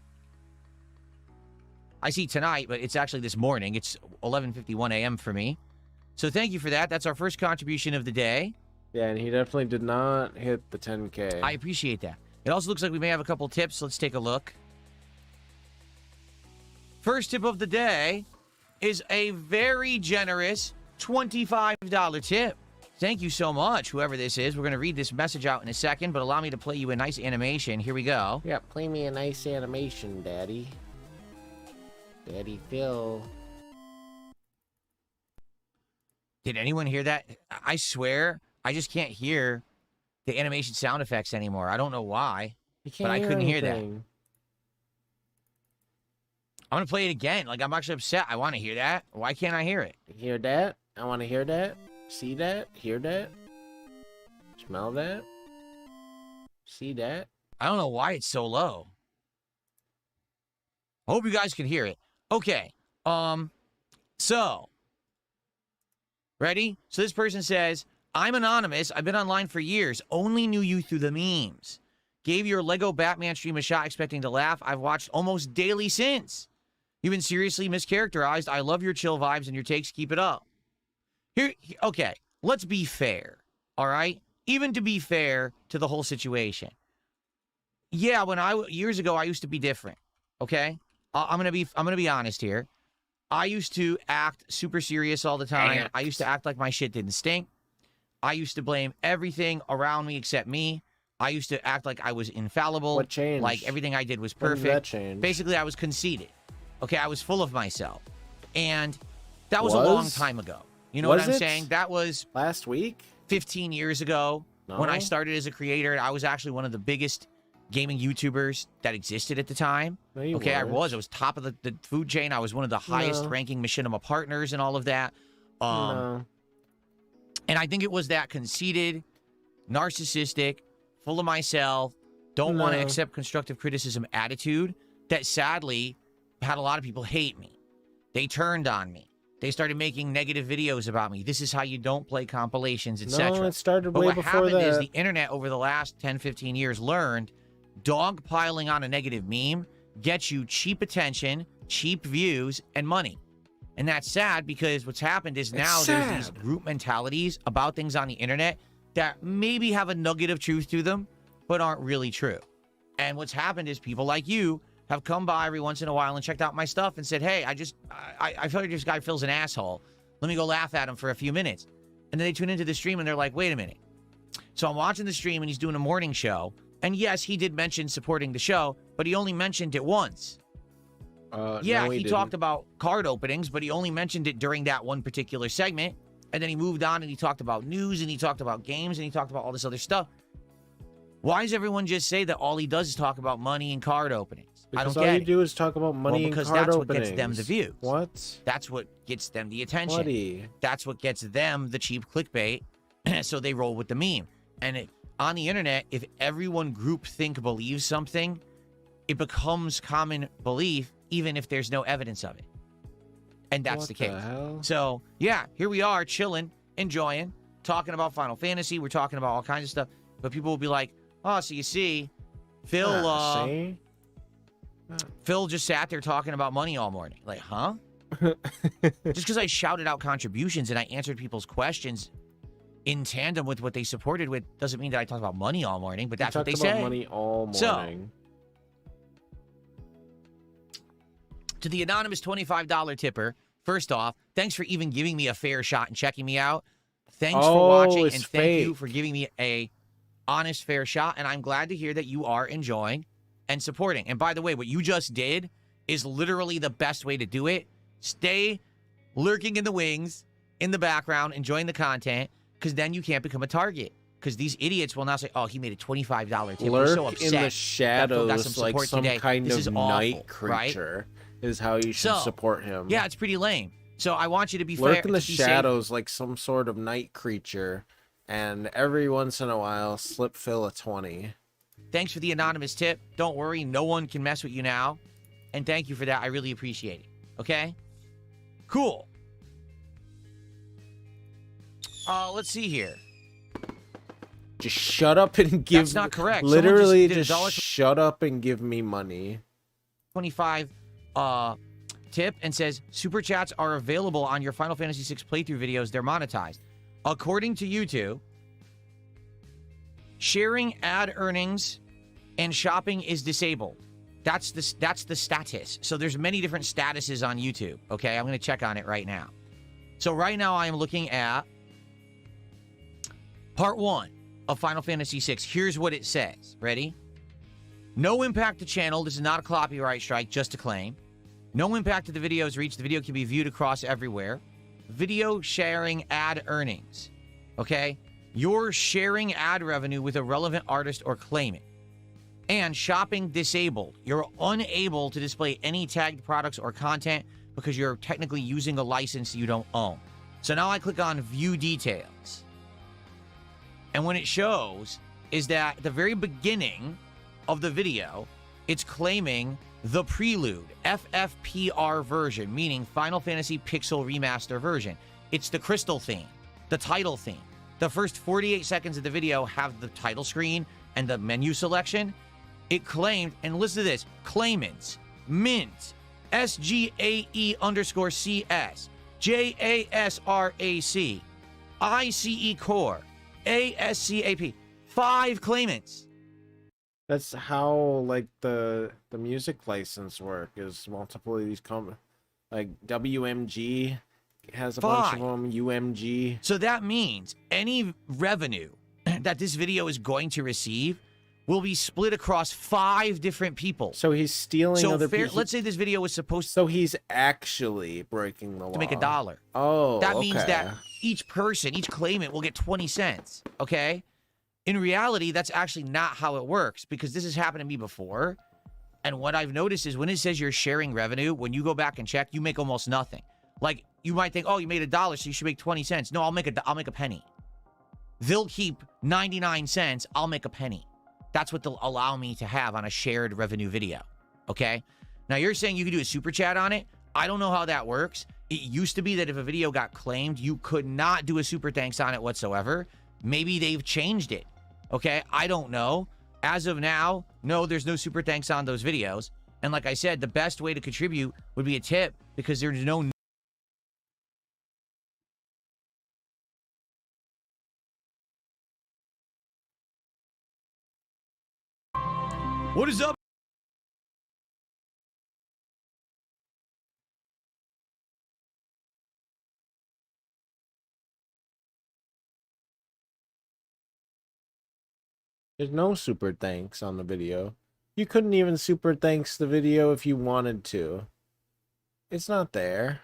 I see tonight, but it's actually this morning. It's 11:51 a.m. for me. So thank you for that. That's our first contribution of the day. Yeah, and he definitely did not hit the 10K. I appreciate that. It also looks like we may have a couple tips. Let's take a look. First tip of the day is a very generous $25 tip. Thank you so much, whoever this is. We're going to read this message out in a second, but allow me to play you a nice animation. Here we go. Yeah, play me a nice animation, Daddy. Daddy Phil. Did anyone hear that? I swear, I just can't hear the animation sound effects anymore. I don't know why. You can't I couldn't hear that. anything. I'm going to play it again. Like, I'm actually upset. I want to hear that. Why can't I hear it? Hear that? I want to hear that. See that? Hear that? Smell that? See that? I don't know why it's so low. I hope you guys can hear it. Okay. So, ready? So this person says, I'm anonymous. I've been online for years. Only knew you through the memes. Gave your Lego Batman stream a shot expecting to laugh. I've watched almost daily since. You've been seriously mischaracterized. I love your chill vibes and your takes. Keep it up. Okay, let's be fair. All right? Even to be fair to the whole situation. Yeah, years ago, I used to be different. Okay? I'm gonna be honest here. I used to act super serious all the time. I used to act like my shit didn't stink. I used to blame everything around me except me. I used to act like I was infallible. What changed? Like everything I did was When perfect. did that change? Basically, I was conceited. Okay, I was full of myself. And that was a long time ago. You know what Was I'm it? saying? That was Last week? 15 years ago when I No? started as a creator. I was actually one of the biggest gaming YouTubers that existed at the time. No, you Okay, I weren't. was top of the food chain. I was one of the highest No. ranking machinima partners and all of that. No. And I think it was that conceited, narcissistic, full of myself, don't want to No. accept constructive criticism attitude that sadly had a lot of people hate me. They turned on me. They started making negative videos about me. This is how you don't play compilations, etc. No, it started But way what before happened is that. the internet over the last 10, 15 years learned dogpiling on a negative meme gets you cheap attention, cheap views, and money. And that's sad because what's happened is now there's these group mentalities about things on the internet that maybe have a nugget of truth to them, but aren't really true. And what's happened is people like you have come by every once in a while and checked out my stuff and said, hey, I feel like this guy feels an asshole. Let me go laugh at him for a few minutes. And then they tune into the stream and they're like, wait a minute. So I'm watching the stream and he's doing a morning show. And yes, he did mention supporting the show, but he only mentioned it once. Yeah, no, he didn't. talked about card openings, but he only mentioned it during that one particular segment. And then he moved on and he talked about news and he talked about games and he talked about all this other stuff. Why does everyone just say that all he does is talk about money and card openings? Because I all don't you get it. do is talk about money because and card that's openings. what gets them the views. What? That's what gets them the attention. Buddy. That's what gets them the cheap clickbait. So they roll with the meme. And on the internet, if everyone groupthink believes something, it becomes common belief, even if there's no evidence of it. And that's What the case. hell? So, yeah, here we are, chilling, enjoying, talking about Final Fantasy. We're talking about all kinds of stuff. But people will be like, oh, so you see, Phil, See? Phil just sat there talking about money all morning. Like, huh? Just because I shouted out contributions and I answered people's questions in tandem with what they supported with doesn't mean that I talked about money all morning, but that's what they talked about say. money all So, morning. To the anonymous $25 tipper, first off, thanks for even giving me a fair shot and checking me out. Thanks for watching, it's and thank you fake. for giving me a honest, fair shot. And I'm glad to hear that you are enjoying and supporting. And by the way, what you just did is literally the best way to do it. Stay lurking in the wings, in the background, enjoying the content, because then you can't become a target. Because these idiots will now say, oh, he made a $25 tip. We're so Lurk upset in the that Phil got shadows like support some today. kind This of is night awful, right? creature is how you should So, support him. Yeah, it's pretty lame. So I want you to be fair. Lurk in the to be safe. shadows like some sort of night creature, and every once in a while slip Phil a 20. Thanks for the anonymous tip. Don't worry, no one can mess with you now. And thank you for that. I really appreciate it. Okay? Cool. Let's see here. Just shut up and give. That's not correct. Someone just Literally, did a just shut up and give me money. 25 tip and says, super chats are available on your Final Fantasy VI playthrough videos. They're monetized. According to YouTube, sharing ad earnings and shopping is disabled. That's the status. So there's many different statuses on YouTube. Okay, I'm going to check on it right now. So right now I am looking at part 1 of Final Fantasy VI. Here's what it says. Ready? No impact to channel. This is not a copyright strike, just a claim. No impact to the video's reach. The video can be viewed across everywhere. Video sharing ad earnings. Okay? You're sharing ad revenue with a relevant artist or claim it. And shopping disabled. You're unable to display any tagged products or content because you're technically using a license you don't own. So now I click on view details. And what it shows is that at the very beginning of the video, it's claiming the Prelude, FFPR version, meaning Final Fantasy Pixel Remaster version. It's the crystal theme, the title theme. The first 48 seconds of the video have the title screen and the menu selection. It claimed, and listen to this, claimants, Mint, SGAE_CS, JASRAC, ICE Core, ASCAP. 5 claimants. That's how like the music license work is multiple of these like WMG has a bunch of 5. them, UMG. So that means any revenue that this video is going to receive will be split across 5 different people. So he's stealing So other fair, people. let's say this video was supposed So he's actually breaking the law to make $1. Oh, That means okay. that each person, each claimant will get 20 cents, okay? In reality, that's actually not how it works because this has happened to me before. And what I've noticed is when it says you're sharing revenue, when you go back and check, you make almost nothing. Like, you might think, oh, you made $1, so you should make 20 cents. No, I'll make a penny. They'll keep 99 cents. I'll make a penny. That's what they'll allow me to have on a shared revenue video. Okay? Now, you're saying you can do a super chat on it. I don't know how that works. It used to be that if a video got claimed, you could not do a super thanks on it whatsoever. Maybe they've changed it. Okay? I don't know. As of now, no, there's no super thanks on those videos. And like I said, the best way to contribute would be a tip because there's no... What is up? There's no super thanks on the video. You couldn't even super thanks the video if you wanted to. It's not there.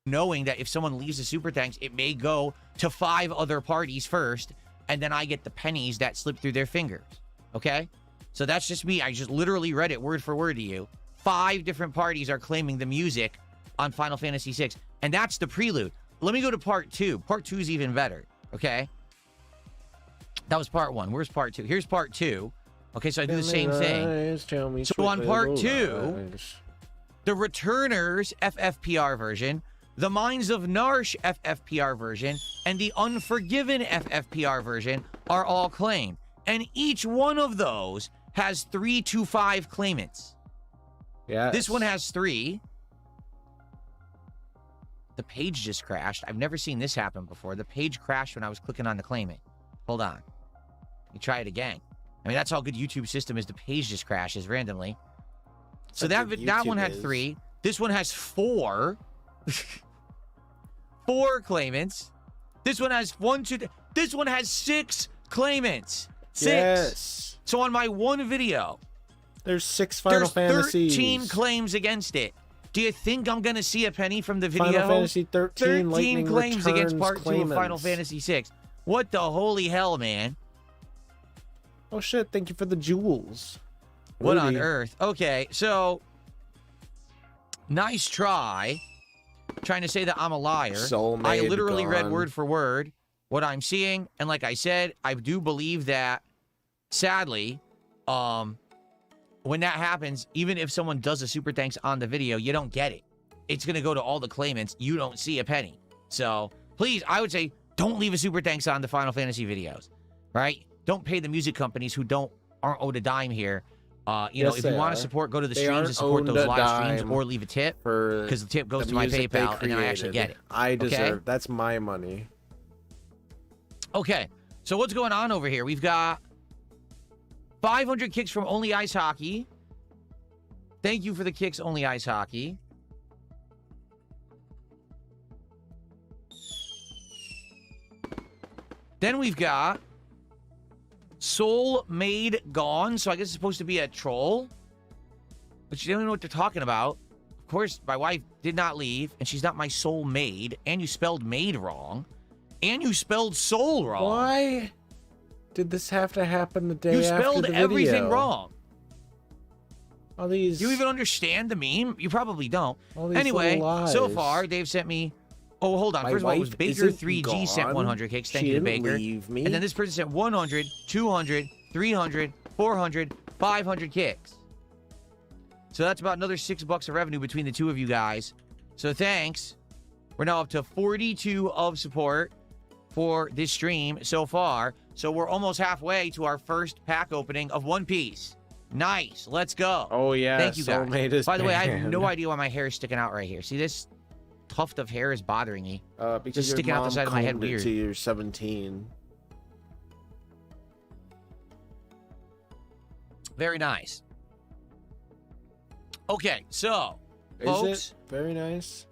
Knowing that if someone leaves a super thanks, it may go to 5 other parties first, and then I get the pennies that slip through their fingers. Okay? So that's just me. I just literally read it word for word to you. 5 different parties are claiming the music on Final Fantasy VI, and that's the prelude. Let me go to part 2. Part 2 is even better. Okay? That was part 1. Where's part 2? Here's part 2. Okay, so I do the same thing. So on part 2, the Returners FFPR version, the Minds of Narsh FFPR version, and the Unforgiven FFPR version are all claimed. And each one of those has 3 to 5 claimants. Yeah. This one has 3. The page just crashed. I've never seen this happen before. The page crashed when I was clicking on the claimant. Hold on. Let me try it again. I mean, that's how good YouTube system is. The page just crashes randomly. So that one had 3. This one has 4. 4 claimants. This one has 1, 2. This one has 6 claimants. 6. Yes. So on my one video, there's 6 Final Fantasies. 13 claims against it. Do you think I'm going to see a penny from the video? Final Fantasy 13 Lightning claims against part 2 claimants. of Final Fantasy 6. What the holy hell, man? Oh shit, thank you for the jewels. What Rudy. on earth? Okay, so nice try. Trying to say that I'm a liar. Soulmate I literally read gone. word for word what I'm seeing, and like I said, I do believe that sadly, when that happens, even if someone does a super thanks on the video, you don't get it. It's going to go to all the claimants. You don't see a penny. So please, I would say don't leave a super thanks on the Final Fantasy videos, right? Don't pay the music companies who aren't owed a dime here. You know, if you want to support, go to the streams and support those live streams or leave a tip because the tip goes to my PayPal and then I actually get it. I deserve. Okay? That's my money. Okay, so what's going on over here? We've got 500 kicks from Only Ice Hockey. Thank you for the kicks, Only Ice Hockey. Then we've got Soul Maid Gone. So I guess it's supposed to be a troll. But you don't know what they're talking about. Of course, my wife did not leave, and she's not my soul maid. And you spelled maid wrong. And you spelled soul wrong. Why did this have to happen the day You after spelled the video? everything wrong. All these. Do you even understand the meme? You probably don't. all these Anyway, little lies. so far, Dave sent me... Oh, hold on. My First of all, it was wife Baker3G sent gone. 100 kicks. Thank She you to didn't Baker. leave me. And then this person sent 100, 200, 300, 400, 500 kicks. So that's about another $6 of revenue between the two of you guys. So thanks. We're now up to 42 of support for this stream so far. So we're almost halfway to our first pack opening of One Piece. Nice. Let's go. Oh yeah. Thank you, guys. Soulmate is By the way, I have banned. no idea why my hair is sticking out right here. See, this tuft of hair is bothering me. Because Just your sticking out the mom side of my head combed it weird. till you're 17. Very nice. Okay, so, Is folks, it very nice?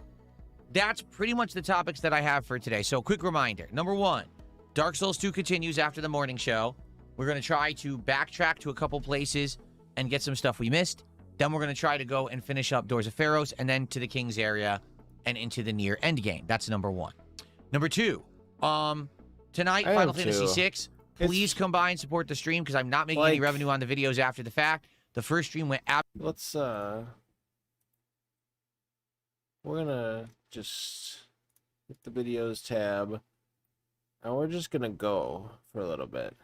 that's pretty much the topics that I have for today. So, quick reminder. Number 1, Dark Souls 2 continues after the morning show. We're going to try to backtrack to a couple places and get some stuff we missed. Then we're going to try to go and finish up Doors of Pharos and then to the King's area and into the near end game. That's number 1. Number 2, tonight, I Final have Fantasy two. VI. Please come by and support the stream because I'm not making any revenue on the videos after the fact. The first stream went out. Let's we're gonna just hit the videos tab And we're just gonna go for a little bit.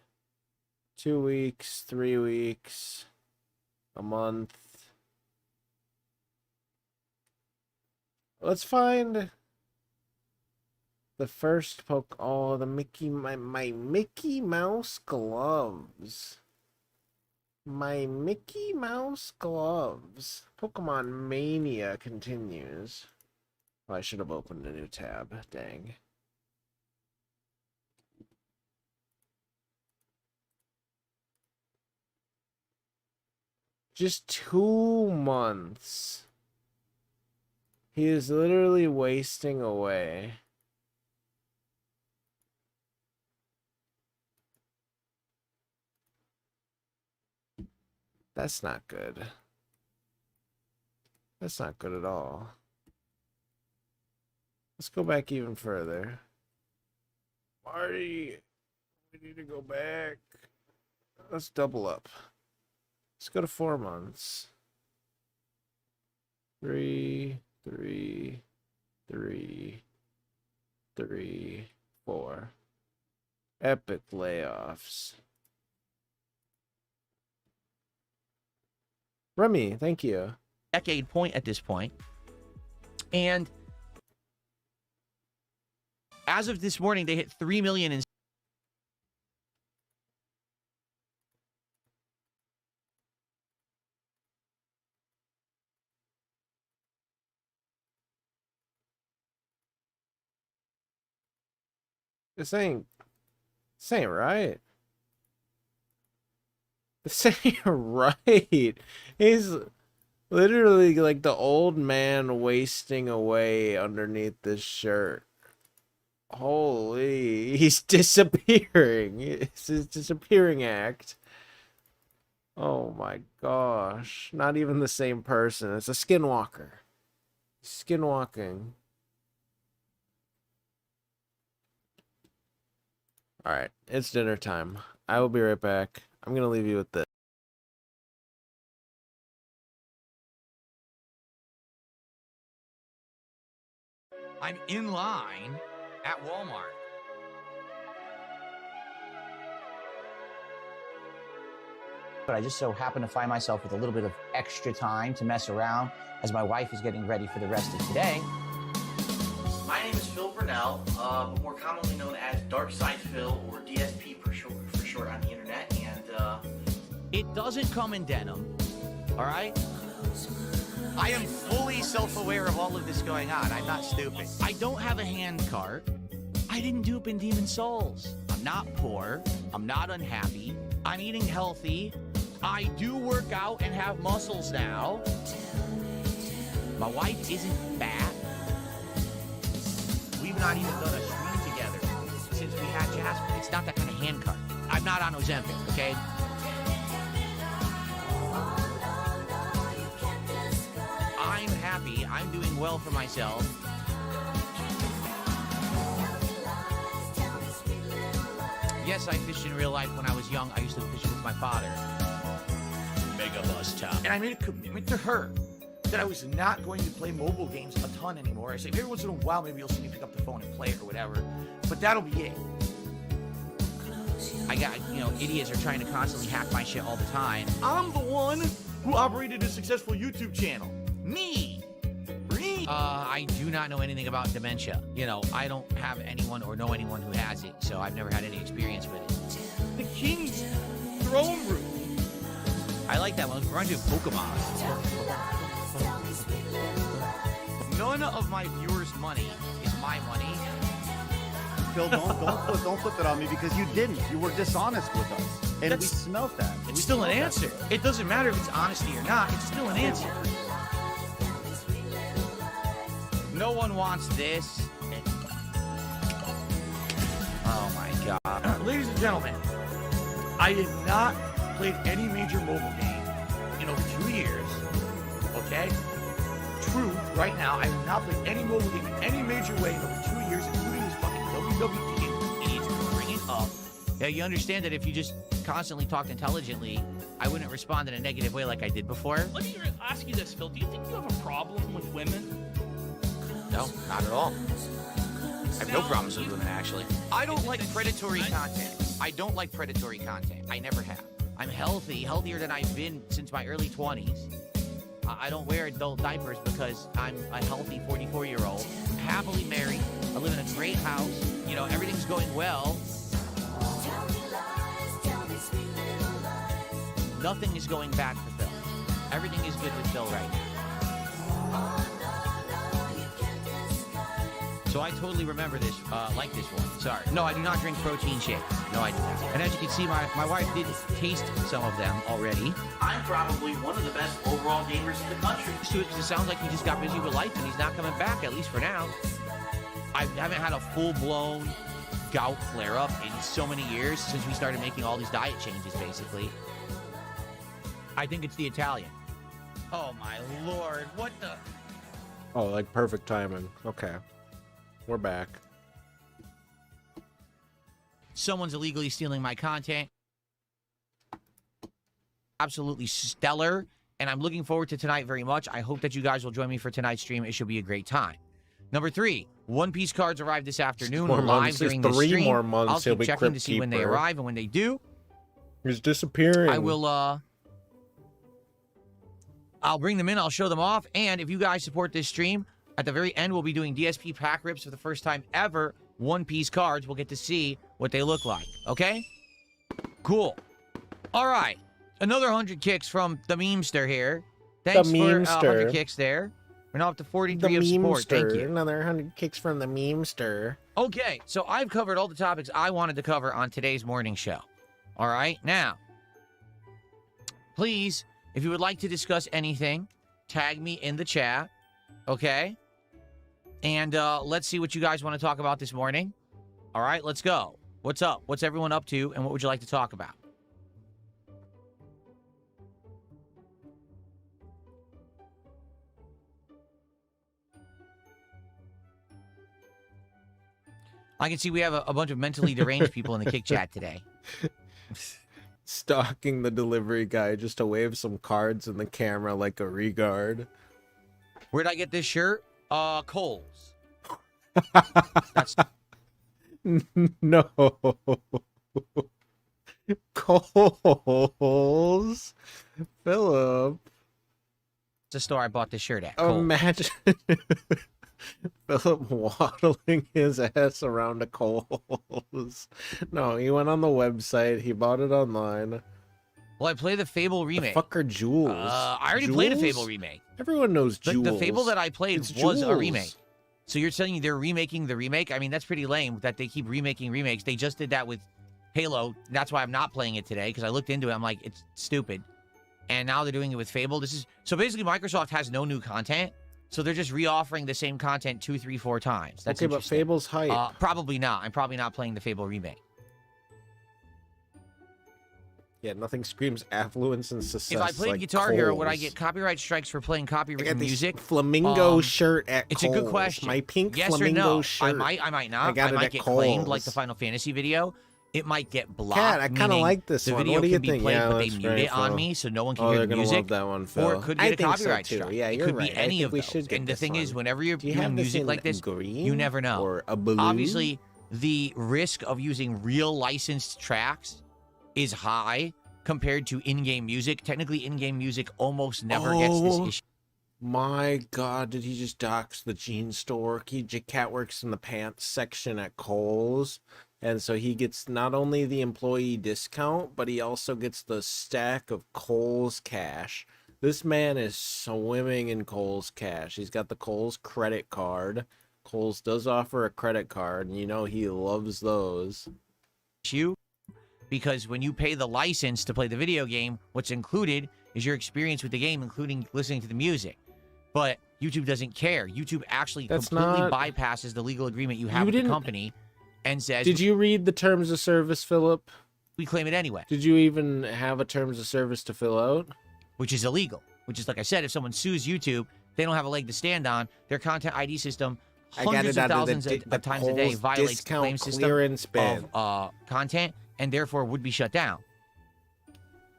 2 weeks, 3 weeks, a month. Let's find the first poke. Oh, the my Mickey Mouse gloves. My Mickey Mouse gloves. Pokemon Mania continues. Oh, I should have opened a new tab. Dang. Just 2 months. He is literally wasting away. That's not good. That's not good at all. Let's go back even further. Marty, we need to go back. Let's double up. Let's go to 4 months. 3, 3, 3, 3, 4. Epic layoffs. Remy, thank you. Decade point at this point. And as of this morning, they hit 3 million in. This ain't right. This ain't right. He's literally like the old man wasting away underneath this shirt. Holy, he's disappearing. It's his disappearing act. Oh my gosh. Not even the same person. It's a skinwalker. Skinwalking. Alright, it's dinner time. I will be right back. I'm going to leave you with this. I'm in line at Walmart. But I just so happen to find myself with a little bit of extra time to mess around as my wife is getting ready for the rest of today. My name is Phil Burnell, but more commonly known as Darkside Phil, or DSP for short on the internet, and It doesn't come in denim, all right? I am fully self-aware of all of this going on. I'm not stupid. I don't have a hand cart. I didn't dupe in Demon Souls. I'm not poor. I'm not unhappy. I'm eating healthy. I do work out and have muscles now. My wife isn't fat. We've not even done a stream together since we had Jasper. It's not that kind of hand cart. I'm not on Ozempic, okay? I'm happy. I'm doing well for myself. Yes, I fished in real life when I was young. I used to fish with my father. Mega Bus Top. And I made a commitment to her that I was not going to play mobile games a ton anymore. I say every once in a while, maybe you'll see me pick up the phone and play it or whatever. But that'll be it. I got, idiots are trying to constantly hack my shit all the time. I'm the one who operated a successful YouTube channel. Me! I do not know anything about dementia. I don't have anyone or know anyone who has it, so I've never had any experience with it. The King's Throne Room. I like that one. We're going to do Pokemon. None of my viewers' money is my money. Phil, don't flip it on me because you didn't. You were dishonest with us, and we smelt that. It's still an answer. It doesn't matter if it's honesty or not. It's still an answer. No one wants this. Oh my God. Ladies and gentlemen, I have not played any major mobile game in over 2 years. Okay? Truth, right now, I have not played any mobile game in any major way in over 2 years, including this fucking WWE game. Idiots are bringing up. Yeah, you understand that if you just constantly talked intelligently, I wouldn't respond in a negative way like I did before. Let me ask you this, Phil. Do you think you have a problem with women? No, not at all. I have no problems with women, actually. I don't like predatory content. I don't like predatory content. I never have. I'm healthy, healthier than I've been since my early 20s. I don't wear adult diapers because I'm a healthy 44-year-old. I'm happily married. I live in a great house. You know, everything's going well. Nothing is going bad for Phil. Everything is good with Phil right now. So I totally remember this, like this one. Sorry. No, I do not drink protein shakes. No, I do not. And as you can see, my wife did taste some of them already. I'm probably one of the best overall gamers in the country. Because it sounds like he just got busy with life and he's not coming back, at least for now. I haven't had a full-blown gout flare-up in so many years since we started making all these diet changes, basically. I think it's the Italian. Oh, my Lord. What the... Oh, like perfect timing. Okay. We're back. Someone's illegally stealing my content. Absolutely stellar. And I'm looking forward to tonight very much. I hope that you guys will join me for tonight's stream. It should be a great time. Number 3, One Piece cards arrived this afternoon live during the stream. 3 more months. I'll keep checking to see when they arrive, and when they do, he's disappearing. I will, I'll bring them in. I'll show them off. And if you guys support this stream, at the very end, we'll be doing DSP pack rips for the first time ever. One Piece cards. We'll get to see what they look like. Okay? Cool. All right. Another 100 kicks from the memester here. Thanks for 100 kicks there. We're now up to 43 of support. Thank you. Another 100 kicks from the memester. Okay, so I've covered all the topics I wanted to cover on today's morning show. All right, now, please, if you would like to discuss anything, tag me in the chat, okay? And let's see what you guys want to talk about this morning. All right, let's go. What's up? What's everyone up to, and what would you like to talk about? I can see we have a bunch of mentally deranged people in the kick chat today. Stalking the delivery guy just to wave some cards in the camera like a regard. Where'd I get this shirt? Kohl's. That's... No. Kohl's. Philip. It's a store I bought this shirt at. Kohl's. Imagine Philip waddling his ass around a Kohl's. No, he went on the website. He bought it online. Well, I play the Fable remake. The fuck are Jules? I already played a Fable remake. Everyone knows Jules. The Fable that I played It's was a Jules. remake. So you're telling me they're remaking the remake? I mean, that's pretty lame that they keep remaking remakes. They just did that with Halo. That's why I'm not playing it today, because I looked into it. I'm like, it's stupid. And now they're doing it with Fable. So basically Microsoft has no new content. So they're just re-offering the same content 2, 3, 4 times. That's okay, but Fable's hype. Probably not. I'm probably not playing the Fable remake. Yeah, nothing screams affluence and success. If I played like Guitar Hero, would I Kohl's. get copyright strikes for playing copywritten music? Flamingo shirt at It's Kohl's. a good question. My pink yes flamingo or no? shirt. I might not. I got it might at get claimed like Kohl's. the Final Fantasy video. It might get blocked. Cat, I kind of like this the one. video What do you can be think? played, Yeah, but they that's mute great, it on Phil. me so no one can Oh, hear they're the gonna music. love that one, Phil. Or it could I get a think so, copyright too. strike. Yeah, it you're could right. be I any think of we those. should get And the this thing is, one. whenever you're Do you doing have this music in like this, green you never know. or a blue? Obviously, the risk of using real licensed tracks is high compared to in-game music. Technically, in-game music almost never gets this issue. My God, did he just dox the jean store? Cat works in the pants section at Kohl's. And so he gets not only the employee discount, but he also gets the stack of Kohl's cash. This man is swimming in Kohl's cash. He's got the Kohl's credit card. Kohl's does offer a credit card, and you know he loves those. Because when you pay the license to play the video game, what's included is your experience with the game, including listening to the music. But YouTube doesn't care. YouTube actually completely bypasses the legal agreement you have with the company and says... Did you read the terms of service, Philip? We claim it anyway. Did you even have a terms of service to fill out? Which is illegal. Which is, like I said, if someone sues YouTube, they don't have a leg to stand on. Their content ID system, hundreds of thousands of times a day, violates the claim system of content, and therefore would be shut down.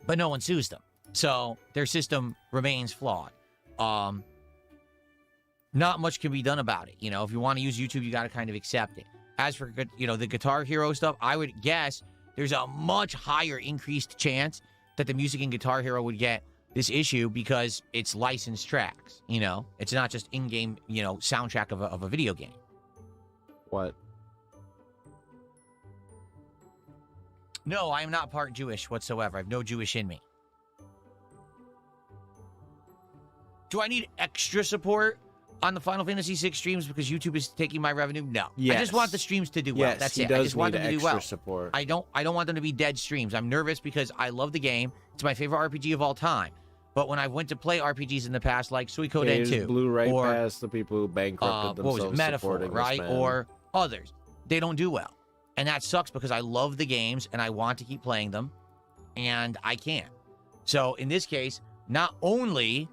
But no one sues them. So their system remains flawed. not much can be done about it. You know, if you want to use YouTube, you got to kind of accept it. As for, you know, the Guitar Hero stuff, I would guess there's a much higher increased chance that the music in Guitar Hero would get this issue because it's licensed tracks, you know? It's not just in-game, you know, soundtrack of a video game. What? No, I am not part Jewish whatsoever. I have no Jewish in me. Do I need extra support on the Final Fantasy VI streams because YouTube is taking my revenue? No. I just want the streams to do well. Yes, That's he it. I does just want need them to do extra well. support. I don't want them to be dead streams. I'm nervous because I love the game. It's my favorite RPG of all time. But when I went to play RPGs in the past, like Suikoden 2, blew right or past the people who bankrupted what was themselves it, Metaphor, supporting this right? man. Or others, they don't do well. And that sucks because I love the games and I want to keep playing them, and I can't. So in this case, not only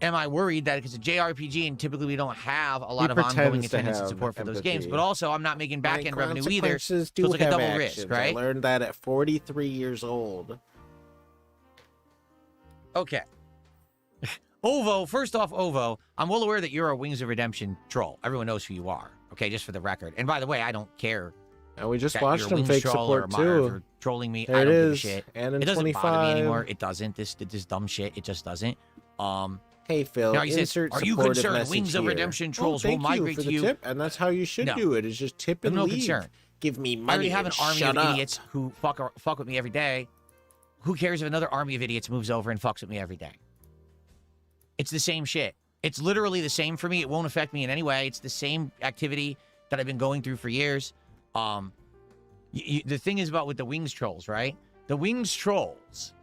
am I worried that it's a JRPG and typically we don't have a lot of ongoing attendance and support for those games, but also I'm not making back-end revenue either, so it's like a double risk, right? I learned that at 43 years old. Okay. Ovo, first off, Ovo, I'm well aware that you're a Wings of Redemption troll. Everyone knows who you are, okay, just for the record. And by the way, I don't care. And we just that watched you're a him Wings fake troll support or too. or trolling me. There I it don't give a is. shit. And in it doesn't 25. bother me anymore. It doesn't. This dumb shit. It just doesn't. Hey Phil, now he says, insert are you supportive concerned message Wings of here. Redemption trolls oh, will thank migrate you for to the you? tip, and that's how you should No. do it. Is just tip and no leave. concern. Give me I money. already have an and army shut of up. idiots who fuck with me every day. Who cares if another army of idiots moves over and fucks with me every day? It's the same shit. It's literally the same for me. It won't affect me in any way. It's the same activity that I've been going through for years. The thing is about with the Wings trolls, right? The Wings trolls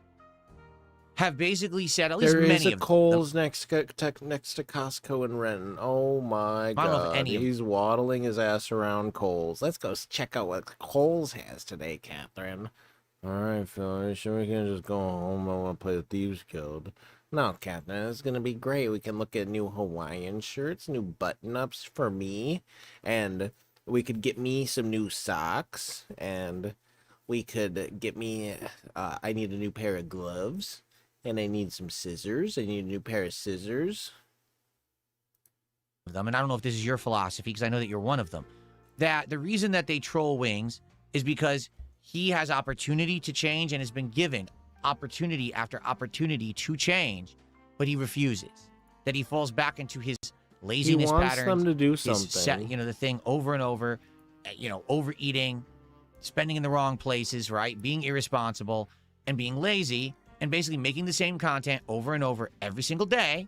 have basically said, at least There many is a of them. Kohl's next to Costco in Renton. Oh my I don't know if god, any of he's waddling his ass around Kohl's. Let's go check out what Kohl's has today, Catherine. All right, Phil, are you sure we can just go home? I want to play the Thieves Guild. No, Catherine, it's gonna be great. We can look at new Hawaiian shirts, new button-ups for me, and we could get me some new socks, and we could get me, I need a new pair of gloves, and I need some scissors. I need a new pair of scissors. Them, and I don't know if this is your philosophy, because I know that you're one of them, that the reason that they troll Wings is because he has opportunity to change and has been given opportunity after opportunity to change, but he refuses. That he falls back into his laziness He wants patterns. them to do his something. the thing over and over, overeating, spending in the wrong places, right? Being irresponsible and being lazy and basically making the same content over and over every single day,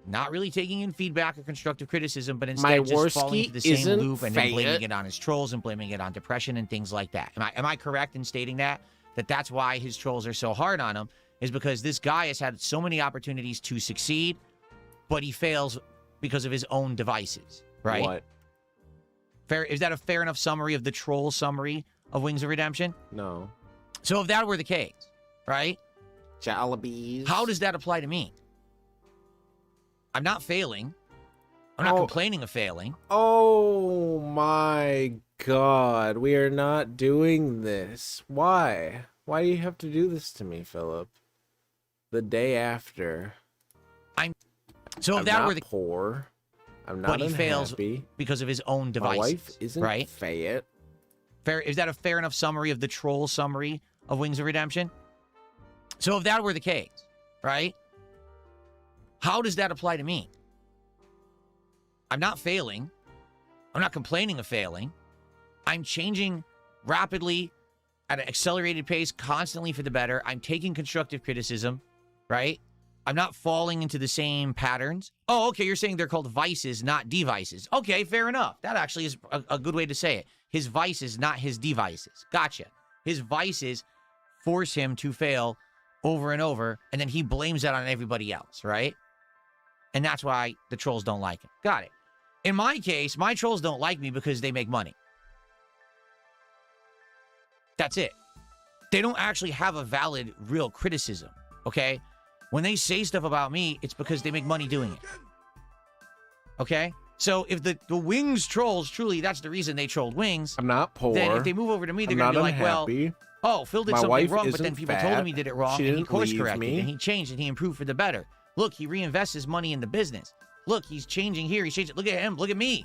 not really taking in feedback or constructive criticism, but instead just falling into the same loop and then blaming it on his trolls and blaming it on depression and things like that. Am I correct in stating that that's why his trolls are so hard on him, is because this guy has had so many opportunities to succeed, but he fails because of his own devices, right? What? Fair? Is that a fair enough summary of the troll summary of Wings of Redemption? No. So if that were the case, right? Jalabies. How does that apply to me? I'm not failing. I'm not complaining of failing. Oh my god, we are not doing this. Why? Why do you have to do this to me, Philip? The day after. So if I'm that not were the poor. I'm not but he unhappy. fails because of his own devices. My wife isn't right? Fayette. Fair? Is that a fair enough summary of the troll summary of Wings of Redemption? So if that were the case, right? How does that apply to me? I'm not failing. I'm not complaining of failing. I'm changing rapidly at an accelerated pace, constantly for the better. I'm taking constructive criticism, right? I'm not falling into the same patterns. Oh, okay, you're saying they're called vices, not devices. Okay, fair enough. That actually is a good way to say it. His vices, not his devices. Gotcha. His vices force him to fail over and over, and then he blames that on everybody else, right? And that's why the trolls don't like him. Got it. In my case, my trolls don't like me because they make money. That's it. They don't actually have a valid, real criticism, okay? When they say stuff about me, it's because they make money doing it. Okay? So if the Wings trolls, truly, that's the reason they trolled Wings. I'm not poor. Then if they move over to me, they're I'm going to not be like, unhappy. well, oh, Phil did My something wife wrong, but then isn't people told him he fat. did it wrong, She and he didn't course leave corrected, me. and he changed, and he improved for the better. Look, he reinvests his money in the business. Look, he's changing here. He's changing. Look at him. Look at me.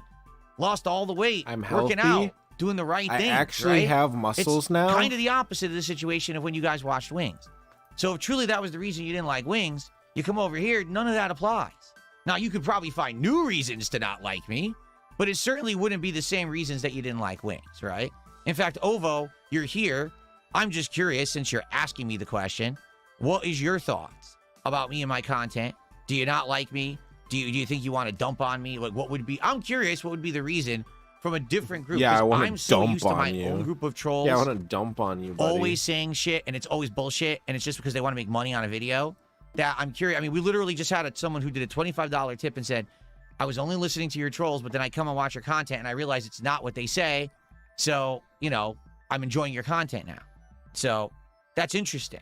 Lost all the weight. I'm working healthy. out, doing the right thing. I actually right? have muscles it's now. Kind of the opposite of the situation of when you guys watched Wings. So if truly that was the reason you didn't like Wings, you come over here, none of that applies. Now, you could probably find new reasons to not like me, but it certainly wouldn't be the same reasons that you didn't like Wings, right? In fact, Ovo, you're here. I'm just curious, since you're asking me the question, what is your thoughts about me and my content? Do you not like me? Do you think you want to dump on me? Like, what would be... I'm curious what would be the reason from a different group. Yeah, I want to I'm so dump used to on my you. own group of trolls. Yeah, I want to dump on you, buddy. Always saying shit, and it's always bullshit, and it's just because they want to make money on a video. That I'm curious. I mean, we literally just had someone who did a $25 tip and said, I was only listening to your trolls, but then I come and watch your content, and I realize it's not what they say. So, you know, I'm enjoying your content now. So that's interesting.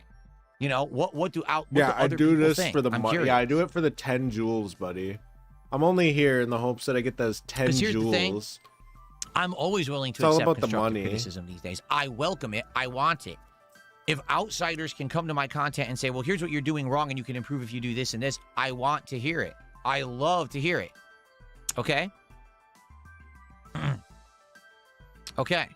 You know, what do I other do people this think? for the I'm money. curious. Yeah, I do it for the 10 jewels, buddy. I'm only here in the hopes that I get those 10 'Cause here's the thing. jewels. I'm always willing to It's all accept about the constructive money. criticism these days. I welcome it. I want it. If outsiders can come to my content and say, well, here's what you're doing wrong and you can improve if you do this and this, I want to hear it. I love to hear it. Okay? Okay.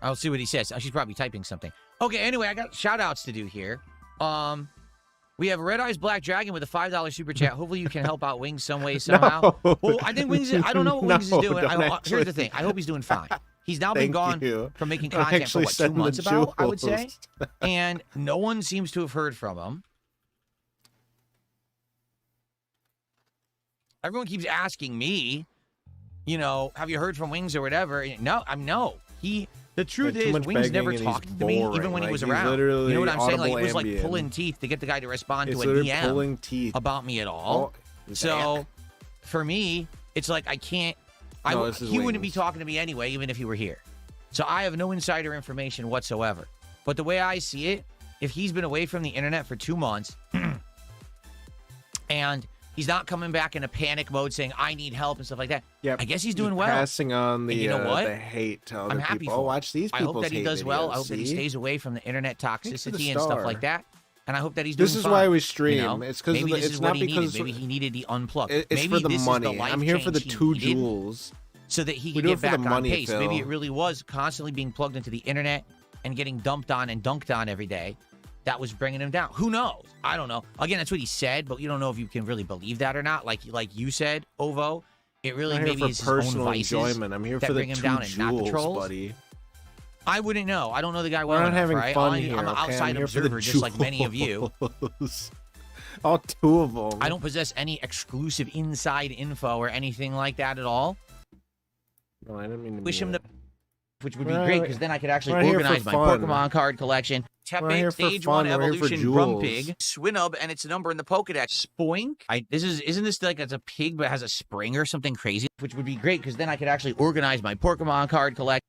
I'll see what he says. She's probably typing something. Okay, anyway, I got shout outs to do here. We have Red Eyes Black Dragon with a $5 super chat. Hopefully you can help out Wings some way, somehow. No. Well, I think Wings I don't know what Wings No, is doing. don't Here's actually. the thing. I hope he's doing fine. He's now been Thank gone you. from making Don't content for, actually what, 2 send the months about, I would say? jewels. And no one seems to have heard from him. Everyone keeps asking me, you know, have you heard from Wings or whatever? No, no. The truth Yeah, too is, much Wings begging never and he's talked to me, even boring. when he Like, was he's around. literally You know what I'm saying? Like, it was audible like ambient. pulling teeth to get the guy to respond It's to a literally DM pulling teeth. about me at all. Oh, So, for me, it's like I can't. No, this is he wouldn't be Wings. talking to me anyway, even if he were here. So I have no insider information whatsoever. But the way I see it, if he's been away from the internet for 2 months, and he's not coming back in a panic mode saying I need help and stuff like that, Yeah, I guess he's doing well. Passing on the And you know what? the hate to other I'm happy people. for Oh, him. watch these I people's hope that he hate does well. videos, I hope that he see? stays away from the internet Thanks for the toxicity and stuff star. like that. And I hope that he's doing This is fine. why we stream. You know? It's because maybe this it's is not what he because needed. Maybe he needed the unplug. it's maybe for the this money. is the life I'm here for the change he 2 needed jewels. so that he We can do it get for the back on money, pace. Maybe Phil. it really was constantly being plugged into the internet and getting dumped on and dunked on every day that was bringing him down. Who knows? I don't know. Again, that's what he said, but you don't know if you can really believe that or not. Like you said, Ovo, it really I'm here maybe for is his own personal vices enjoyment. I'm here that for the bring him 2 down and not the jewels, trolls. buddy. I wouldn't know. I don't know the guy well We're not enough, having right? fun I'm here. an okay? outside I'm here for the observer, just like many of you. jewels. All 2 of them. I don't possess any exclusive inside info or anything like that at all. No, I didn't mean to. Wish be him that. the, which would be We're great not- because then I could actually we're here for organize my fun. Pokemon card collection. We're not here Tepig, for Stage fun, 1 we're here for Evolution, jewels. Grumpig, Swinub, and its number in the Pokedex. Spoink. Isn't this like it's a pig but has a spring or something crazy? Which would be great because then I could actually organize my Pokemon card collection.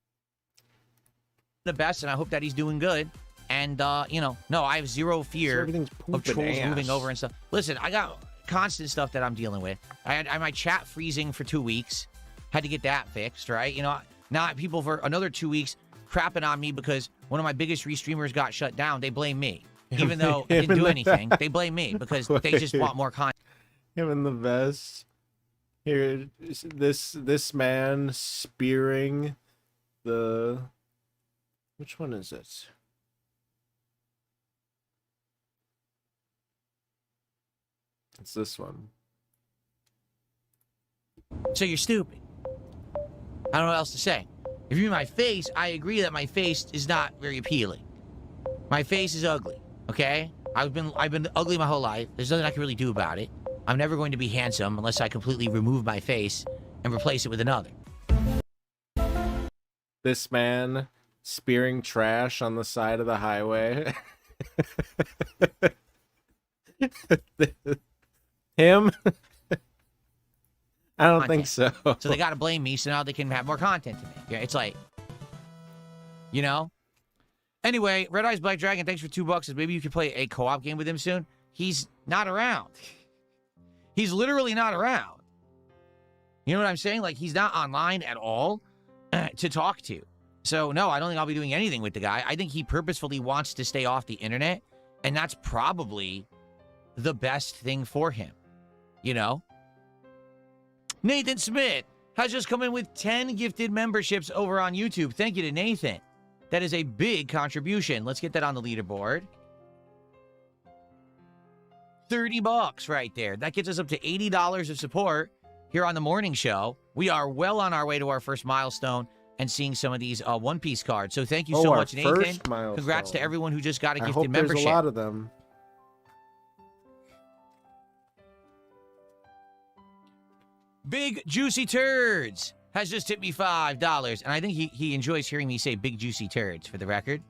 The best, and I hope that he's doing good. And you know, no, I have zero fear Everything's of pooping trolls ass. moving over and stuff. Listen, I got constant stuff that I'm dealing with. I had my chat freezing for 2 weeks. Had to get that fixed, right? You know, now people for another 2 weeks crapping on me because one of my biggest Reestreamers got shut down. They blame me. Even though I didn't do anything, they blame me because they just want more content. Him in the vest. Here, this man spearing the. Which one is it? It's this one. So you're stupid. I don't know what else to say. If you mean my face, I agree that my face is not very appealing. My face is ugly, okay? I've been ugly my whole life. There's nothing I can really do about it. I'm never going to be handsome unless I completely remove my face and replace it with another. This man spearing trash on the side of the highway. Him? I don't think so. So they got to blame me so now they can have more content to make. Yeah, it's like, you know? Anyway, Red Eyes Black Dragon, thanks for $2. Maybe you could play a co-op game with him soon. He's not around. He's literally not around. You know what I'm saying? Like, he's not online at all to talk to. So, no, I don't think I'll be doing anything with the guy. I think he purposefully wants to stay off the internet, and that's probably the best thing for him. You know? Nathan Smith has just come in with 10 gifted memberships over on YouTube. Thank you to Nathan. That is a big contribution. Let's get that on the leaderboard. $30 right there. That gets us up to $80 of support here on the morning show. We are well on our way to our first milestone and seeing some of these One Piece cards. So thank you so much, Nathan. Congrats to everyone who just got a gifted membership. There's a lot of them. Big Juicy Turds has just tipped me $5. And I think he enjoys hearing me say Big Juicy Turds, for the record.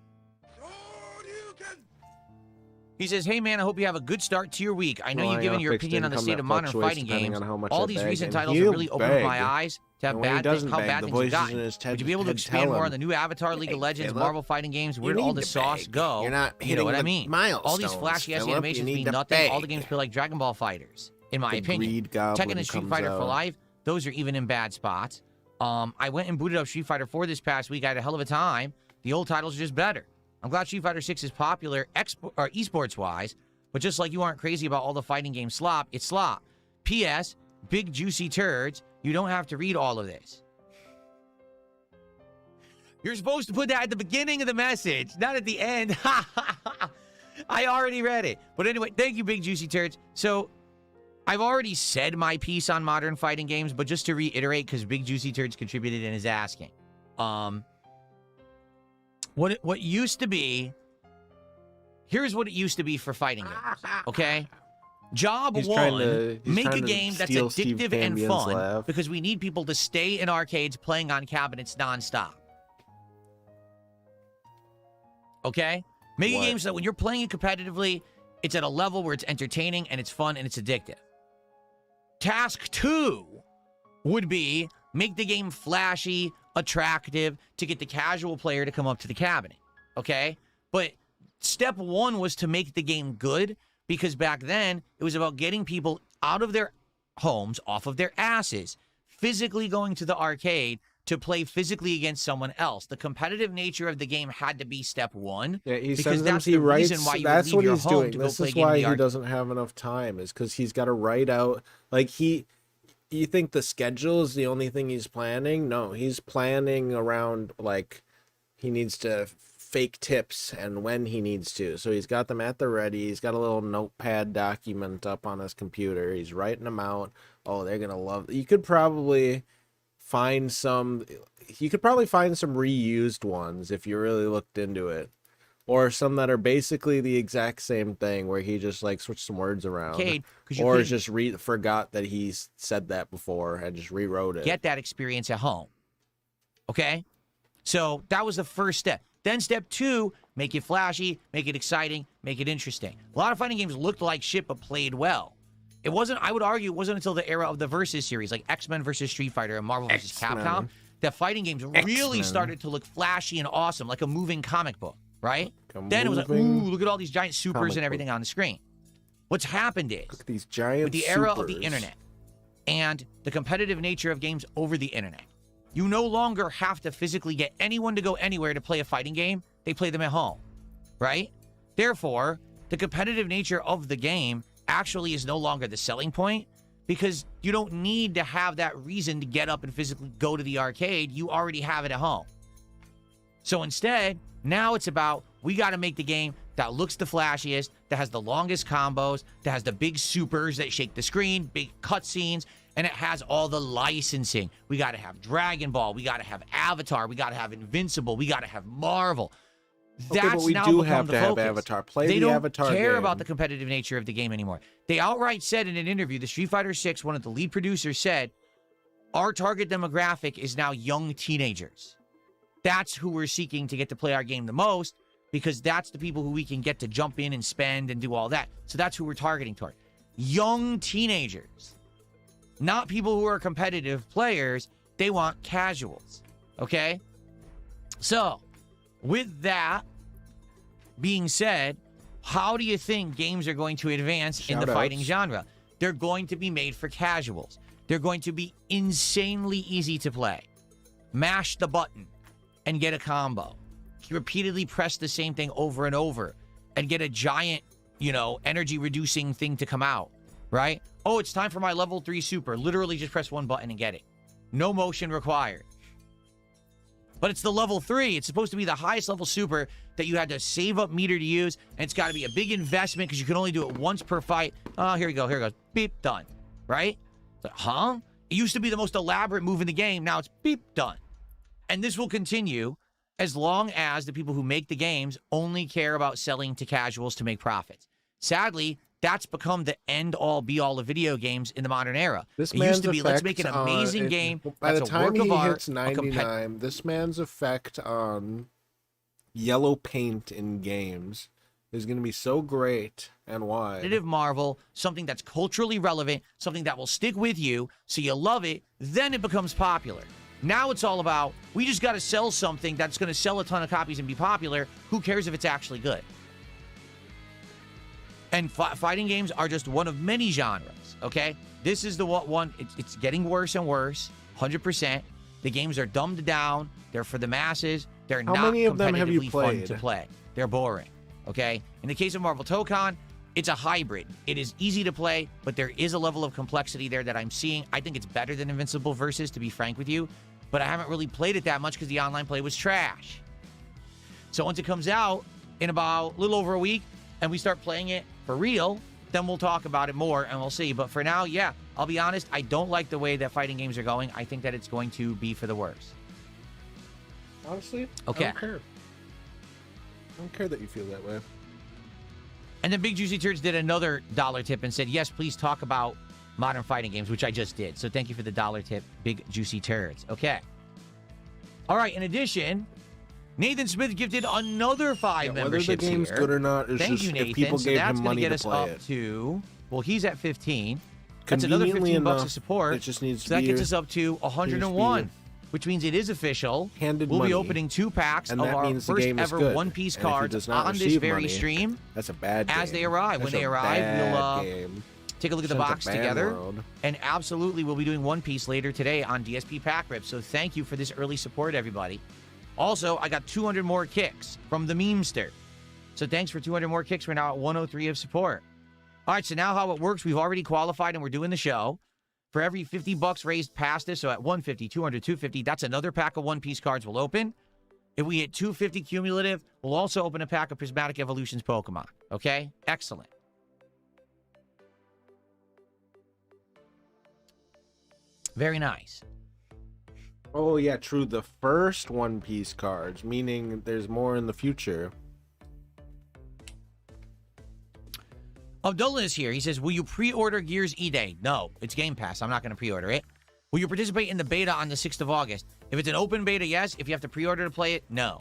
He says, hey, man, I hope you have a good start to your week. I know you've given your opinion on the state of modern fighting games. All these recent titles have really opened up my eyes to how bad things have gotten. Would you be able to expand more on the new Avatar, League of Legends, Marvel fighting games? Where did all the sauce go? You're not You know what I hitting the mean? All these milestones, flashy-ass Philip. animations You need mean to nothing. All the beg. games feel like Dragon Ball fighters, in my The opinion. Greed Goblin Tekken and Street comes Fighter for out. Life, those are even in bad spots. I went and booted up Street Fighter 4 this past week. I had a hell of a time. The old titles are just better. I'm glad Street Fighter 6 is popular esports-wise, but just like you aren't crazy about all the fighting game slop, it's slop. P.S. Big Juicy Turds, you don't have to read all of this. You're supposed to put that at the beginning of the message, not at the end. I already read it. But anyway, thank you, Big Juicy Turds. So, I've already said my piece on modern fighting games, but just to reiterate, because Big Juicy Turds contributed and is asking. What used to be... Here's what it used to be for fighting games, okay? Job He's one, trying to make a steal game that's Steve addictive and Cambian's fun laugh. because we need people to stay in arcades playing on cabinets nonstop. Okay? Make a What? game so that when you're playing it competitively, it's at a level where it's entertaining and it's fun and it's addictive. Task 2 would be make the game flashy, attractive to get the casual player to come up to the cabinet. Okay? But step 1 was to make the game good because back then it was about getting people out of their homes, off of their asses, physically going to the arcade to play physically against someone else. The competitive nature of the game had to be step 1. Yeah, he because sends them. that's He the writes. reason why you That's would what leave your he's home doing. to go This play a is game in why the he arcade. doesn't have enough time. Is because he's got to write out. Like you think the schedule is the only thing he's planning? No, he's planning around like he needs to fake tips and when he needs to. So he's got them at the ready. He's got a little notepad document up on his computer. He's writing them out. Oh, they're gonna love. You could probably find some. You could probably find some reused ones if you really looked into it, or some that are basically the exact same thing where he just like switched some words around, Arcade, 'cause you or couldn't just forgot that he said that before and just rewrote it. Get that experience at home. Okay? So that was the first step. Then step 2, make it flashy, make it exciting, make it interesting. A lot of fighting games looked like shit but played well. It wasn't, I would argue, it wasn't until the era of the Versus series, like X-Men versus Street Fighter and Marvel versus X-Men. Capcom, that fighting games really X-Men. started to look flashy and awesome, like a moving comic book, right? Like a Then it was like, moving ooh, look at all these giant supers comic and everything on the screen. What's happened is, Look at these giant with the era of the supers. internet and the competitive nature of games over the internet, you no longer have to physically get anyone to go anywhere to play a fighting game. They play them at home, right? Therefore, the competitive nature of the game actually is no longer the selling point because you don't need to have that reason to get up and physically go to the arcade. You already have it at home. So instead, now it's about, we got to make the game that looks the flashiest, that has the longest combos, that has the big supers that shake the screen, big cutscenes, and it has all the licensing. We got to have Dragon Ball. We got to have Avatar. We got to have Invincible. We got to have Marvel. Okay, but That's we now do become have the to have focus. Avatar. Play they the don't Avatar care game. about the competitive nature of the game anymore. They outright said in an interview, the Street Fighter 6, one of the lead producers said, our target demographic is now young teenagers. That's who we're seeking to get to play our game the most because that's the people who we can get to jump in and spend and do all that. So that's who we're targeting toward. Young teenagers. Not people who are competitive players. They want casuals. Okay? So, with that being said, how do you think games are going to advance in the fighting Shoutouts. genre? They're going to be made for casuals. They're going to be insanely easy to play. Mash the button and get a combo. You repeatedly press the same thing over and over and get a giant, energy reducing thing to come out, right? Oh, it's time for my level 3 super. Literally just press one button and get it. No motion required. But it's the level 3. It's supposed to be the highest level super that you had to save up meter to use, and it's got to be a big investment because you can only do it once per fight. Oh, here we go. Here it goes. Beep, done. Right? It's like, It used to be the most elaborate move in the game. Now it's beep, done. And this will continue as long as the people who make the games only care about selling to casuals to make profits. Sadly, that's become the end-all, be-all of video games in the modern era. This it man's used to be, let's make an amazing game. By the That's a time work of he art, hits 99, this man's effect on yellow paint in games is going to be so great and wide. Competitive Marvel, something that's culturally relevant, something that will stick with you, so you love it, then it becomes popular. Now it's all about, we just got to sell something that's going to sell a ton of copies and be popular. Who cares if it's actually good? And fighting games are just one of many genres, okay? This is the one, it's getting worse and worse, 100%. The games are dumbed down. They're for the masses. They're How not many of them have you competitively fun played? to play. They're boring, okay? In the case of Marvel Tokon, it's a hybrid. It is easy to play, but there is a level of complexity there that I'm seeing. I think it's better than Invincible Versus, to be frank with you, but I haven't really played it that much because the online play was trash. So once it comes out in about a little over a week and we start playing it for real, then we'll talk about it more and we'll see. But for now, yeah, I'll be honest, I don't like the way that fighting games are going. I think that it's going to be for the worse. Honestly, okay. I don't care. I don't care that you feel that way. And then Big Juicy Turds did another dollar tip and said, yes, please talk about modern fighting games, which I just did. So thank you for the dollar tip, Big Juicy Turds. Okay. All right, in addition, Nathan Smith gifted another 5 memberships whether the game's here. good or not is Thank just you, Nathan. if people So gave that's him gonna money get to us play up it. to, well, he's at 15. That's another Conveniently $15 enough, of support. it just needs to so that be gets your- us up to 101, which means it is official. Handed we'll money. be opening 2 packs And of that our means the first game is ever good. One Piece And if he cards does not on this receive very money, stream. That's a bad game. As they arrive. When That's they a arrive, bad we'll game. take a look at the Sent to box ban together. world. And absolutely, we'll be doing One Piece later today on DSP Pack Rip. So thank you for this early support, everybody. Also, I got 200 more kicks from the memester. So thanks for 200 more kicks. We're now at 103 of support. All right, so now how it works, we've already qualified and we're doing the show. For every $50 raised past this, so at 150, 200, 250, that's another pack of One Piece cards we'll open. If we hit 250 cumulative, we'll also open a pack of Prismatic Evolutions Pokemon. Okay? Excellent. Very nice. Oh yeah, true. The first One Piece cards, meaning there's more in the future. Abdullah is here. He says, will you pre-order Gears E-Day? No, it's Game Pass. I'm not going to pre-order it. Will you participate in the beta on the 6th of August? If it's an open beta, yes. If you have to pre-order to play it, no.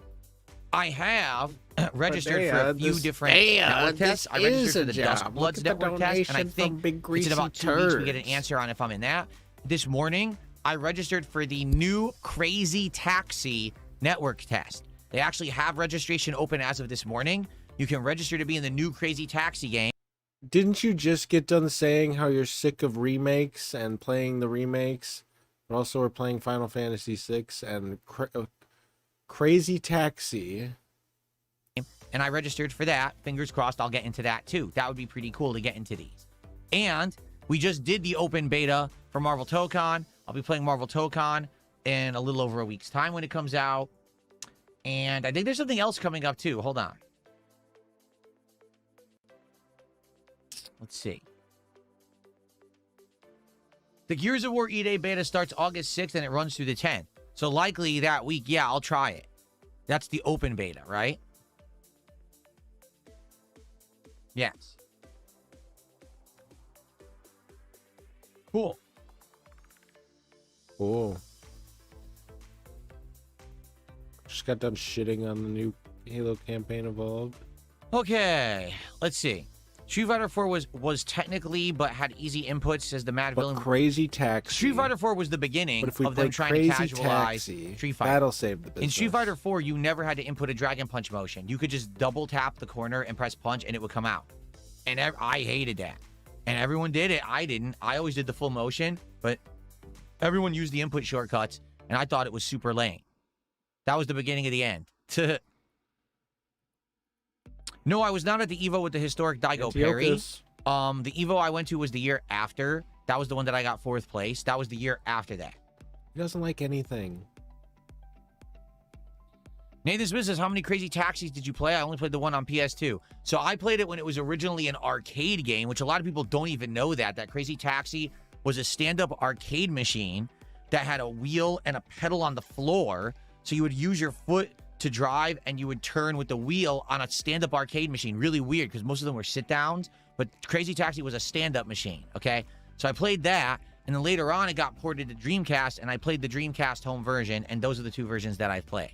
I have registered for a few different network tests. I registered for the Dusk Bloods network test, and I think it's in about 2 weeks we get an answer on if I'm in that. This morning, I registered for the new Crazy Taxi network test. They actually have registration open as of this morning. You can register to be in the new Crazy Taxi game. Didn't you just get done saying how you're sick of remakes and playing the remakes? But also we're playing Final Fantasy VI and Crazy Taxi. And I registered for that. Fingers crossed I'll get into that too. That would be pretty cool to get into these. And we just did the open beta for Marvel Tokon. I'll be playing Marvel Tokon in a little over a week's time when it comes out. And I think there's something else coming up too. Hold on. Let's see. The Gears of War E-Day beta starts August 6th and it runs through the 10th. So likely that week, yeah, I'll try it. That's the open beta, right? Yes. Cool. Cool. Just got done shitting on the new Halo campaign Evolved. Okay, let's see. Street Fighter 4 was technically, but had easy inputs, says the Mad But Villain. Crazy Taxi. Street Fighter 4 was the beginning But if we of them played trying Crazy to casualize Taxi, Street Fighter. that'll save the business. In Street Fighter 4, you never had to input a Dragon Punch motion. You could just double tap the corner and press punch, and it would come out. And I hated that. And everyone did it. I didn't. I always did the full motion, but everyone used the input shortcuts, and I thought it was super lame. That was the beginning of the end. No, I was not at the Evo with the historic Daigo Perry. Antiochus. The Evo I went to was the year after. That was the one that I got 4th place. That was the year after that. He doesn't like anything. Nathan's Business, how many Crazy Taxis did you play? I only played the one on PS2. So I played it when it was originally an arcade game, which a lot of people don't even know that Crazy Taxi was a stand-up arcade machine that had a wheel and a pedal on the floor. So you would use your foot to drive and you would turn with the wheel on a stand-up arcade machine. Really weird because most of them were sit-downs, but Crazy Taxi was a stand-up machine, okay? So I played that, and then later on it got ported to Dreamcast, and I played the Dreamcast home version, and those are the 2 versions that I've played.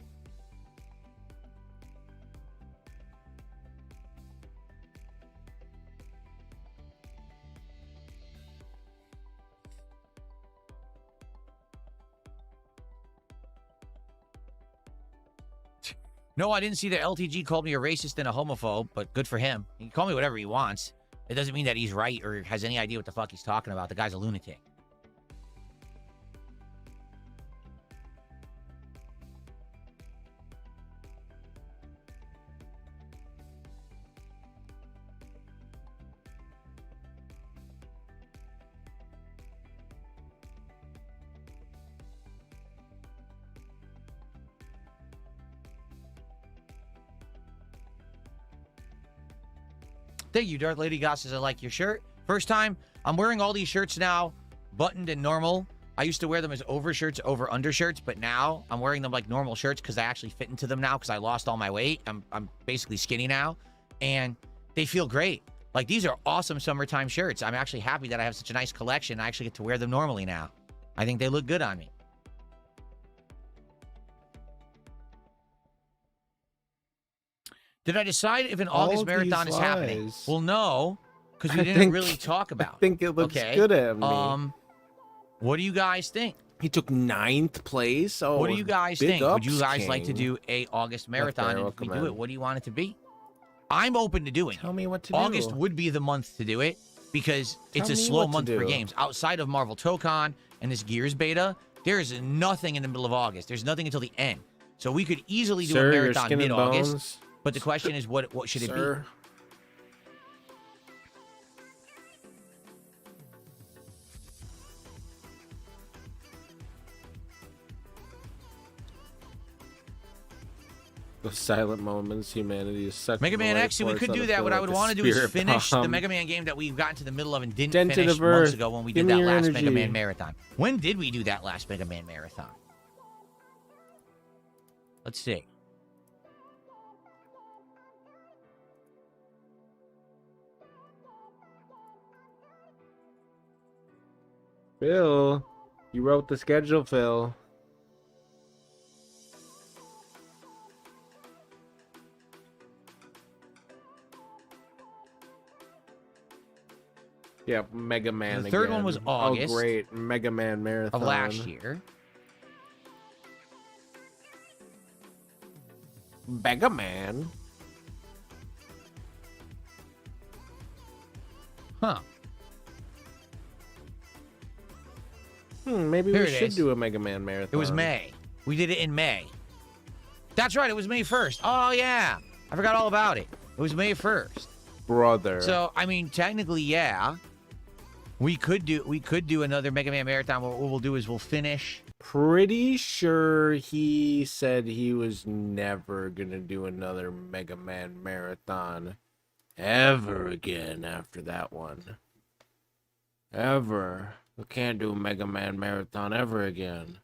No, I didn't see that LTG called me a racist and a homophobe, but good for him. He can call me whatever he wants. It doesn't mean that he's right or has any idea what the fuck he's talking about. The guy's a lunatic. Thank you, Darth Lady Goss says, I like your shirt. First time, I'm wearing all these shirts now, buttoned and normal. I used to wear them as overshirts over undershirts, but now I'm wearing them like normal shirts because I actually fit into them now because I lost all my weight. I'm basically skinny now, and they feel great. Like, these are awesome summertime shirts. I'm actually happy that I have such a nice collection. I actually get to wear them normally now. I think they look good on me. Did I decide if an All August of marathon these is happening? lies. Well, no, because we I didn't think- really talk about I think it looks okay? good at me. What do you guys think? He took 9th place. Oh, What do you guys big think? Would you ups, guys like to King. do a August marathon? very And if we welcome, do it, man. what do you want it to be? I'm open to doing Tell it. me what to August do. would be the month to do it because it's Tell a me slow what to month for do. games. Outside of Marvel Tokon and this Gears beta, there is nothing in the middle of August. There's nothing until the end. So we could easily do Sir, a your marathon skin and mid-August. bones. But the question is, what should it be? Sir. The silent moments, humanity is such. Mega Man X, we could do that. What I would want to do is finish the Mega Man game that we've gotten to the middle of and didn't Dented finish of months Earth. ago when we Give did me that your last Mega energy. Man marathon. When did we do that last Mega Man marathon? Let's see. Phil, you wrote the schedule, Phil. Yeah, Mega Man. The third one again. was August Oh, great, Mega Man marathon Of last year. Mega Man. Huh. Maybe Here we it should is. do a Mega Man marathon. It was May. We did it in May. That's right. It was May 1st. Oh, yeah. I forgot all about it. It was May 1st. Brother. So, I mean, technically, yeah. We could do another Mega Man marathon. What we'll do is we'll finish. Pretty sure he said he was never gonna do another Mega Man marathon ever again after that one. Ever. We can't do a Mega Man marathon ever again.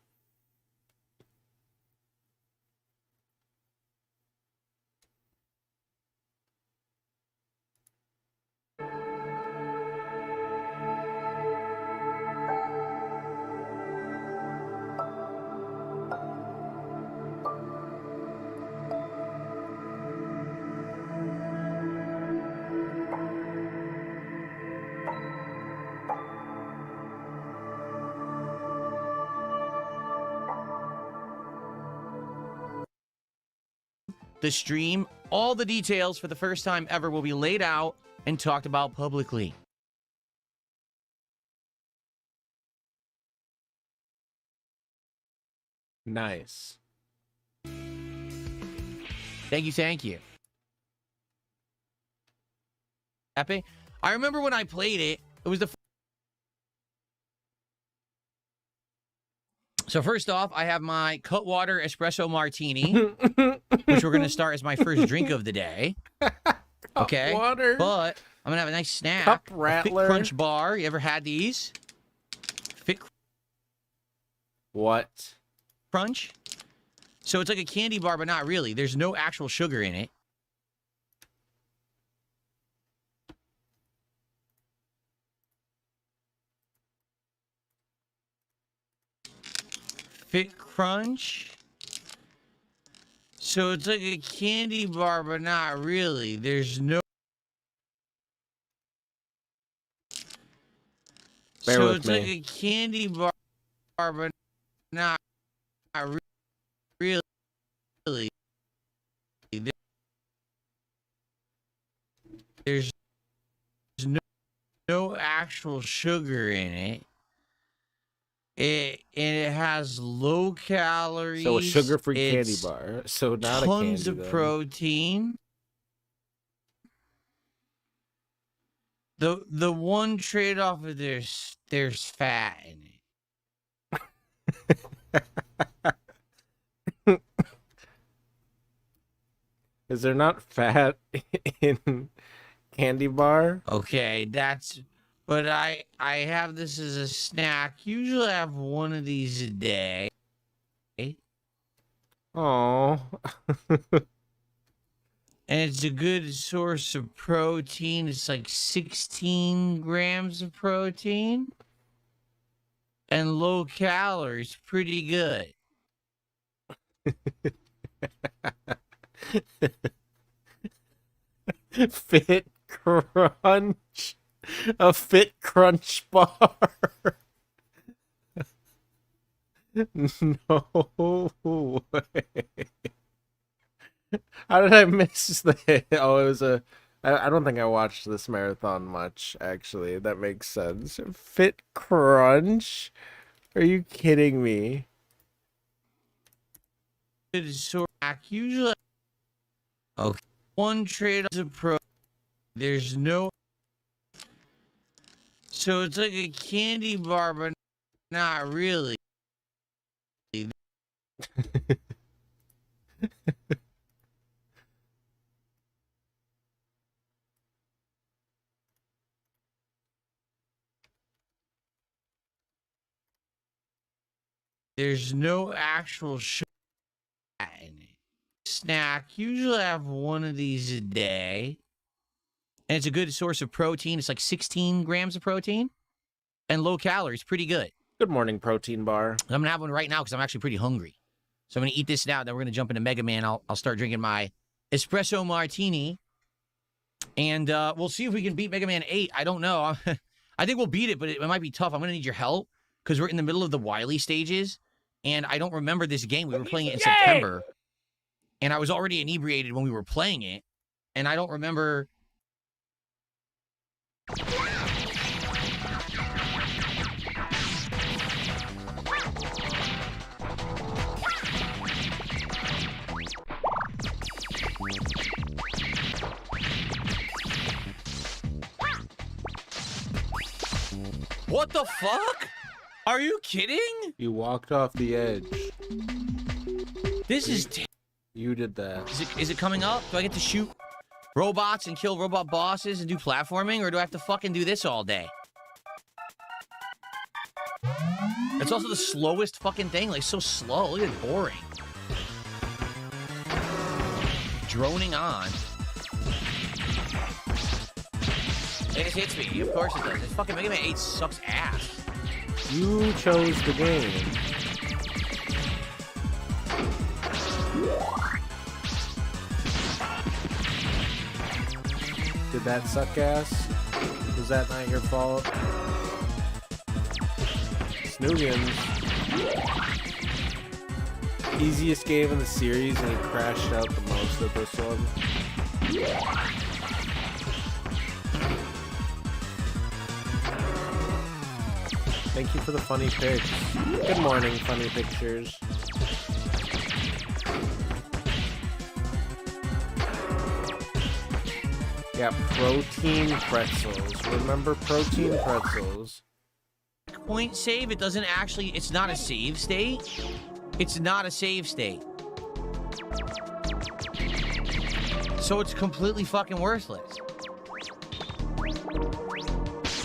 The stream, all the details for the first time ever will be laid out and talked about publicly. Nice. Thank you, thank you. Happy? I remember when I played it, it was the... So first off, I have my Cutwater Espresso Martini, which we're going to start as my first drink of the day. Okay? Water. But I'm going to have a nice snack. Cup A Fit Rattler. Crunch bar. You ever had these? Fit What? Crunch? So it's like a candy bar, but not really. There's no actual sugar in it. Fit Crunch. So it's like a candy bar, but not really. There's no... Bear so with it's me. like a candy bar, but not really. There's no actual sugar in it. And it has low calories. So a sugar-free candy It's bar. So not a candy. tons of then. protein. The one trade-off is there's fat in it. Is there not fat in candy bar? Okay, but I have this as a snack. Usually I have one of these a day. Oh. And it's a good source of protein. It's like 16 grams of protein. And low calories. Pretty good. Fit Crunch. A Fit Crunch bar. No way. How did I miss that? Oh, it was a... I don't think I watched this marathon much, actually. That makes sense. Fit Crunch? Are you kidding me? Good source. Usually. Okay. One trade is a pro. There's no. So it's like a candy bar, but not really. There's no actual sugar in it. Snack. Usually I have one of these a day. And it's a good source of protein. It's like 16 grams of protein. And low calories. Pretty good. Good morning, protein bar. I'm going to have one right now because I'm actually pretty hungry. So I'm going to eat this now. Then we're going to jump into Mega Man. I'll start drinking my espresso martini. And we'll see if we can beat Mega Man 8. I don't know. I think we'll beat it, but it might be tough. I'm going to need your help because we're in the middle of the Wily stages. And I don't remember this game. We were playing it in September. And I was already inebriated when we were playing it. And I don't remember... What the fuck? Are you kidding? You walked off the edge. This is... You did that. Is it coming up? Do I get to shoot robots and kill robot bosses and do platforming? Or do I have to fucking do this all day? It's also the slowest fucking thing. Like, so slow. Look at it, boring. Droning on. It just hits me. Of course it does. This fucking Mega Man 8 sucks ass. You chose the game. Did that suck ass? Was that not your fault? Snoogans. Easiest game in the series, and he crashed out the most at this one. Thank you for the funny pics. Good morning, funny pictures. Yeah, protein pretzels. Remember protein pretzels. Point save, it doesn't actually, it's not a save state. It's not a save state. So it's completely fucking worthless.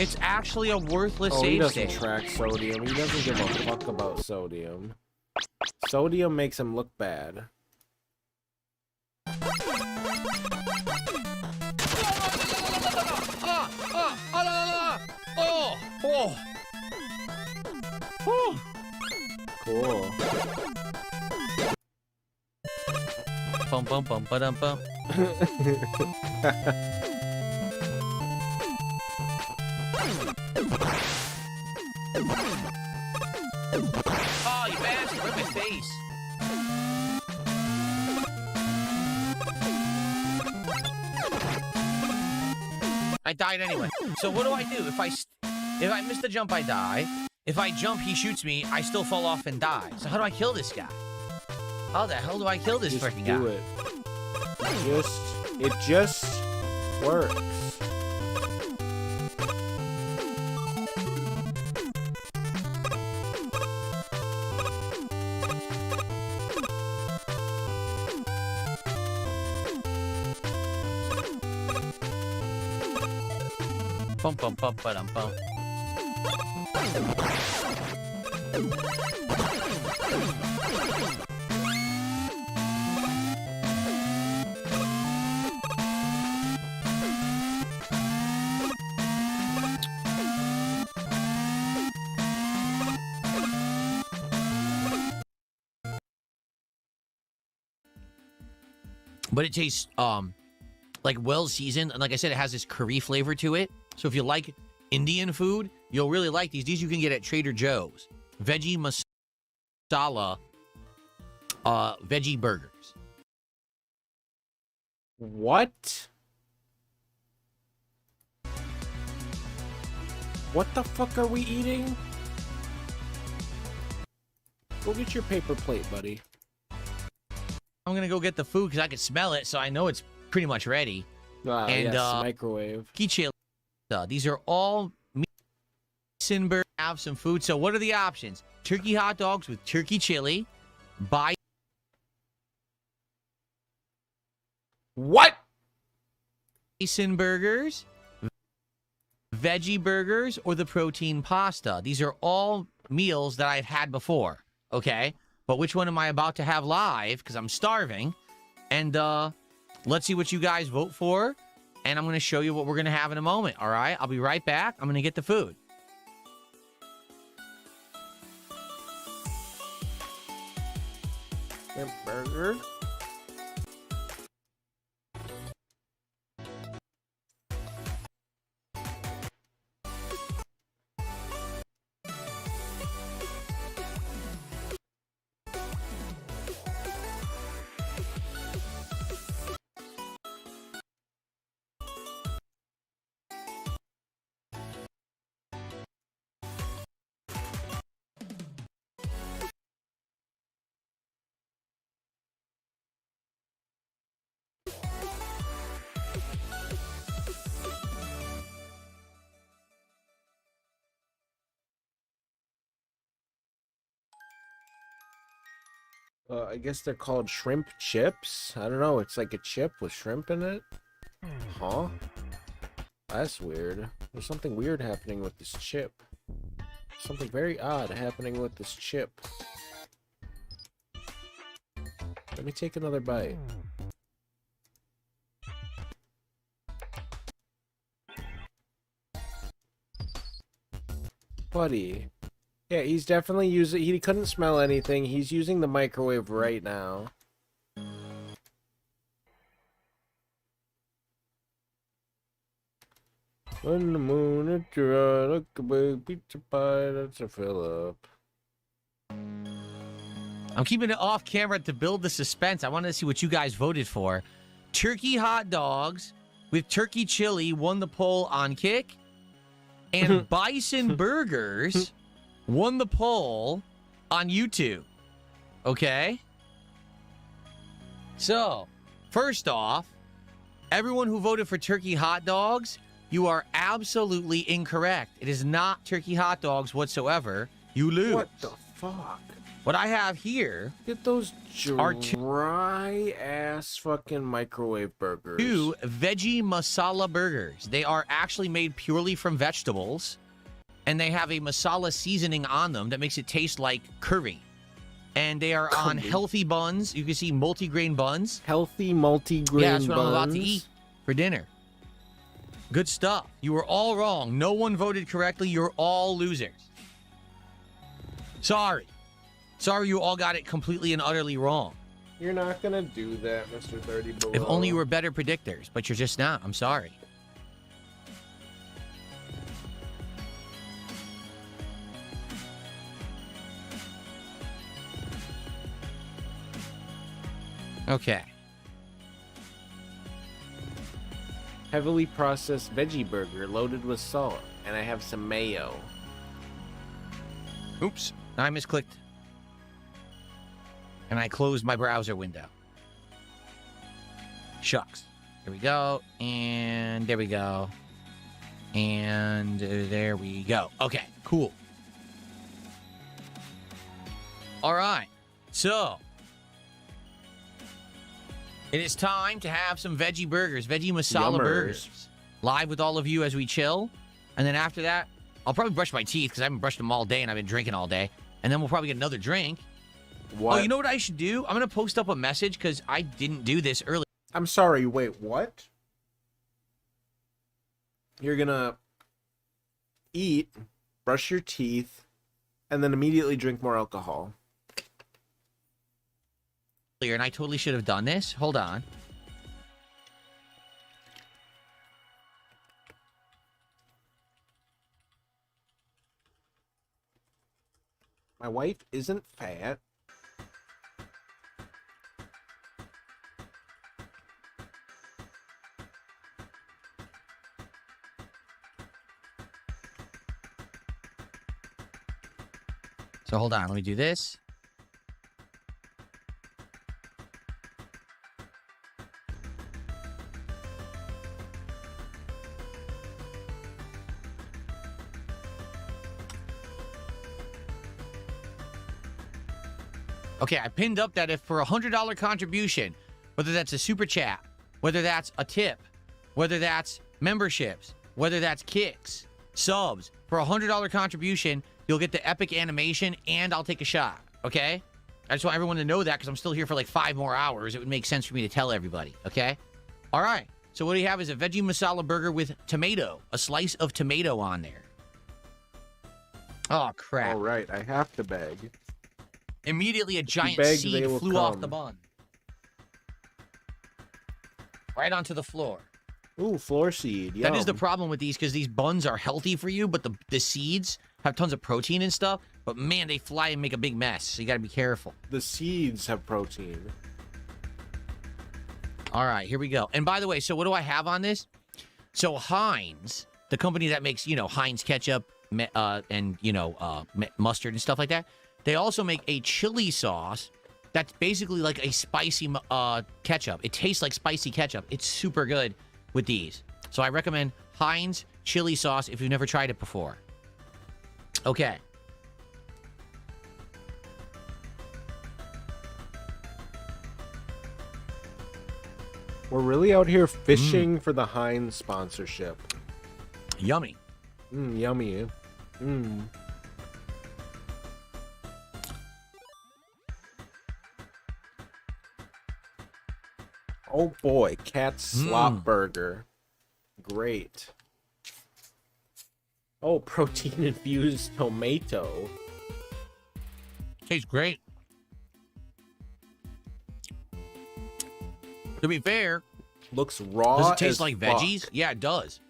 It's actually a worthless Oh, he save doesn't state. track sodium. He doesn't give a fuck about sodium. Sodium makes him look bad. Cool. Bum bum bum ba dum bum. Oh, you bastard! Right in my face. I died anyway. So what do I do if I miss the jump? I die. If I jump, he shoots me. I still fall off and die. So how do I kill this guy? How the hell do I kill this freaking guy? Do it. It just works. Bum bum bum ba dum bum. But it tastes like well seasoned, and like I said, it has this curry flavor to it. So if you like Indian food, you'll really like these. These you can get at Trader Joe's. Veggie masala veggie burgers. What? What the fuck are we eating? Go get your paper plate, buddy. I'm gonna go get the food because I can smell it, so I know it's pretty much ready. Ah, And, yes, microwave. Chili. These are all meat. Sinberg have some food. So what are the options? Turkey hot dogs with turkey chili. What? Bison burgers, veggie burgers, or the protein pasta. These are all meals that I've had before, okay? But which one am I about to have live? Because I'm starving. And let's see what you guys vote for. And I'm going to show you what we're going to have in a moment, all right? I'll be right back. I'm going to get the food. Burger. I guess they're called shrimp chips. I don't know. It's like a chip with shrimp in it. Huh? That's weird. There's something weird happening with this chip. Something very odd happening with this chip. Let me take another bite. Buddy. Yeah, he's definitely using... He couldn't smell anything. He's using the microwave right now. When the moon is dry, look a big pizza pie, that's a fill up. I'm keeping it off camera to build the suspense. I wanted to see what you guys voted for. Turkey hot dogs with turkey chili won the poll on Kick. And bison burgers won the poll on YouTube. Okay? So, first off, Everyone who voted for turkey hot dogs, you are absolutely incorrect. It is not turkey hot dogs whatsoever. You lose. What the fuck? What I have here Get those Are dry ass fucking microwave burgers. 2 veggie masala burgers. They are actually made purely from vegetables, and they have a masala seasoning on them that makes it taste like curry. And they are on Curry. healthy buns. You can see multi-grain buns. Healthy multi-grain Yeah, that's what I'm about to buns. eat for dinner. Good stuff. You were all wrong. No one voted correctly. You're all losers. Sorry. Sorry you all got it completely and utterly wrong. You're not gonna do that, Mr. 30 Below. If only you were better predictors, but you're just not. I'm sorry. Okay. Heavily processed veggie burger loaded with salt, and I have some mayo. Oops. I misclicked. And I closed my browser window. Shucks. There we go. And there we go. And there we go. Okay, cool. All right. So, it is time to have some veggie burgers, veggie masala Yummers. burgers. Live with all of you as we chill. And then after that, I'll probably brush my teeth because I haven't brushed them all day and I've been drinking all day. And then we'll probably get another drink. What? Oh, you know what I should do? I'm going to post up a message because I didn't do this earlier. I'm sorry, wait, what? You're gonna eat, brush your teeth, and then immediately drink more alcohol. And I totally should have done this. Hold on. My wife isn't fat. So hold on. Let me do this. Okay, I pinned up that if for a $100 contribution, whether that's a super chat, whether that's a tip, whether that's memberships, whether that's kicks, subs, for a $100 contribution, you'll get the epic animation and I'll take a shot, okay? I just want everyone to know that because I'm still here for like 5 more hours. It would make sense for me to tell everybody, okay? All right, so what do you have is a veggie masala burger with tomato, a slice of tomato on there. Oh, crap. All right, I have to beg. Immediately, a giant beg, seed they will flew off come. the bun. Right onto the floor. Ooh, floor seed. Yum. That is the problem with these, because these buns are healthy for you, but the seeds have tons of protein and stuff. But man, they fly and make a big mess, so you got to be careful. The seeds have protein. All right, here we go. And by the way, so what do I have on this? So Heinz, the company that makes, Heinz ketchup and, mustard and stuff like that, they also make a chili sauce that's basically like a spicy ketchup. It tastes like spicy ketchup. It's super good with these. So I recommend Heinz chili sauce if you've never tried it before. Okay. We're really out here fishing for the Heinz sponsorship. Yummy. Yummy. Oh boy, cat slop burger. Great. Oh, protein infused tomato. Tastes great. To be fair, Looks raw. does it taste as like fuck. veggies? Yeah, it does.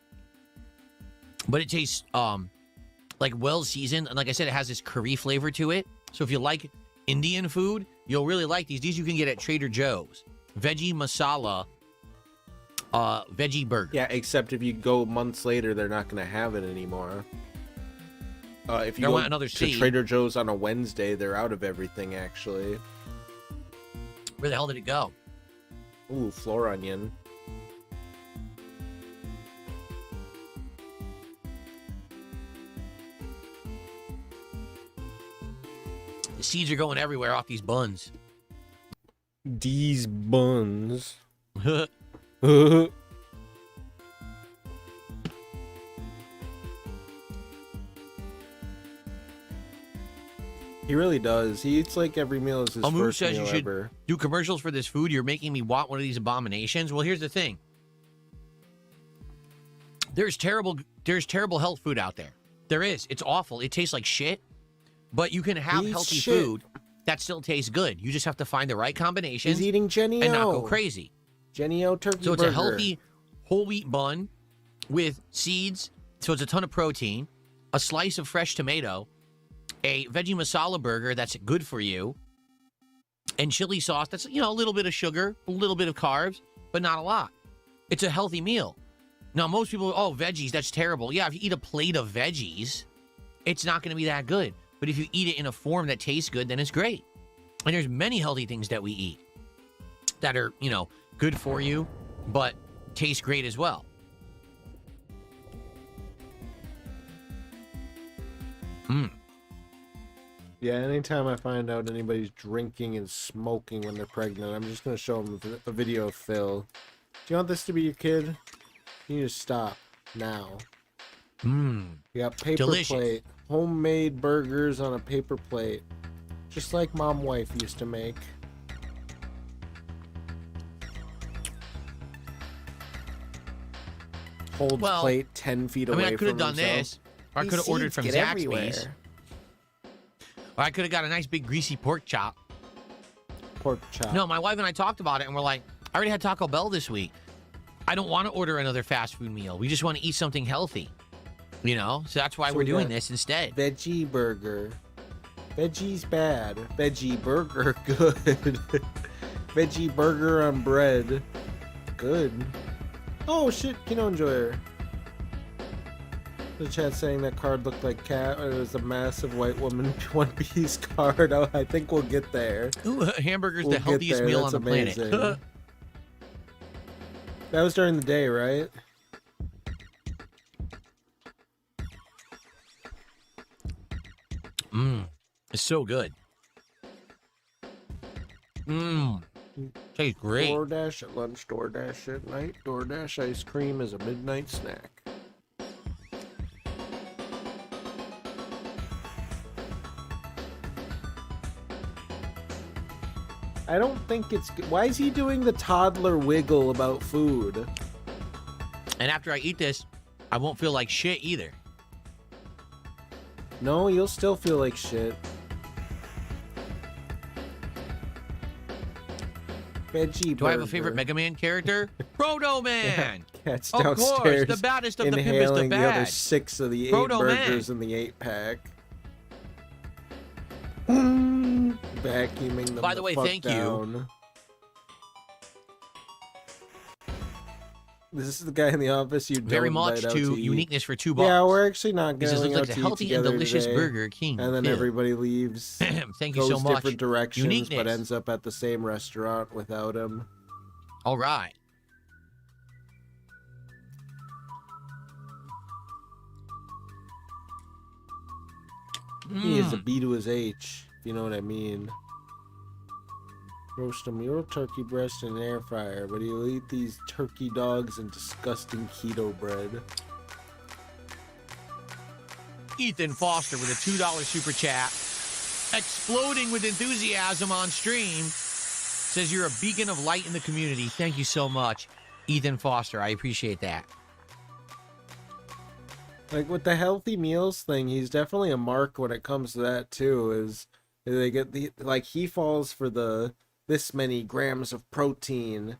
But it tastes like well seasoned, and like I said, it has this curry flavor to it. So if you like Indian food, you'll really like these. These you can get at Trader Joe's. Veggie masala veggie burger. Yeah, except if you go months later, they're not going to have it anymore. If you They go want another to seed. Trader Joe's on a Wednesday, they're out of everything, actually. Where the hell did it go? Ooh, floor onion. Seeds are going everywhere off these buns. These buns. He really does. He eats like every meal is his Amu first says meal you should ever. do commercials for this food. You're making me want one of these abominations. Well, here's the thing. There's terrible health food out there. There is. It's awful. It tastes like shit. But you can have He eats healthy shit. food that still tastes good. You just have to find the right combinations He's eating Jenny-O. and not go crazy. Jenny-O turkey So it's burger. a healthy whole wheat bun with seeds. So it's a ton of protein, a slice of fresh tomato, a veggie masala burger that's good for you, and chili sauce that's, a little bit of sugar, a little bit of carbs, but not a lot. It's a healthy meal. Now, most people, veggies, that's terrible. Yeah, if you eat a plate of veggies, it's not going to be that good. But if you eat it in a form that tastes good, then it's great. And there's many healthy things that we eat that are, good for you, but taste great as well. Yeah, anytime I find out anybody's drinking and smoking when they're pregnant, I'm just going to show them a video of Phil. Do you want this to be your kid? You need to stop now. You got paper Delicious. plate, homemade burgers on a paper plate, just like mom wife used to make. Hold Well, plate 10 feet away from I could have done himself. this. Or I These could have ordered seeds from get Zaxby's. everywhere. Or I could have got a nice big greasy pork chop. Pork chop. No, my wife and I talked about it, and we're like, I already had Taco Bell this week. I don't want to order another fast food meal. We just want to eat something healthy. So that's why So we're we doing got this instead. Veggie burger. Veggie's bad. Veggie burger good. Veggie burger on bread. Good. Oh shit, Kino Enjoyer. The chat saying that card looked like cat. It was a massive white woman One Piece card. Oh, I think we'll get there. Ooh, hamburger's We'll the get healthiest there. meal That's on the amazing. planet. That was during the day, right? It's so good. Tastes great. DoorDash at lunch, DoorDash at night. DoorDash ice cream is a midnight snack. I don't think it's good. Why is he doing the toddler wiggle about food? And after I eat this, I won't feel like shit either. No, you'll still feel like shit. Veggie Do I have a burger. favorite Mega Man character? Proto Man! Cat's Of course, downstairs the baddest of the pimpest inhaling of the other bad. 6 of the 8 Proto burgers in the 8-pack. Vacuuming them By the way, fuck thank you. down. This is the guy in the office you Very don't much invite out to eat. uniqueness for $2. Yeah, we're actually not This going looks out like to a eat healthy and together delicious today. Burger King. And then Yeah. everybody leaves. Thank you goes so much. different directions, but Uniqueness. ends up at the same restaurant without him. All right. He is a B to his H, if you know what I mean. Roast a mule turkey breast in an air fryer, but he'll eat these turkey dogs and disgusting keto bread. Ethan Foster with a $2 super chat. Exploding with enthusiasm on stream. Says you're a beacon of light in the community. Thank you so much, Ethan Foster. I appreciate that. Like with the healthy meals thing, he's definitely a mark when it comes to that too. Is they get the he falls for the this many grams of protein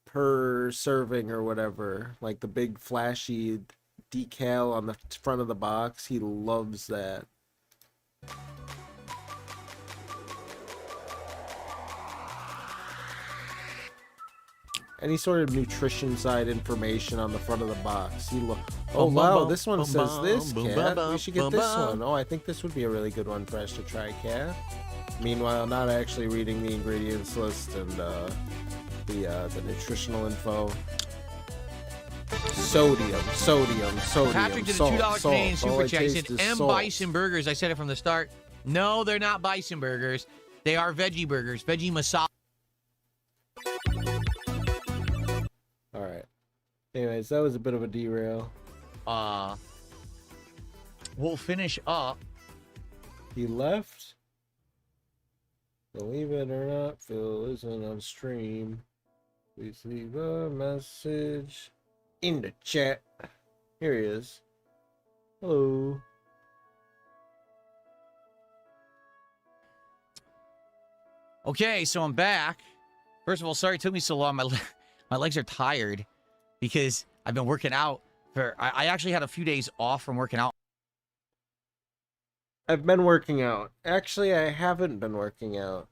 per serving or whatever. Like the big flashy decal on the front of the box. He loves that. Any sort of nutrition side information on the front of the box. He oh wow, this one says this, Cat. We should get this one. Oh, I think this would be a really good one for us to try, Cat. Meanwhile, not actually reading the ingredients list and the nutritional info. Sodium, Patrick did a $2 salt, Canadian salt. All super I chat. He taste said is M salt. Bison Burgers. I said it from the start. No, they're not bison burgers. They are veggie burgers. Veggie masala. All right. Anyways, that was a bit of a derail. We'll finish up. He left. Believe it or not, Phil isn't on stream. Please leave a message in the chat. Here he is. Hello. Okay, so I'm back. First of all, sorry it took me so long. My legs are tired because I've been working out. I actually had a few days off from working out. I've been working out. Actually, I haven't been working out,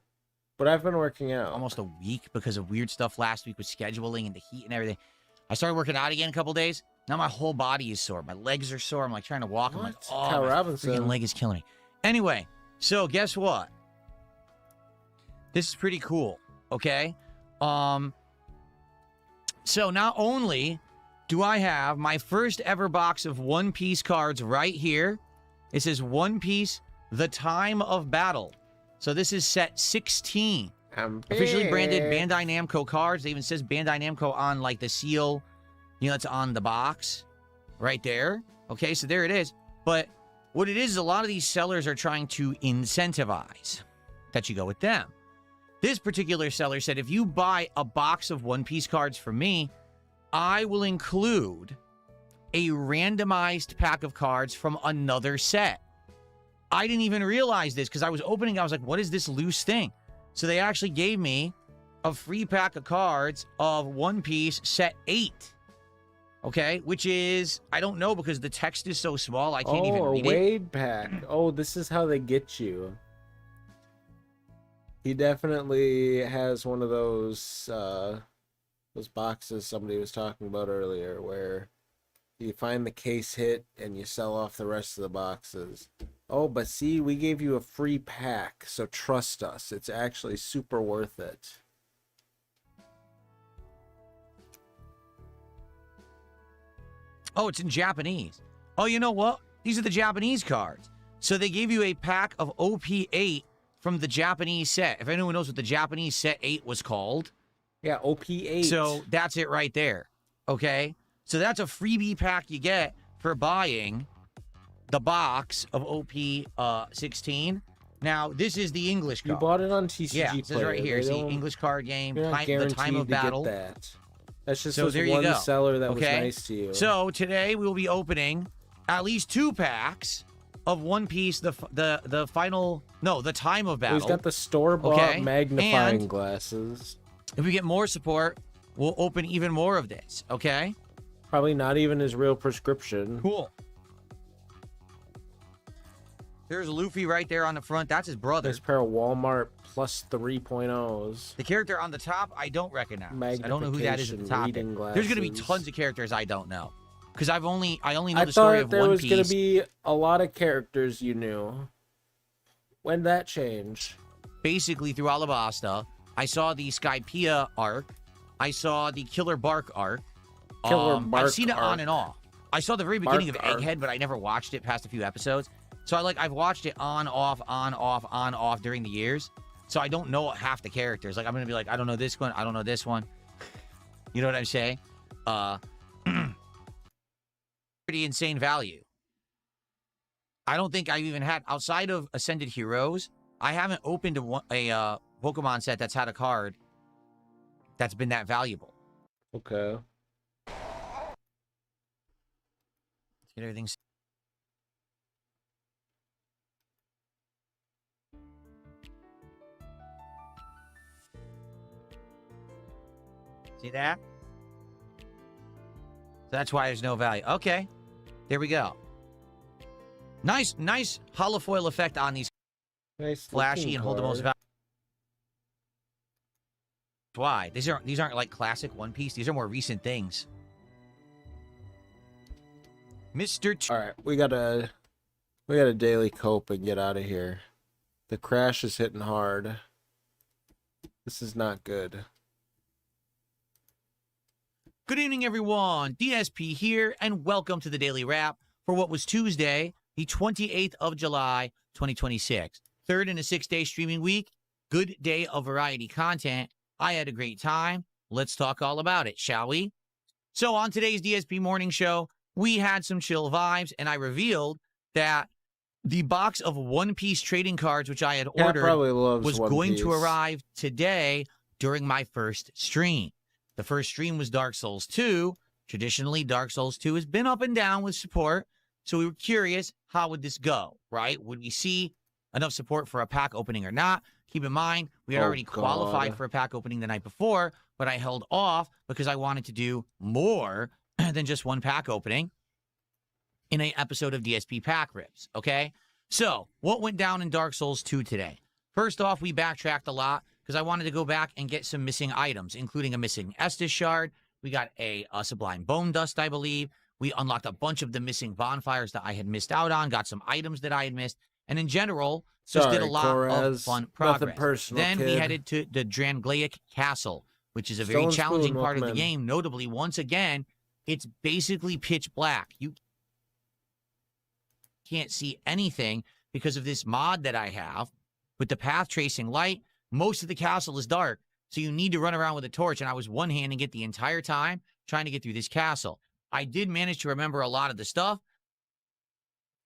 but I've been working out. Almost a week because of weird stuff last week with scheduling and the heat and everything. I started working out again a couple days. Now my whole body is sore. My legs are sore. I'm like trying to walk. I'm like, oh, Kyle my Robinson. freaking leg is killing me. Anyway, so guess what? This is pretty cool. Okay. So not only do I have my first ever box of One Piece cards right here. It says One Piece, The Time of Battle. So this is set 16. Officially branded Bandai Namco cards. It even says Bandai Namco on like the seal. You know, it's on the box right there. Okay, so there it is. But what it is a lot of these sellers are trying to incentivize that you go with them. This particular seller said, if you buy a box of One Piece cards from me, I will include a randomized pack of cards from another set. I didn't even realize this because I was opening. I was like, what is this loose thing? So they actually gave me a free pack of cards of One Piece set 8. Okay, which is, I don't know because the text is so small, I can't even read a it. Wade pack. Oh, this is how they get you. He definitely has one of those boxes somebody was talking about earlier where you find the case hit and you sell off the rest of the boxes. Oh, but see, we gave you a free pack, so trust us. It's actually super worth it. Oh, it's in Japanese. Oh, you know what? These are the Japanese cards. So they gave you a pack of OP8 from the Japanese set. If anyone knows what the Japanese set 8 was called. Yeah, OP8. So that's it right there. Okay? So that's a freebie pack you get for buying the box of OP16. Now, this is the English card. You bought it on TCG Yeah, it says right here. See, English card game, the time of battle. That. That's just So there you one go. seller that was Okay? nice to you. So today we will be opening at least 2 packs of One Piece, the final, no, the time of battle. He's got the store-bought Okay? magnifying And glasses. if we get more support, we'll open even more of this, okay? Probably not even his real prescription. Cool. There's Luffy right there on the front. That's his brother. There's a pair of Walmart plus 3.0s. The character on the top, I don't recognize. I don't know who that is at the top. Reading There's going to be glasses. tons of characters I don't know. Because I only know I the story thought of there One was Piece. going to be a lot of characters you knew. When that changed? Basically, through Alabasta, I saw the Skypiea arc. I saw the Killer Bark arc. Bark I've seen it arc. on and off. I saw the very beginning Bark of arc. Egghead, but I never watched it past a few episodes. So I've watched it on, off during the years. So I don't know half the characters. Like, I'm going to be like, I don't know this one. I don't know this one. You know what I'm saying? Pretty insane value. I don't think I've even had, outside of Ascended Heroes, I haven't opened a Pokemon set that's had a card that's been that valuable. Okay. Let's get everything. See that? So that's why there's no value. Okay. There we go. Nice holofoil effect on these. Nice Flashy looking and hold the most card. value. Why? These aren't like classic One Piece. These are more recent things. Mr. All right, we gotta daily cope and get out of here. The crash is hitting hard. This is not good. Good evening, everyone. DSP here, and welcome to the Daily Wrap for what was Tuesday, the 28th of July, 2026. Third in a 6-day streaming week. Good day of variety content. I had a great time. Let's talk all about it, shall we? So on today's DSP Morning Show, we had some chill vibes, and I revealed that the box of One Piece trading cards, which I had Cat ordered, probably loves was One going Piece. to arrive today during my first stream. The first stream was Dark Souls 2. Traditionally, Dark Souls 2 has been up and down with support, so we were curious, how would this go, right? Would we see enough support for a pack opening or not? Keep in mind, we had already qualified for a pack opening the night before, but I held off because I wanted to do more than just one pack opening in an episode of DSP Pack Rips, okay? So, what went down in Dark Souls 2 today? First off, we backtracked a lot because I wanted to go back and get some missing items, including a missing Estus shard. We got a Sublime Bone Dust, I believe. We unlocked a bunch of the missing bonfires that I had missed out on, got some items that I had missed, and in general, just did a lot of fun progress. Nothing personal, Then we headed to the Dranglaic Castle, which is a very challenging part of the game. Notably, once again, it's basically pitch black. You can't see anything because of this mod that I have with the path tracing light. Most of the castle is dark, so you need to run around with a torch, and I was one-handing it the entire time trying to get through this castle. I did manage to remember a lot of the stuff,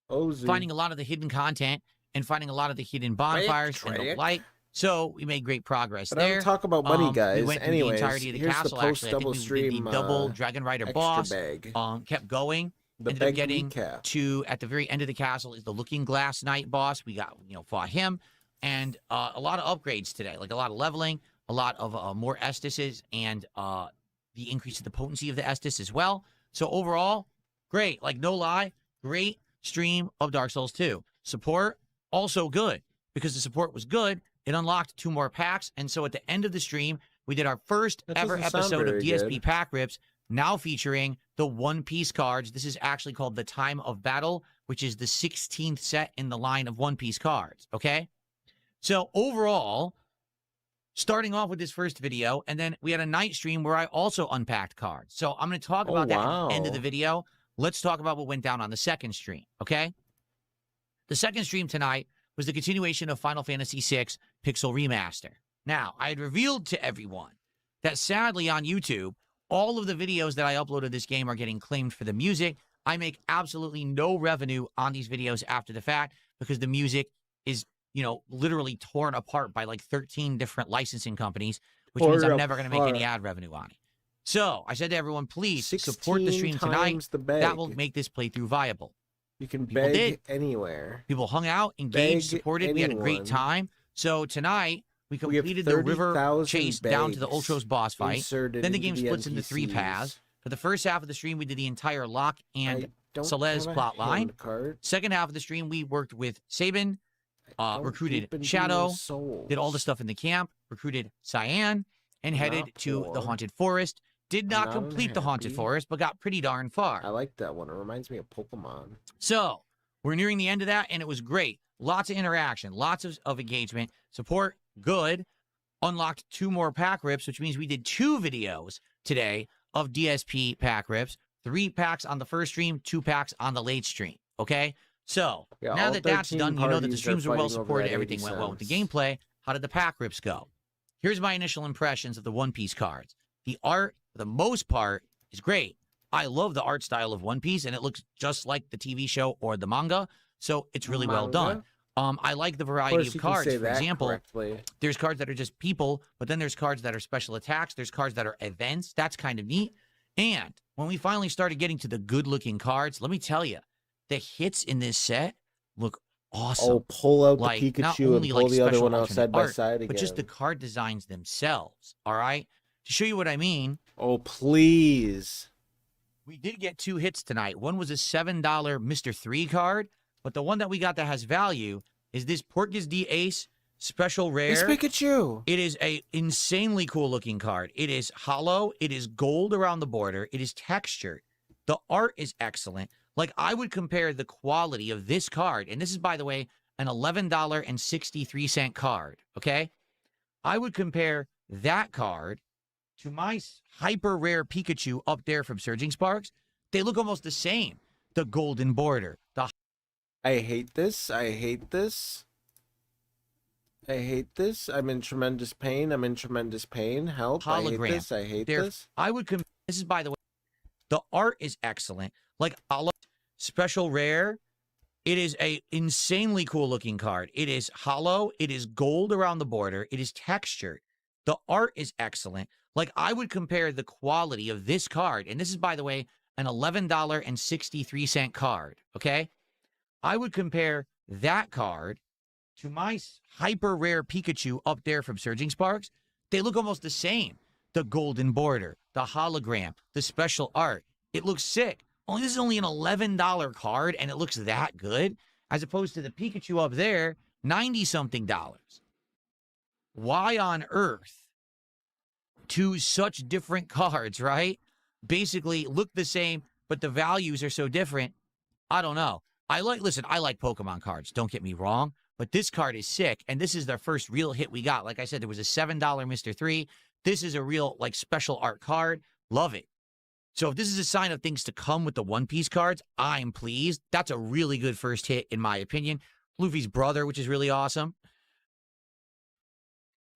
finding a lot of the hidden content and finding a lot of the hidden bonfires and the like. So we made great progress But there. I don't talk about money, guys. We went through Anyways, the entirety of the here's castle. the Actually, I think we did the double Dragon Rider boss. Bag. Kept going. The Ended up bag getting recap. to, at the very end of the castle, is the Looking Glass Knight boss. We got, fought him. And a lot of upgrades today, like a lot of leveling, a lot of more Estises, and the increase of the potency of the Estus as well. So overall, great. Like, no lie, great stream of Dark Souls 2. Support, also good. Because the support was good, it unlocked 2 more packs. And so at the end of the stream, we did our first ever episode of DSP Pack Rips, now featuring the One Piece cards. This is actually called the Time of Battle, which is the 16th set in the line of One Piece cards, okay? So overall, starting off with this first video, and then we had a night stream where I also unpacked cards. So I'm going to talk about that at the end of the video. Let's talk about what went down on the second stream, okay? The second stream tonight was the continuation of Final Fantasy VI Pixel Remaster. Now, I had revealed to everyone that sadly on YouTube, all of the videos that I uploaded this game are getting claimed for the music. I make absolutely no revenue on these videos after the fact because the music is, literally torn apart by like 13 different licensing companies, which means I'm never going to make any ad revenue on it. So I said to everyone, please support the stream tonight. That will make this playthrough viable. You can People beg did. anywher. People hung out, engaged, supported. We had a great time. So tonight, we completed the river chase down to the Ultros boss fight. Then the game splits into 3 paths. For the first half of the stream, we did the entire Locke and Celeste plot line. Second half of the stream, we worked with Sabin, recruited Shadow, did all the stuff in the camp, recruited Cyan, and headed to the Haunted Forest. Did not complete the Haunted Forest, but got pretty darn far. I like that one. It reminds me of Pokemon. So, we're nearing the end of that, and it was great. Lots of interaction, lots of engagement. Support, good. Unlocked 2 more pack rips, which means we did 2 videos today of DSP pack rips. 3 packs on the first stream, 2 packs on the late stream, okay? So, now that that's done, you know that the streams were well supported, everything went well with the gameplay. How did the pack rips go? Here's my initial impressions of the One Piece cards. The art, for the most part, is great. I love the art style of One Piece, and it looks just like the TV show or the manga, so it's really well done. I like the variety of cards. For example, there's cards that are just people, but then there's cards that are special attacks. There's cards that are events. That's kind of neat. And when we finally started getting to the good-looking cards, let me tell you, the hits in this set look awesome. Oh, pull out like, the not Pikachu only and pull like the other special one out alternate side by art, side again. but just the card designs themselves, all right? To show you what I mean, Oh, please. we did get 2 hits tonight. One was a $7 Mr. 3 card, but the one that we got that has value is this Porcus D Ace special rare. It's Pikachu. It is a insanely cool looking card. It is hollow. It is gold around the border. It is textured. The art is excellent. Like, I would compare the quality of this card, and this is, by the way, an $11.63 card, okay? I would compare that card to my hyper rare Pikachu up there from Surging Sparks. They look almost the same. The golden border, the I hate this. I hate this. I hate this. I'm in tremendous pain. I'm in tremendous pain. Help. I hate Hologram. this. I hate There, this. I would this is, by the way, the art is excellent. Like, special rare. It is a insanely cool looking card. It is hollow. It is gold around the border. It is textured. The art is excellent. Like, I would compare the quality of this card, and this is, by the way, an $11.63 card, okay? I would compare that card to my hyper rare Pikachu up there from Surging Sparks. They look almost the same. The golden border, the hologram, the special art. It looks sick. Only this is only an $11 card, and it looks that good, as opposed to the Pikachu up there, $90-something. Why on earth two such different cards, right? Basically look the same, but the values are so different. I don't know. I like Pokemon cards, don't get me wrong, but this card is sick, and this is the first real hit we got. Like I said, there was a $7 Mr. 3. This is a real, like, special art card. Love it. So if this is a sign of things to come with the One Piece cards, I'm pleased. That's a really good first hit, in my opinion. Luffy's brother, which is really awesome.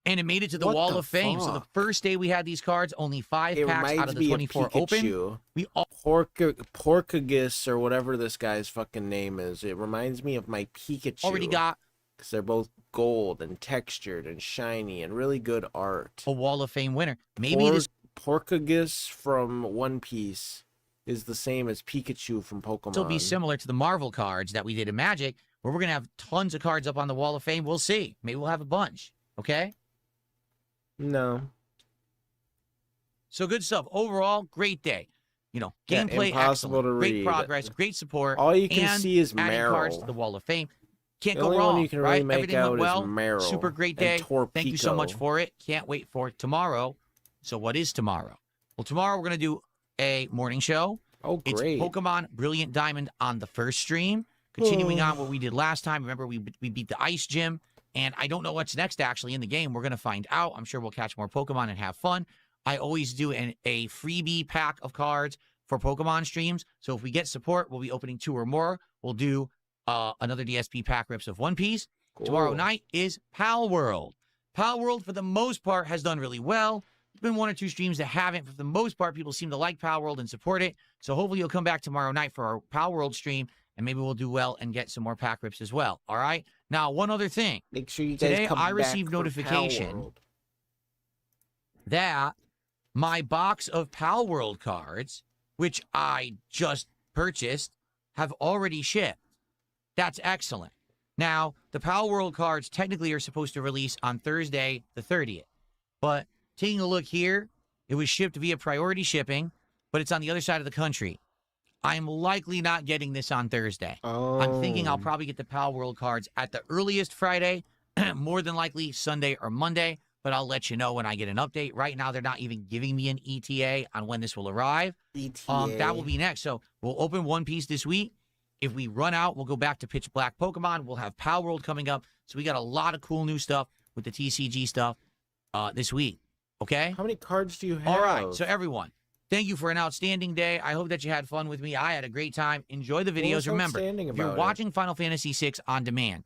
And it made it to the Wall of Fame. So the first day we had these cards, only 5 packs out of the 24 open. We all Porkagus or whatever this guy's fucking name is. It reminds me of my Pikachu. already got because they're both gold and textured and shiny and really good art. a Wall of Fame winner. Maybe this Porkagus from One Piece is the same as Pikachu from Pokemon. will be similar to the Marvel cards that we did in Magic, where we're going to have tons of cards up on the Wall of Fame. We'll see. Maybe we'll have a bunch. Okay? No. So good stuff. Overall, great day. You know, Yeah, gameplay impossible excellent. to Great read. progress, great support. All you can and see is adding cards to Meryl. the Wall of Fame. Can't The go only wrong, one you can right? really make Everything out went well. is Meryl. Super great and day. Thank you so much Torpedo. for it. Can't wait for tomorrow. So what is tomorrow? Well, tomorrow we're going to do a morning show. Oh, great. It's Pokemon Brilliant Diamond on the first stream. Continuing on what we did last time. Remember, we beat the Ice Gym. And I don't know what's next, actually, in the game. We're going to find out. I'm sure we'll catch more Pokemon and have fun. I always do a freebie pack of cards for Pokemon streams. So if we get support, we'll be opening 2 or more. We'll do another DSP pack rips of One Piece. Cool. Tomorrow night is Pal World. Pal World, for the most part, has done really well. There's been 1 or 2 streams that haven't. For the most part, people seem to like Pal World and support it. So hopefully you'll come back tomorrow night for our Pal World stream, and maybe we'll do well and get some more pack rips as well. All right? Now, one other thing. Make sure you guys Today, come I back received for notification Pal World. that my box of Pal World cards, which I just purchased, have already shipped. That's excellent. Now, the Pal World cards technically are supposed to release on Thursday, the 30th. But taking a look here, it was shipped via priority shipping, but it's on the other side of the country. I'm likely not getting this on Thursday. Oh. I'm thinking I'll probably get the Pal World cards at the earliest Friday, more than likely Sunday or Monday, but I'll let you know when I get an update. Right now, they're not even giving me an ETA on when this will arrive. ETA. That will be next. So we'll open One Piece this week. If we run out, we'll go back to Pitch Black Pokemon. We'll have Pal World coming up. So we got a lot of cool new stuff with the TCG stuff this week. Okay? How many cards do you have? All right. So everyone, thank you for an outstanding day. I hope that you had fun with me. I had a great time. Enjoy the What videos. was Remember, outstanding if you're about it? watching Final Fantasy VI on demand,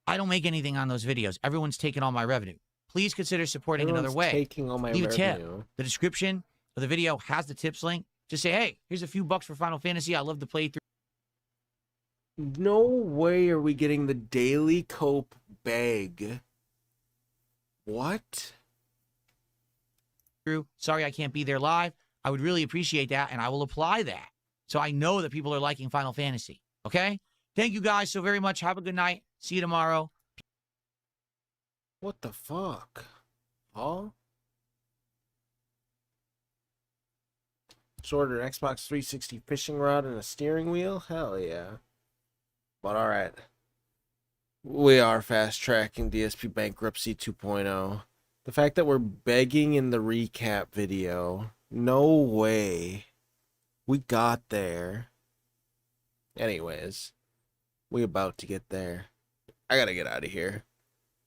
I don't make anything on those videos. Everyone's taking all my revenue. Please consider supporting another Everyone's way. taking all my Leave a tip. revenue. The description of the video has the tips link. Just say, hey, here's a few bucks for Final Fantasy. I love to play No way are we getting the Daily Cope bag. What? through. Sorry I can't be there live. I would really appreciate that, and I will apply that. So I know that people are liking Final Fantasy. Okay? Thank you guys so very much. Have a good night. See you tomorrow. What the fuck? Huh? Just ordered an Xbox 360 fishing rod and a steering wheel? Hell yeah. But alright. We are fast tracking DSP bankruptcy 2.0. The fact that we're begging in the recap video. No way. We got there. Anyways. We about to get there. I gotta get out of here.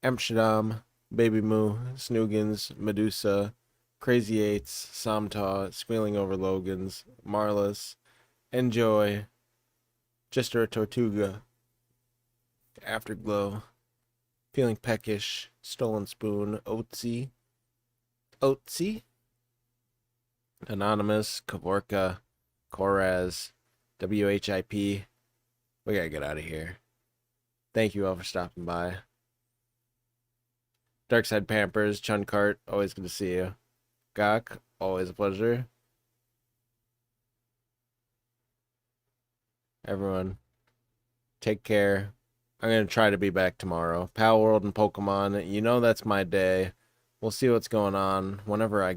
Amsterdam, Baby Moo, Snoogans, Medusa, Crazy Eights, Samtaw, Squealing Over Logans, Marlis, Enjoy, Jester a Tortuga, Afterglow. Feeling peckish. Stolen Spoon. Oatsy. Oatsy. Anonymous. Kavorka. Koraz. WHIP. We gotta get out of here. Thank you all for stopping by. Darkside Pampers. Chunkart. Always good to see you. Gok. Always a pleasure. Everyone, take care. I'm going to try to be back tomorrow. Pal World and Pokemon, you know that's my day. We'll see what's going on whenever I get